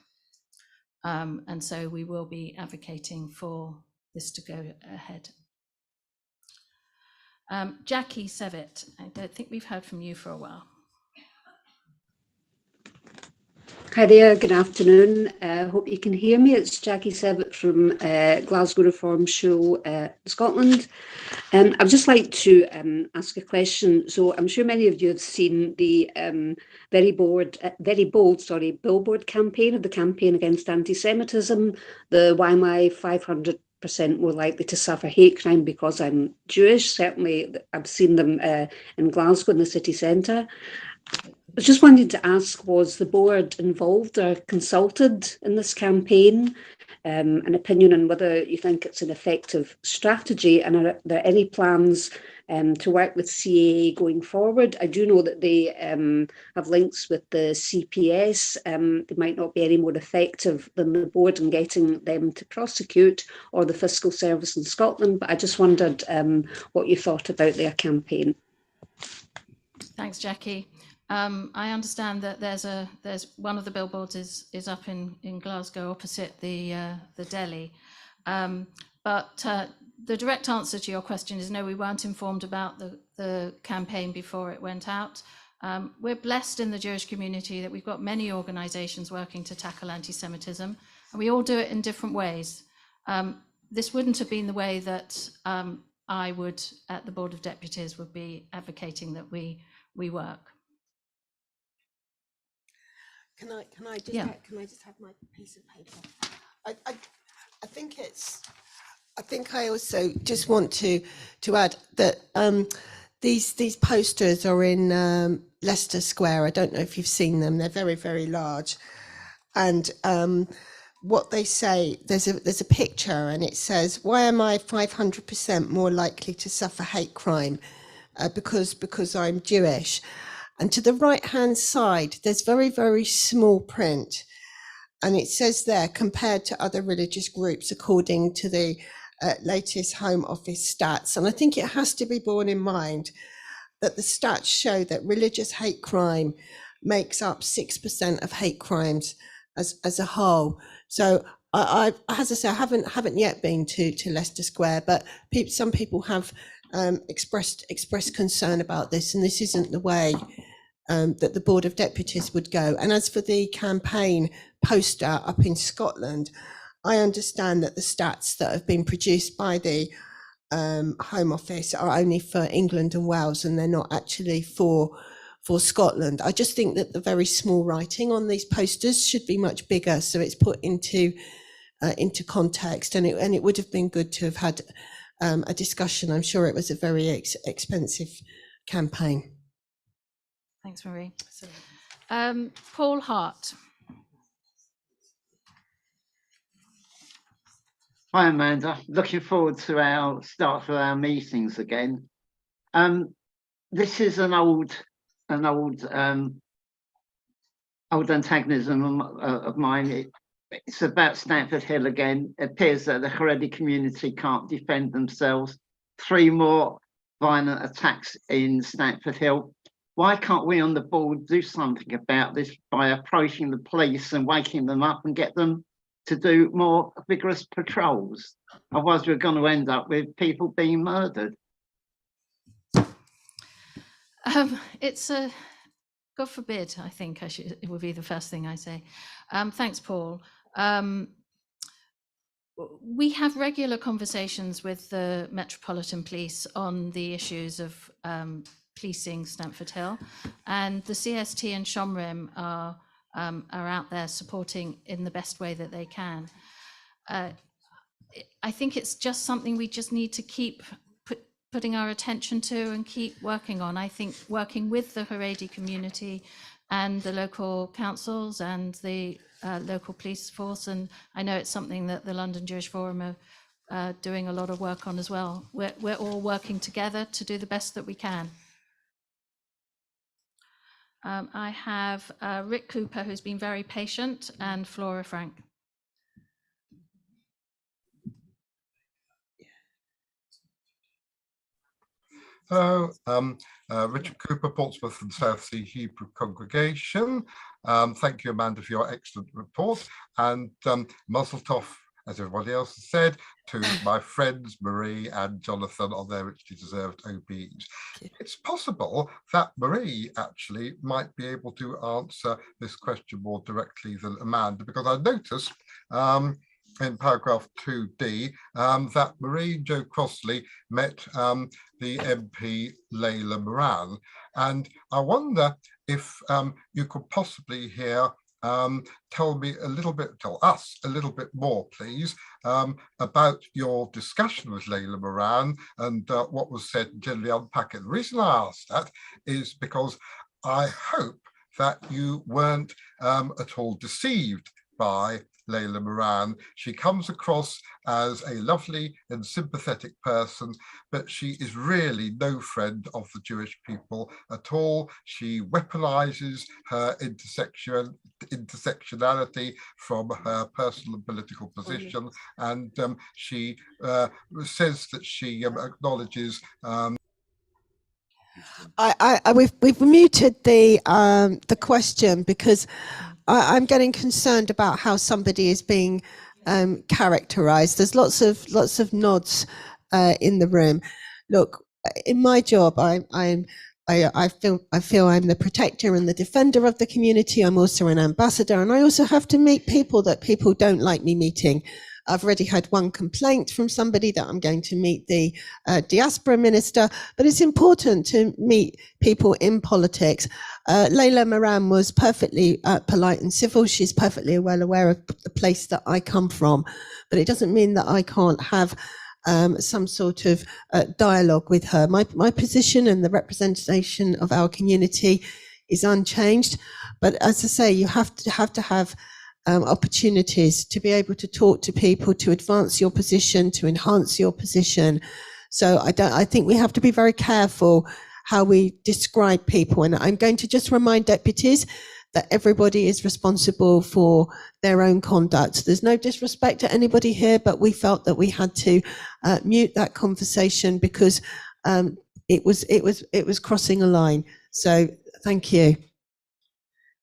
And so we will be advocating for this to go ahead. Jackie Sevitt, I don't think we've heard from you for a while. Hi there, good afternoon. Hope you can hear me. It's Jackie Sevitt from Glasgow Reform Show, Scotland. I'd just like to ask a question. So I'm sure many of you have seen the very bold billboard campaign of the campaign against anti-Semitism, the why am I 500% more likely to suffer hate crime because I'm Jewish. Certainly I've seen them in Glasgow in the city centre. I just wanted to ask, was the board involved or consulted in this campaign? An opinion on whether you think it's an effective strategy, and are there any plans to work with CAA going forward? I do know that they have links with the CPS. They might not be any more effective than the board in getting them to prosecute, or the Fiscal Service in Scotland, but I just wondered what you thought about their campaign. Thanks, Jackie. I understand that there's one of the billboards is up in Glasgow opposite the deli, but the direct answer to your question is no, we weren't informed about the campaign before it went out. We're blessed in the Jewish community that we've got many organisations working to tackle anti-Semitism, and we all do it in different ways. This wouldn't have been the way that I would, at the Board of Deputies, would be advocating that we work. Can I just have my piece of paper? I think I also just want to add that these posters are in Leicester Square. I don't know if you've seen them. They're very, very large, and what they say, there's a picture, and it says, "Why am I 500% more likely to suffer hate crime? Because I'm Jewish." And to the right-hand side, there's very, very small print. And it says there, compared to other religious groups, according to the latest Home Office stats. And I think it has to be borne in mind that the stats show that religious hate crime makes up 6% of hate crimes as a whole. So I as I say, I haven't yet been to Leicester Square, but some people have expressed concern about this, and this isn't the way that the Board of Deputies would go. And as for the campaign poster up in Scotland, I understand that the stats that have been produced by the Home Office are only for England and Wales, and they're not actually for Scotland. I just think that the very small writing on these posters should be much bigger, so it's put into context, and it would have been good to have had a discussion. I'm sure it was a very expensive campaign. Thanks, Marie. Paul Hart. Hi, Amanda. Looking forward to our start for our meetings again. This is an old antagonism of mine. It's about Stamford Hill again. It appears that the Haredi community can't defend themselves. 3 more violent attacks in Stamford Hill. Why can't we on the board do something about this by approaching the police and waking them up and get them to do more vigorous patrols? Otherwise, we're going to end up with people being murdered. It's a God forbid. I think it would be the first thing I say. Thanks, Paul. We have regular conversations with the Metropolitan Police on the issues of policing Stamford Hill, and the CST and Shomrim are out there supporting in the best way that they can. I think it's just something we just need to keep putting our attention to and keep working on. I think working with the Haredi community and the local councils and the local police force, and I know it's something that the London Jewish Forum doing a lot of work on as well. We're all working together to do the best that we can. I have Rick Cooper, who's been very patient, and Flora Frank. Hello, Richard Cooper, Portsmouth and South Sea Hebrew Congregation. Thank you, Amanda, for your excellent report. And Mazel Tov, as everybody else has said, to my friends Marie and Jonathan on their richly deserved OBs. It's possible that Marie actually might be able to answer this question more directly than Amanda, because I noticed in paragraph 2D that Marie and Joe Crossley met the MP Layla Moran, and I wonder if you could possibly here tell us a little bit more, please, about your discussion with Layla Moran and what was said, and generally unpack it. The reason I ask that is because I hope that you weren't at all deceived by Layla Moran. She comes across as a lovely and sympathetic person, but she is really no friend of the Jewish people at all. She weaponizes her intersectionality from her personal and political position, and she says that she acknowledges we've muted the question because I'm getting concerned about how somebody is being characterized. There's lots of nods in the room. Look, in my job, I feel I'm the protector and the defender of the community. I'm also an ambassador, and I also have to meet people that people don't like me meeting. I've already had one complaint from somebody that I'm going to meet the diaspora minister, but it's important to meet people in politics. Layla Moran was perfectly polite and civil. She's perfectly well aware of the place that I come from, but it doesn't mean that I can't have some sort of dialogue with her. My position and the representation of our community is unchanged, but as I say, you have to have opportunities to be able to talk to people, to advance your position, to enhance your position. So I think we have to be very careful how we describe people. And I'm going to just remind deputies that everybody is responsible for their own conduct. There's no disrespect to anybody here, but we felt that we had to mute that conversation because it was crossing a line. So thank you.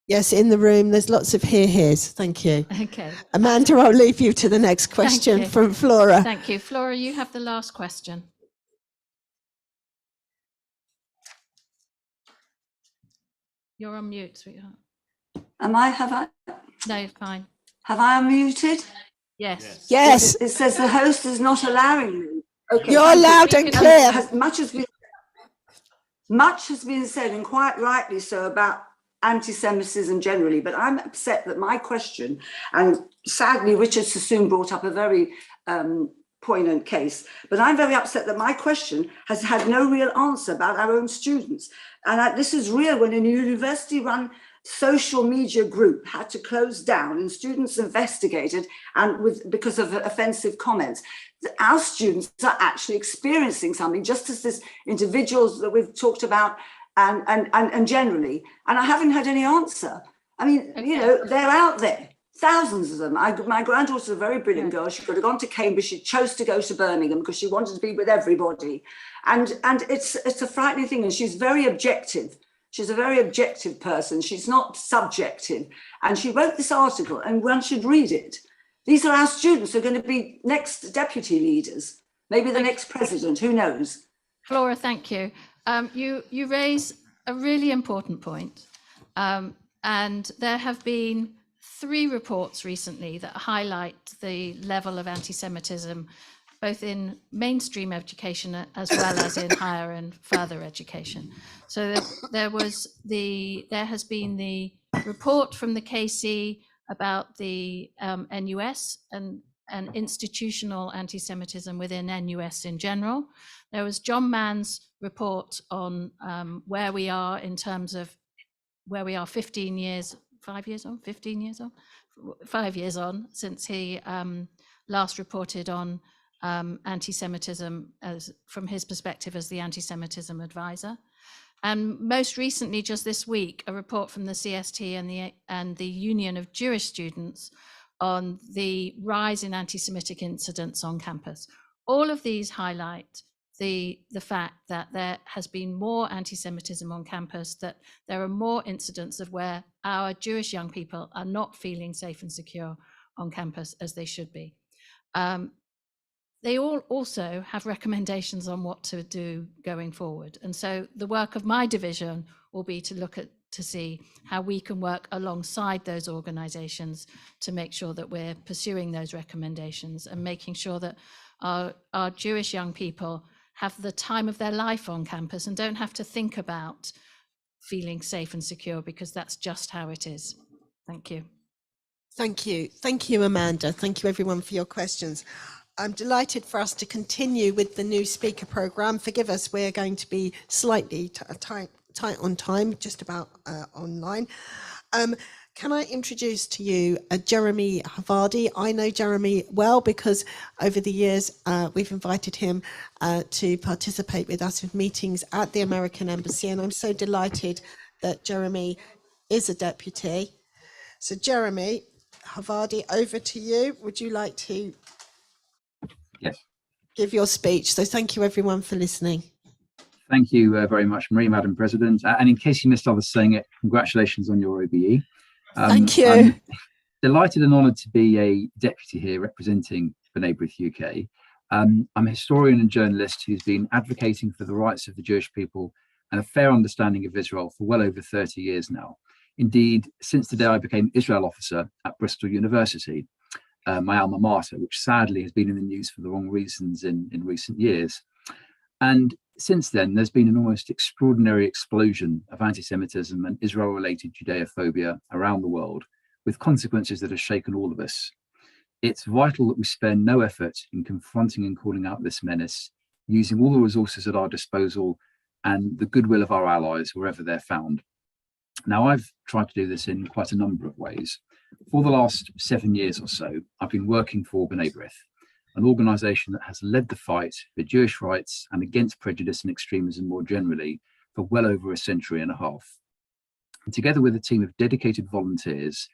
Yes, in the room, there's lots of here's. Thank you. Okay. Amanda, I'll leave you to the next question from Flora. Thank you. Flora, you have the last question. You're on mute, sweetheart. Have I? No, you're fine. Have I unmuted? Yes. Yes. It says the host is not allowing me. Okay. You're loud and clear. Much has been said, and quite rightly so, about anti-Semitism generally, but I'm upset that my question, and sadly Richard Sassoon brought up a very poignant case, but I'm very upset that my question has had no real answer about our own students. And this is real when a university-run social media group had to close down and students investigated and because of offensive comments. Our students are actually experiencing something, just as these individuals that we've talked about and generally, and I haven't had any answer. I mean, you know, they're out there, thousands of them. My granddaughter's a very brilliant girl. She could have gone to Cambridge. She chose to go to Birmingham because she wanted to be with everybody. And it's a frightening thing. And she's very objective. She's a very objective person. She's not subjective. And she wrote this article, and one should read it. These are our students who are going to be next deputy leaders, maybe the next president, who knows? Flora, thank you. You raise a really important point. And there have been 3 reports recently that highlight the level of anti-Semitism, both in mainstream education as well as in higher and further education. So there has been the report from the KC about the NUS and institutional anti-Semitism within NUS in general. There was John Mann's report on where we are in terms of where we are 5 years on since he last reported on anti-Semitism as from his perspective as the anti-Semitism advisor. And most recently, just this week, a report from the CST and the Union of Jewish Students on the rise in anti-Semitic incidents on campus. All of these highlight the fact that there has been more anti-Semitism on campus, that there are more incidents of where our Jewish young people are not feeling safe and secure on campus as they should be. They all also have recommendations on what to do going forward. And so the work of my division will be to look at, to see how we can work alongside those organizations to make sure that we're pursuing those recommendations and making sure that our Jewish young people have the time of their life on campus and don't have to think about feeling safe and secure, because that's just how it is. Thank you. Thank you. Thank you, Amanda. Thank you, everyone, for your questions. I'm delighted for us to continue with the new speaker programme. Forgive us, we're going to be slightly tight on time, just about online. Can I introduce to you Jeremy Havardi? I know Jeremy well because over the years we've invited him to participate with us in meetings at the American Embassy, and I'm so delighted that Jeremy is a deputy. So Jeremy Havardi, over to you. Would you like to give your speech? So thank you everyone for listening. Thank you very much, Marie, Madam President. And in case you missed others saying it, congratulations on your OBE. Thank you. I'm delighted and honoured to be a deputy here representing B'nai B'rith UK. I'm a historian and journalist who's been advocating for the rights of the Jewish people and a fair understanding of Israel for well over 30 years now. Indeed, since the day I became Israel officer at Bristol University, my alma mater, which sadly has been in the news for the wrong reasons in recent years. And since then, there's been an almost extraordinary explosion of anti-Semitism and Israel-related Judeophobia around the world, with consequences that have shaken all of us. It's vital that we spare no effort in confronting and calling out this menace, using all the resources at our disposal and the goodwill of our allies wherever they're found. Now, I've tried to do this in quite a number of ways. For the last 7 years or so, I've been working for B'nai B'rith, an organisation that has led the fight for Jewish rights and against prejudice and extremism more generally for well over a century and a half. And together with a team of dedicated volunteers,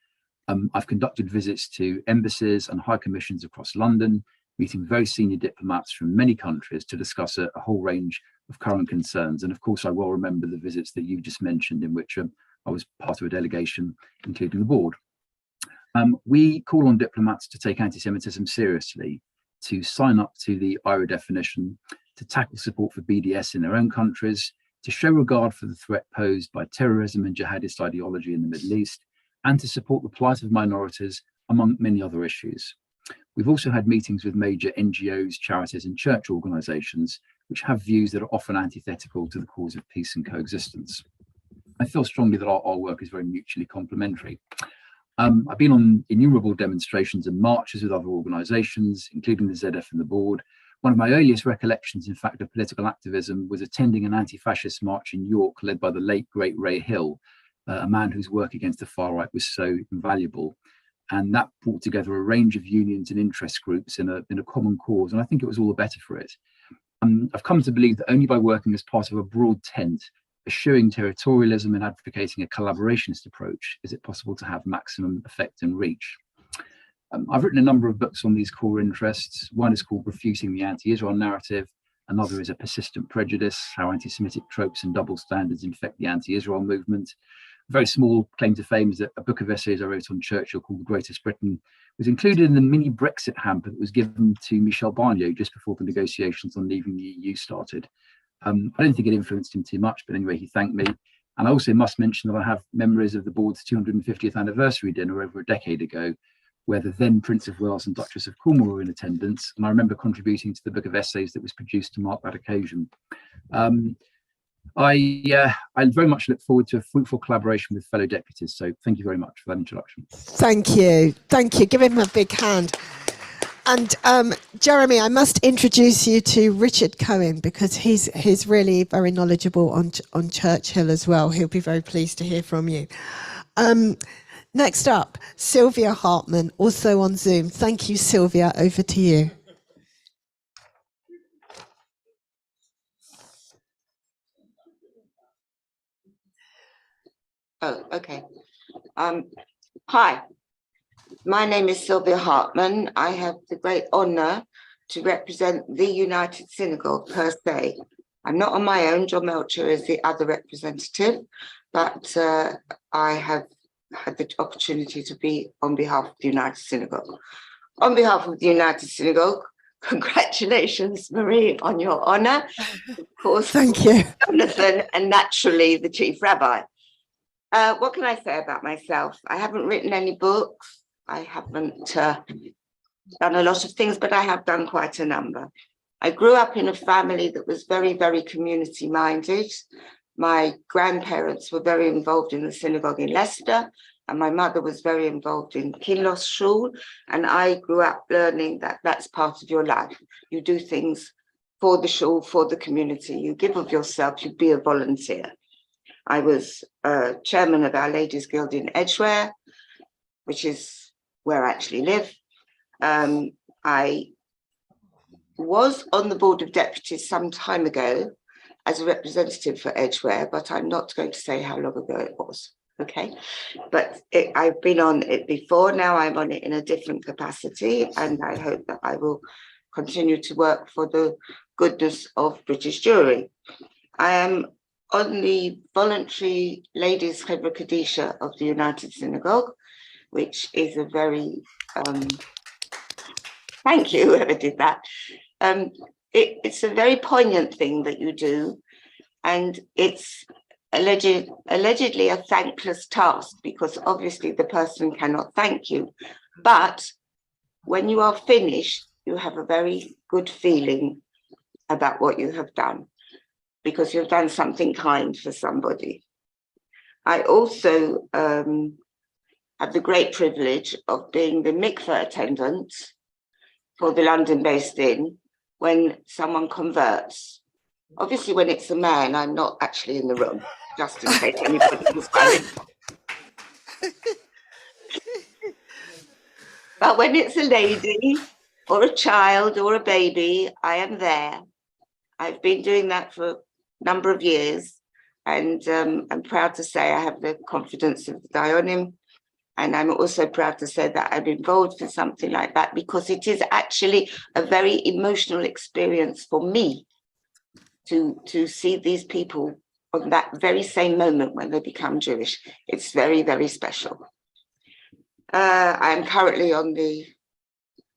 I've conducted visits to embassies and high commissions across London, meeting very senior diplomats from many countries to discuss a whole range of current concerns. And of course, I well remember the visits that you just mentioned, in which I was part of a delegation, including the board. We call on diplomats to take anti-Semitism seriously, to sign up to the IRA definition, to tackle support for BDS in their own countries, to show regard for the threat posed by terrorism and jihadist ideology in the Middle East, and to support the plight of minorities, among many other issues. We've also had meetings with major NGOs, charities, and church organisations, which have views that are often antithetical to the cause of peace and coexistence. I feel strongly that our work is very mutually complementary. I've been on innumerable demonstrations and marches with other organisations, including the ZF and the board. One of my earliest recollections, in fact, of political activism was attending an anti-fascist march in York led by the late, great Ray Hill, a man whose work against the far right was so invaluable. And that brought together a range of unions and interest groups in a common cause, and I think it was all the better for it. I've come to believe that only by working as part of a broad tent, eschewing territorialism and advocating a collaborationist approach, is it possible to have maximum effect and reach. I've written a number of books on these core interests. One is called Refuting the Anti-Israel Narrative. Another is A Persistent Prejudice, How Anti-Semitic Tropes and Double Standards Infect the Anti-Israel Movement. A very small claim to fame is that a book of essays I wrote on Churchill called The Greatest Britain was included in the mini Brexit hamper that was given to Michel Barnier just before the negotiations on leaving the EU started. I don't think it influenced him too much, but anyway, he thanked me. And I also must mention that I have memories of the board's 250th anniversary dinner over a decade ago, where the then Prince of Wales and Duchess of Cornwall were in attendance. And I remember contributing to the book of essays that was produced to mark that occasion. I very much look forward to a fruitful collaboration with fellow deputies. So thank you very much for that introduction. Thank you. Thank you. Give him a big hand. And Jeremy, I must introduce you to Richard Cohen, because he's really very knowledgeable on Churchill as well. He'll be very pleased to hear from you. Next up, Sylvia Hartman, also on Zoom. Thank you, Sylvia. Over to you. Oh, okay. Hi, my name is Sylvia Hartman. I have the great honour to represent the United Synagogue per se. I'm not on my own. John Melcher is the other representative, but I have had the opportunity to be on behalf of the United Synagogue. On behalf of the United Synagogue, congratulations, Marie, on your honour. Of course, thank you, Jonathan, and naturally the Chief Rabbi. What can I say about myself? I haven't written any books. I haven't done a lot of things, but I have done quite a number. I grew up in a family that was very, very community minded. My grandparents were very involved in the synagogue in Leicester, and my mother was very involved in Kinloss Shul. And I grew up learning that that's part of your life. You do things for the shul, for the community. You give of yourself, you be a volunteer. I was chairman of Our Ladies Guild in Edgware, which is where I actually live. I was on the board of deputies some time ago as a representative for Edgware, but I'm not going to say how long ago it was, okay? But I've been on it before, now I'm on it in a different capacity, and I hope that I will continue to work for the goodness of British Jewry. I am on the voluntary Ladies Chevra Kadisha of the United Synagogue, which is a very, thank you, whoever did that. It's a very poignant thing that you do, and it's allegedly a thankless task because obviously the person cannot thank you. But when you are finished, you have a very good feeling about what you have done because you've done something kind for somebody. I also have the great privilege of being the mikveh attendant for the London-based inn when someone converts. Obviously, when it's a man, I'm not actually in the room, just in case anybody was wondering. But when it's a lady or a child or a baby, I am there. I've been doing that for a number of years, and I'm proud to say I have the confidence of the Dayanim. And I'm also proud to say that I'm involved in something like that because it is actually a very emotional experience for me to see these people on that very same moment when they become Jewish. It's very, very special. I'm currently on the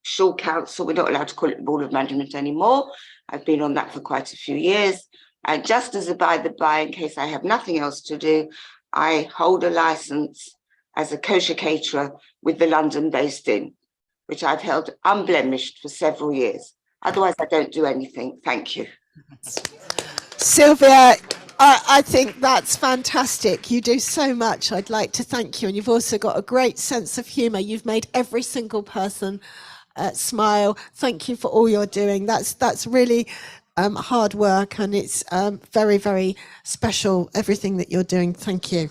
Shul Council. We're not allowed to call it the Board of Management anymore. I've been on that for quite a few years. And just as a by the by, in case I have nothing else to do, I hold a license as a kosher caterer with the London-based inn, which I've held unblemished for several years. Otherwise, I don't do anything. Thank you. Sylvia. I think that's fantastic. You do so much. I'd like to thank you. And you've also got a great sense of humour. You've made every single person smile. Thank you for all you're doing. That's really hard work, and it's very, very special, everything that you're doing. Thank you.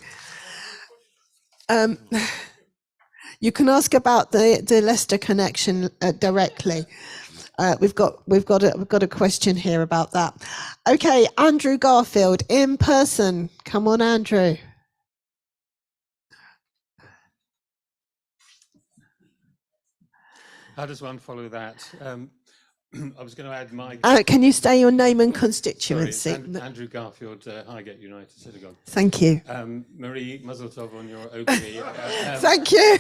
You can ask about the Leicester connection directly. We've got a question here about that. Okay, Andrew Garfield in person. Come on, Andrew. How does one follow that? I was going to add my. Can you say your name and constituency? Sorry, it's Andrew Garfield, Highgate United Synagogue. Thank you. Marie Mazel Tov on your OBE. Thank you.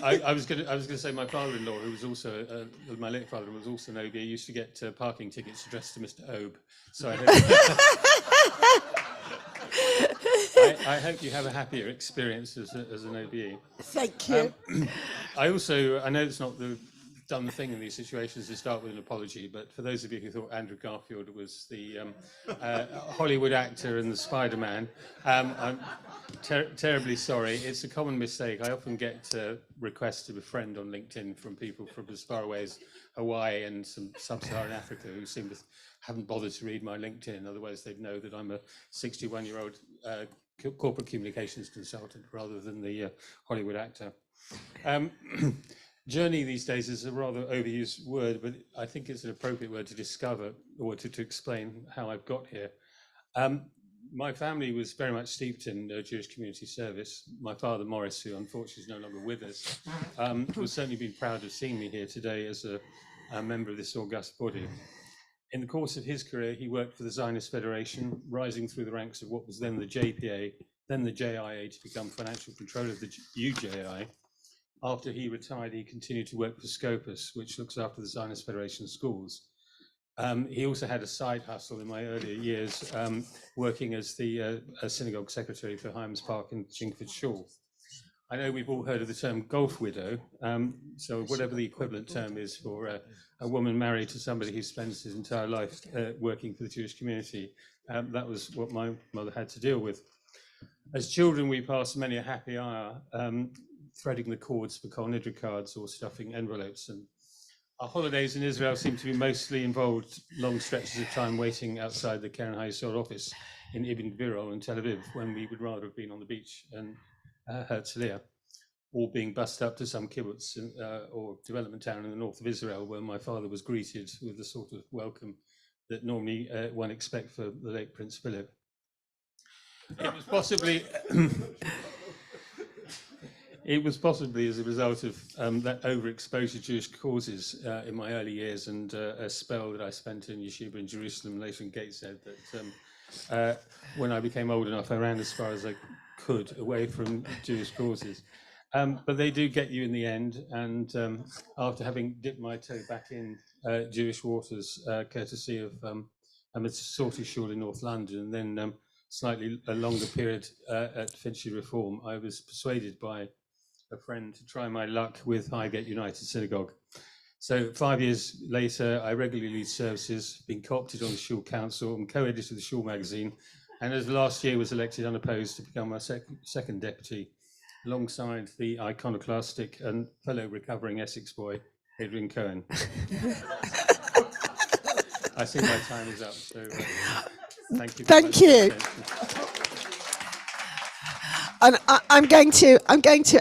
I was going to say my father-in-law, who was also my late father, was also an OBE, used to get parking tickets addressed to Mr. Obe. So I hope you have a happier experience as an OBE. Thank you. I know it's not the done thing in these situations to start with an apology, but for those of you who thought Andrew Garfield was the Hollywood actor and the Spider-Man, I'm terribly sorry. It's a common mistake. I often get requests to befriend on LinkedIn from people from as far away as Hawaii and some sub-Saharan Africa who seem to haven't bothered to read my LinkedIn. Otherwise, they'd know that I'm a 61-year-old corporate communications consultant rather than the Hollywood actor. Journey these days is a rather overused word, but I think it's an appropriate word to discover or to explain how I've got here. My family was very much steeped in Jewish community service. My father, Morris, who unfortunately is no longer with us, would certainly be proud of seeing me here today as a member of this august body. In the course of his career, he worked for the Zionist Federation, rising through the ranks of what was then the JPA, then the JIA, to become financial controller of the UJI. After he retired, he continued to work for Scopus, which looks after the Zionist Federation schools. He also had a side hustle in my earlier years, working as the synagogue secretary for Hyams Park in Chingford Shaw. I know we've all heard of the term golf widow, so whatever the equivalent term is for a woman married to somebody who spends his entire life working for the Jewish community, that was what my mother had to deal with. As children, we passed many a happy hour threading the cords for Kol Nidre cards or stuffing envelopes, and our holidays in Israel seem to be mostly involved long stretches of time waiting outside the Keren HaYesod office in Ibn Gvir in Tel Aviv, when we would rather have been on the beach and Herzliya, or being bussed up to some kibbutz or development town in the north of Israel, where my father was greeted with the sort of welcome that normally one expects for the late Prince Philip. It was possibly as a result of that overexposure to Jewish causes in my early years, and a spell that I spent in Yeshiva in Jerusalem, later in Gateshead, that when I became old enough, I ran as far as I could away from Jewish causes. But they do get you in the end, and after having dipped my toe back in Jewish waters, courtesy of a Sorty Shul in North London, and then slightly a longer period at Finchley Reform, I was persuaded by a friend to try my luck with Highgate United Synagogue. So 5 years later, I regularly lead services, been co-opted on the Shul Council and co-editor of the Shul magazine, and as last year was elected unopposed to become my second deputy, alongside the iconoclastic and fellow recovering Essex boy, Adrian Cohen. I see my time is up, so thank you. Thank you. And I'm going to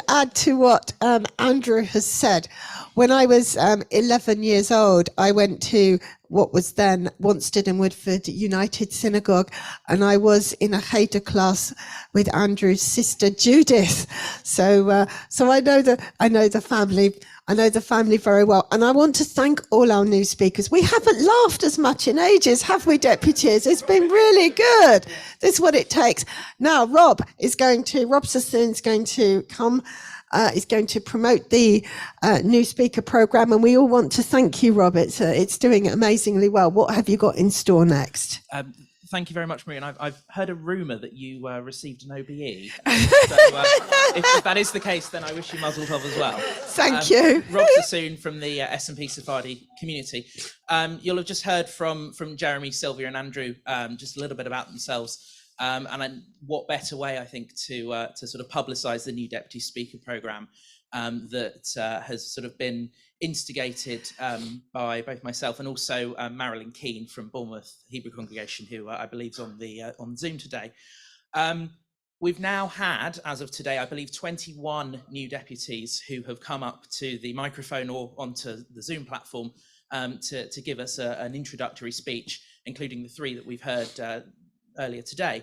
add to what Andrew has said. When I was 11 years old, I went to what was then Wanstead and Woodford United Synagogue, and I was in a Cheder class with Andrew's sister Judith. So I know the family very well, and I want to thank all our new speakers. We haven't laughed as much in ages, have we, deputies? It's been really good. This is what it takes. Now, Rob Sassoon is going to come. Is going to promote the new speaker program, and we all want to thank you, Rob. It's doing amazingly well. What have you got in store next? Thank you very much, Marie. And I've heard a rumour that you received an OBE. So if that is the case, then I wish you Mazel Tov as well. Thank you. Rob Sassoon from the S&P Sephardi community. You'll have just heard from Jeremy, Sylvia and Andrew just a little bit about themselves. What better way, I think, to sort of publicise the new Deputy Speaker programme that has sort of been instigated by both myself and also Marilyn Keane from Bournemouth Hebrew Congregation, who I believe is on Zoom today. We've now had, as of today, I believe 21 new deputies who have come up to the microphone or onto the Zoom platform to give us an introductory speech, including the 3 that we've heard earlier today.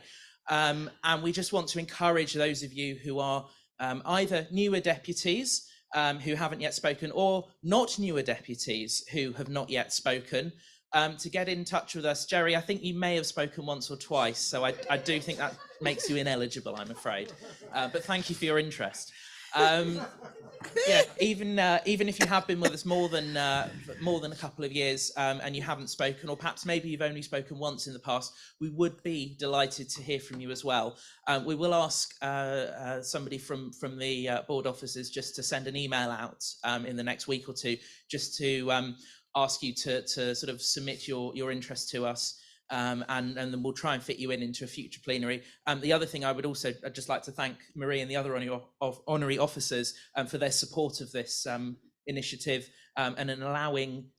And we just want to encourage those of you who are either newer deputies who haven't yet spoken, or not newer deputies who have not yet spoken, to get in touch with us. Jerry, I think you may have spoken once or twice, so I do think that makes you ineligible, I'm afraid. But thank you for your interest. Yeah, even if you have been with us more than a couple of years and you haven't spoken, or perhaps maybe you've only spoken once in the past, we would be delighted to hear from you as well. We will ask somebody from the board offices just to send an email out in the next week or two, just to ask you to sort of submit your interest to us. And then we'll try and fit you into a future plenary. The other thing I'd just like to thank Marie and the other honorary officers for their support of this initiative and in allowing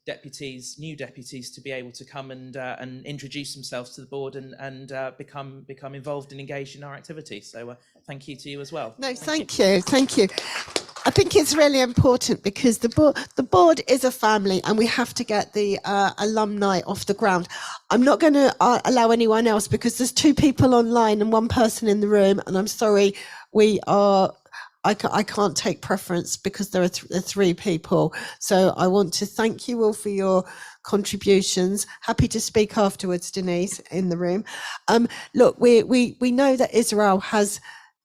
new deputies to be able to come and introduce themselves to the board and become involved and engaged in our activities. So thank you to you as well. No, thank you. think it's really important because the board is a family and we have to get the alumni off the ground. I'm not going to allow anyone else because there's 2 people online and 1 person in the room, and I'm sorry, I can't take preference because there are 3 people. So I want to thank you all for your contributions. Happy to speak afterwards, Denise, in the room. Look, we know that Israel has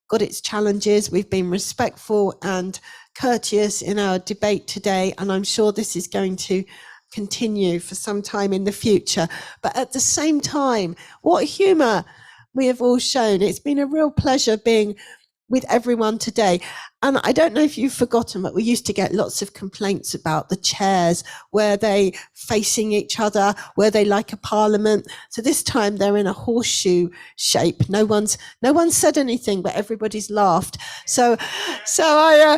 got its challenges. We've been respectful and courteous in our debate today, and I'm sure this is going to continue for some time in the future. But at the same time, what humour we have all shown. It's been a real pleasure being with everyone today. And I don't know if you've forgotten, but we used to get lots of complaints about the chairs. Were they facing each other? Were they like a parliament? So this time they're in a horseshoe shape. No one's said anything, but everybody's laughed. So I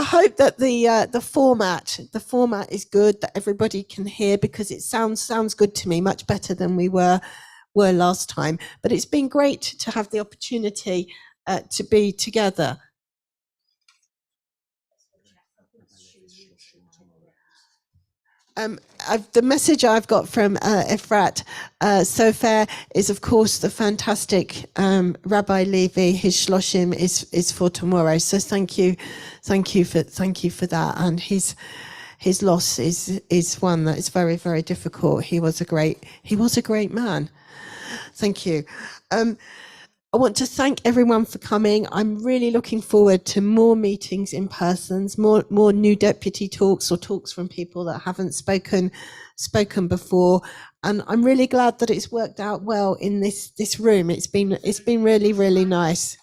hope that the format is good, that everybody can hear, because it sounds good to me, much better than we were last time. But it's been great to have the opportunity to be together. The message I've got from Efrat Sofer is, of course, the fantastic Rabbi Levi. His shloshim is for tomorrow. So thank you for that. And his loss is one that is very, very difficult. He was a great man. Thank you. I want to thank everyone for coming. I'm really looking forward to more meetings in persons, more new deputy talks or talks from people that haven't spoken before. And I'm really glad that it's worked out well in this room. It's been really, really nice.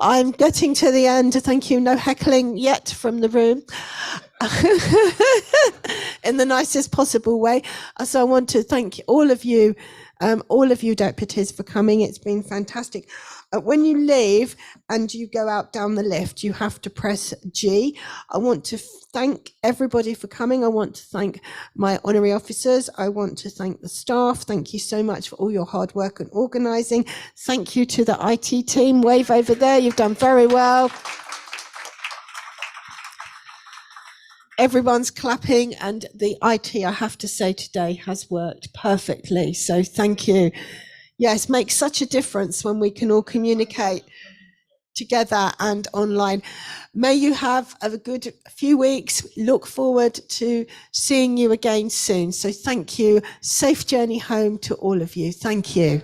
I'm getting to the end. Thank you. No heckling yet from the room. In the nicest possible way. So I want to thank all of you deputies for coming. It's been fantastic. When you leave and you go out down the lift, you have to press G. I want to thank everybody for coming. I want to thank my honorary officers. I want to thank the staff. Thank you so much for all your hard work and organising. Thank you to the IT team. Wave over there. You've done very well. Everyone's clapping, and the IT, I have to say, today has worked perfectly. So thank you. Yes, makes such a difference when we can all communicate together and online. May you have a good few weeks. Look forward to seeing you again soon. So thank you. Safe journey home to all of you. Thank you.